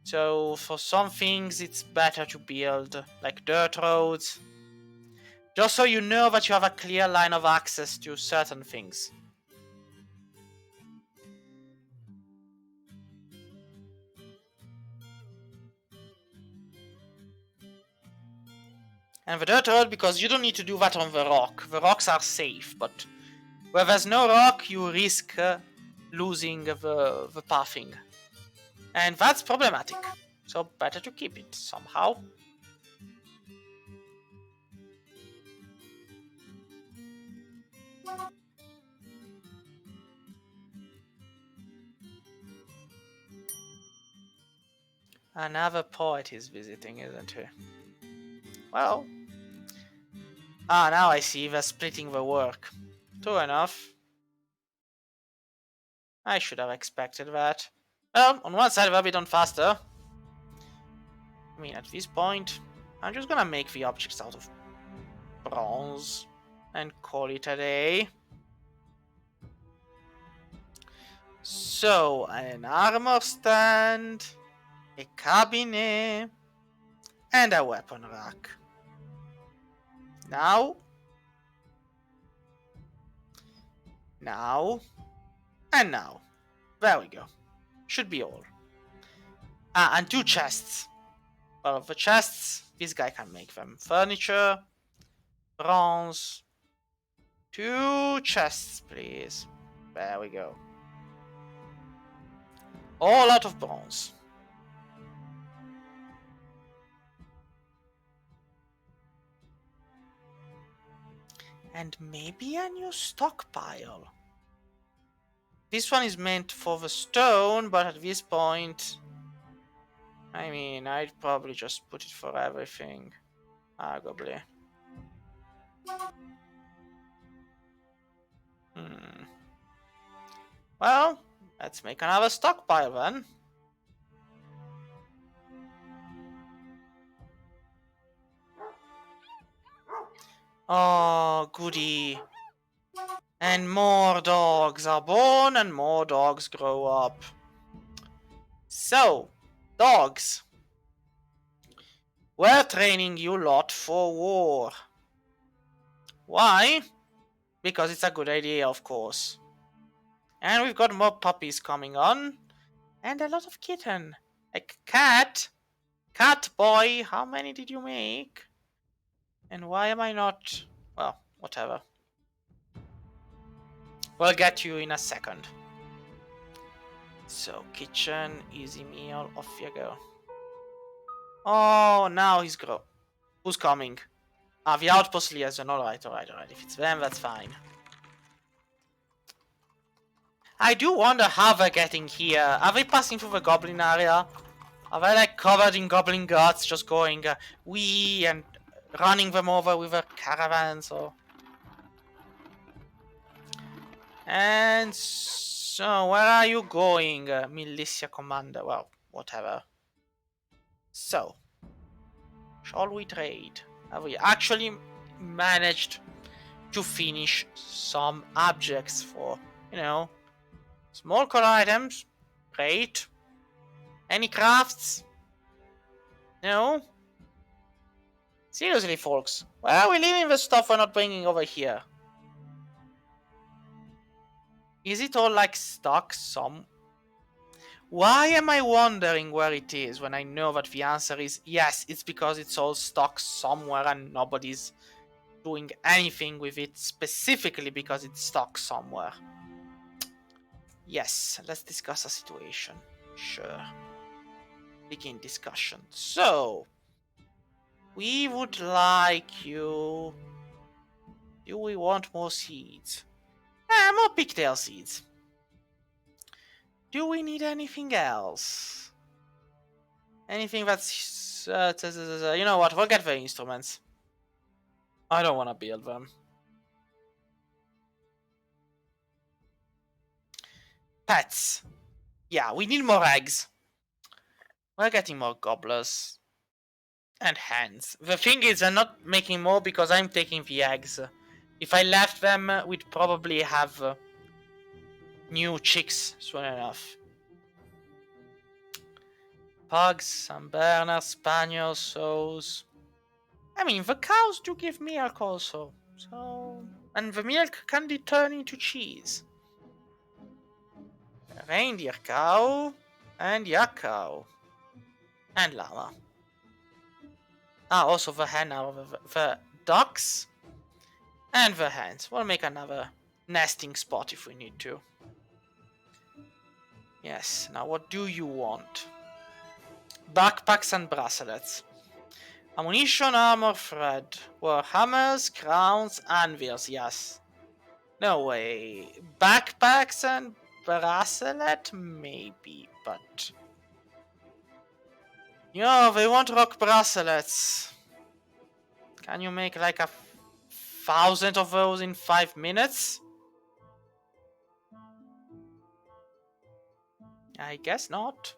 So for some things it's better to build, like dirt roads. Just so you know that you have a clear line of access to certain things. And the dirt road, because you don't need to do that on the rock. The rocks are safe, but where there's no rock, you risk losing the pathing. And that's problematic. So better to keep it somehow. Another poet is visiting, isn't he? Well... now I see, they're splitting the work. True enough. I should have expected that. Well, on one side they'll be done faster. I mean, at this point, I'm just gonna make the objects out of bronze and call it a day. So, an armor stand, a cabinet, and a weapon rack. Now, and now. There we go. Should be all. And 2 chests. Well, the chests, this guy can make them. Furniture, bronze. 2 chests, please. There we go. All out of bronze. And maybe a new stockpile. This one is meant for the stone, but at this point... I mean, I'd probably just put it for everything. Arguably. Well, let's make another stockpile then. Oh, goody. And more dogs are born and more dogs grow up. So, dogs. We're training you lot for war. Why? Because it's a good idea, of course. And we've got more puppies coming on. And a lot of kitten. Like cat. Cat boy, how many did you make? And why am I not... Well, whatever. We'll get you in a second. So, kitchen, easy meal, off you go. Oh, now he's grow. Who's coming? Ah, the outpost liaison. Alright. If it's them, that's fine. I do wonder how they're getting here. Are they passing through the goblin area? Are they like covered in goblin guts, just going wee and running them over with their caravans or... And so, where are you going, militia commander? Well, whatever. So, shall we trade? Have we actually managed to finish some objects for, you know, small core items? Great. Any crafts? No? Seriously, folks, where are we leaving the stuff we're not bringing over here? Is it all like stuck some... Why am I wondering where it is when I know that the answer is yes, it's because it's all stuck somewhere and nobody's doing anything with it specifically because it's stuck somewhere. Yes, let's discuss a situation. Sure. Begin discussion. So, we would like you... Do we want more seeds? More pigtail seeds. Do we need anything else? Anything that's... you know what, we'll get the instruments. I don't want to build them. Pets. Yeah, we need more eggs. We're getting more gobblers. And hens. The thing is, I'm not making more because I'm taking the eggs. If I left them, we'd probably have new chicks soon enough. Pugs, San Bernard, Spaniels, sows. I mean, the cows do give milk also. So... And the milk can be turned into cheese. Reindeer cow. And yak cow. And llama. Ah, also the hen now. The ducks. And the hens. We'll make another nesting spot if we need to. Yes, now what do you want? Backpacks and bracelets. Ammunition, armor, thread. War hammers, crowns, anvils, yes. No way. Backpacks and bracelet? Maybe, but... You know, they want rock bracelets. Can you make like 1,000 of those in 5 minutes? I guess not.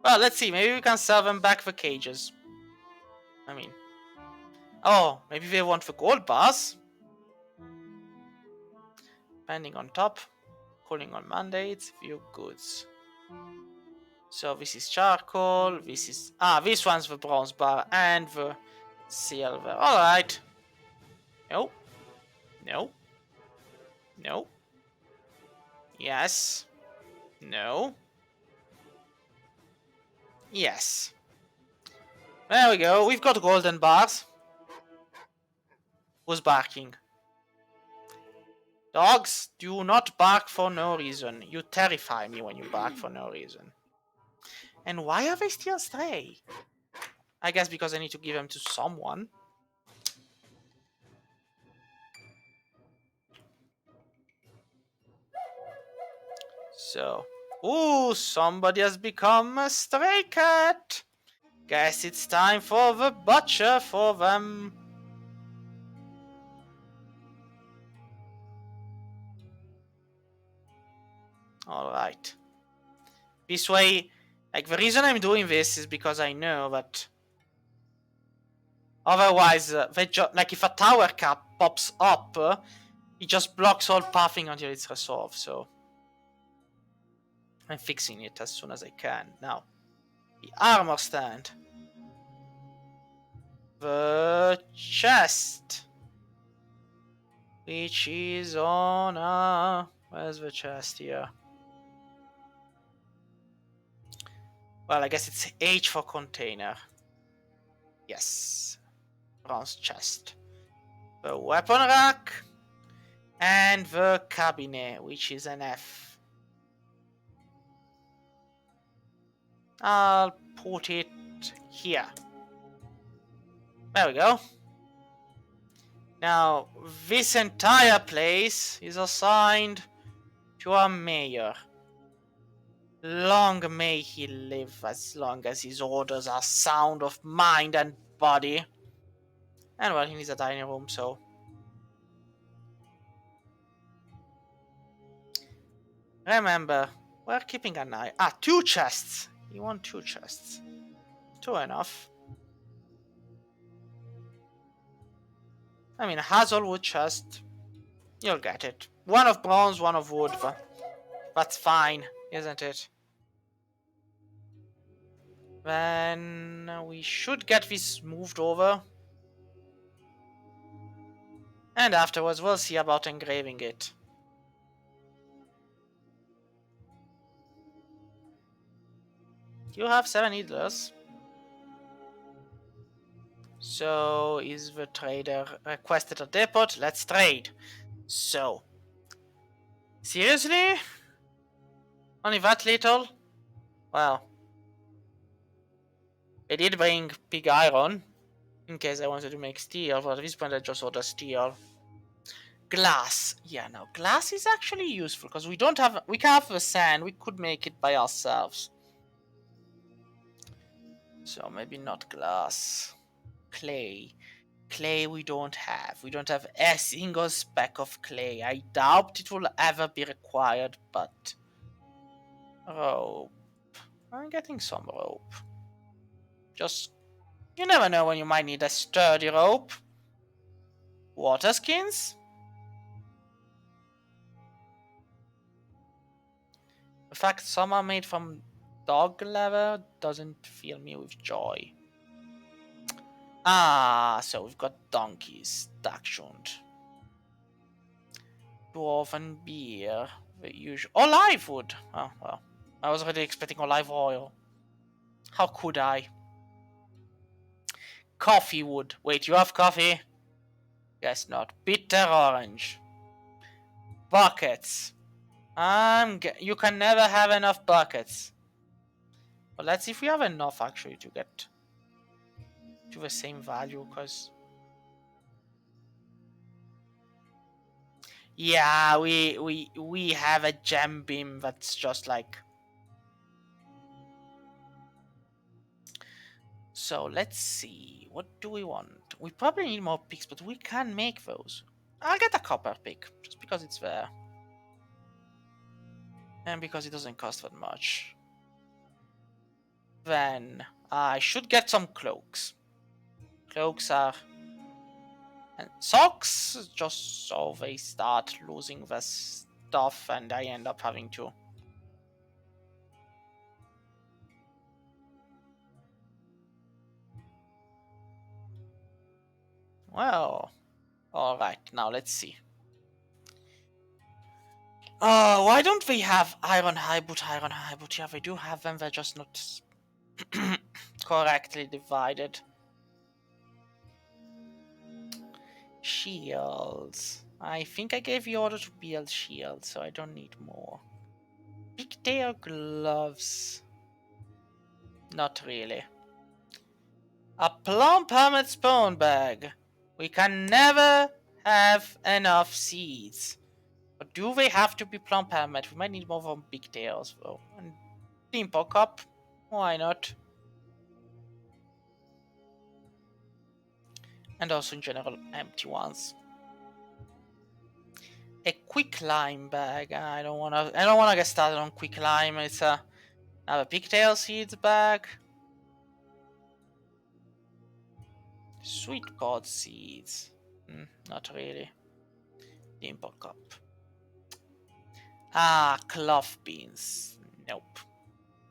Well, let's see. Maybe we can sell them back the cages. I mean... Oh, maybe they want the gold bars. Pending on top. Calling on mandates. View goods. So this is charcoal. This is... Ah, this one's the bronze bar and the silver. Alright. No. No. No. Yes. No. Yes. There we go. We've got golden bars. Who's barking? Dogs, do not bark for no reason. You terrify me when you bark for no reason. And why are they still stray? I guess because I need to give them to someone. So, ooh, somebody has become a stray cat. Guess it's time for the butcher for them. Alright. This way, like, the reason I'm doing this is because I know that otherwise, like, if a tower cap pops up, it just blocks all pathing until it's resolved, so... I'm fixing it as soon as I can. Now, the armor stand. The chest. Which is on where's the chest here? Well, I guess it's H for container. Yes. Bronze chest. The weapon rack. And the cabinet, which is an F. I'll put it here. There we go. Now, this entire place is assigned to our mayor. Long may he live, as long as his orders are sound of mind and body. And well, he needs a dining room, so... Remember, we're keeping an eye... 2 chests! You want 2 chests. 2 enough. I mean, a Hazelwood chest. You'll get it. 1 of bronze, 1 of wood. That's fine, isn't it? Then we should get this moved over. And afterwards we'll see about engraving it. You have 7 needlers. So is the trader requested a depot? Let's trade. So. Seriously? Only that little? Well. I did bring pig iron. In case I wanted to make steel, but at this point I just ordered steel. Glass. Yeah, no, glass is actually useful because we can have the sand. We could make it by ourselves. So maybe not glass. Clay. Clay we don't have. We don't have a single speck of clay. I doubt it will ever be required, but... Rope. I'm getting some rope. Just... You never know when you might need a sturdy rope. Water skins? The fact some are made from dog leather doesn't fill me with joy. So we've got donkeys, dachshund. Dwarf and beer, the usual. Olive wood! Oh, well. I was already expecting olive oil. How could I? Coffee wood. Wait, you have coffee? Guess not. Bitter orange. Buckets. You can never have enough buckets. But let's see if we have enough actually to get to the same value, because... Yeah, we have a gem beam that's just like... So let's see, what do we want? We probably need more picks, but we can make those. I'll get a copper pick, just because it's there. And because it doesn't cost that much. Then, I should get some cloaks. Cloaks are... And socks, just so they start losing their stuff and I end up having to... Well, alright, now let's see. Why don't they have iron high boot? Yeah, they do have them, they're just not correctly divided. Shields. I think I gave the order to build shields, so I don't need more. Pigtail gloves. Not really. A plump hermit spawn bag. We can never have enough seeds. But do they have to be plump hermit? We might need more from pigtails though. And dimple cup. Why not? And also in general empty ones. A quick lime bag. I don't wanna get started on quick lime. It's another pigtail seeds bag. Sweet pod seeds. Not really. Dimple cup. Cloth beans. Nope.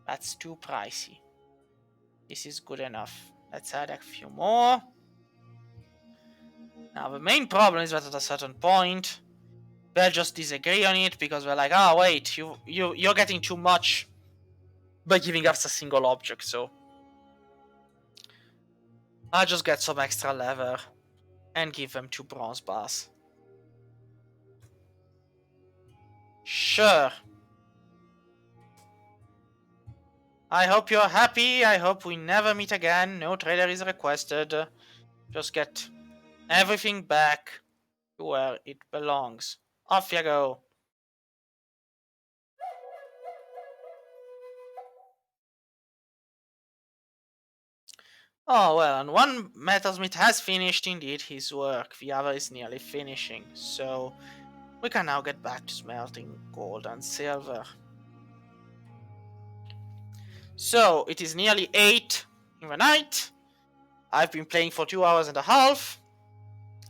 That's too pricey. This is good enough. Let's add a few more. Now the main problem is that at a certain point, they'll just disagree on it because they're like, oh wait, you're getting too much by giving us a single object, so I'll just get some extra leather and give them 2 bronze bars. Sure. I hope you're happy. I hope we never meet again. No trader is requested. Just get everything back to where it belongs. Off you go. Oh well, and one metalsmith has finished indeed his work. The other is nearly finishing. So we can now get back to smelting gold and silver. So it is nearly 8 in the night. I've been playing for 2 hours and a half.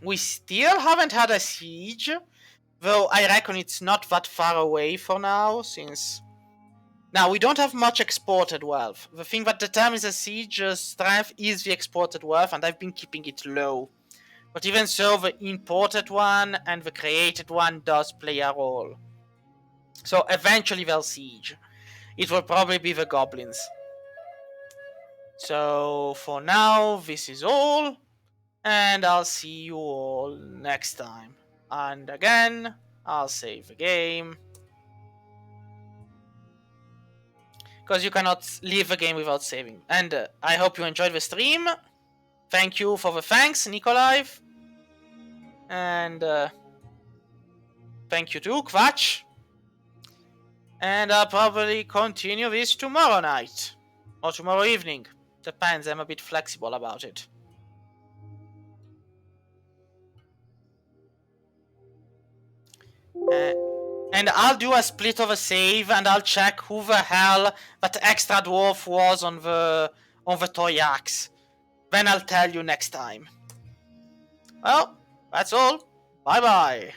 We still haven't had a siege, though I reckon it's not that far away for now, since... Now, we don't have much exported wealth. The thing that determines a siege's strength is the exported wealth, and I've been keeping it low. But even so, the imported one and the created one does play a role. So eventually they'll siege. It will probably be the goblins. So for now, this is all. And I'll see you all next time. And again, I'll save the game. Because you cannot leave the game without saving. And I hope you enjoyed the stream. Thank you for the thanks, Nikolai. And thank you too, Quatch. And I'll probably continue this tomorrow night. Or tomorrow evening. Depends, I'm a bit flexible about it. And I'll do a split of a save, and I'll check who the hell that extra dwarf was on the toy axe. Then I'll tell you next time. Well, that's all. Bye bye.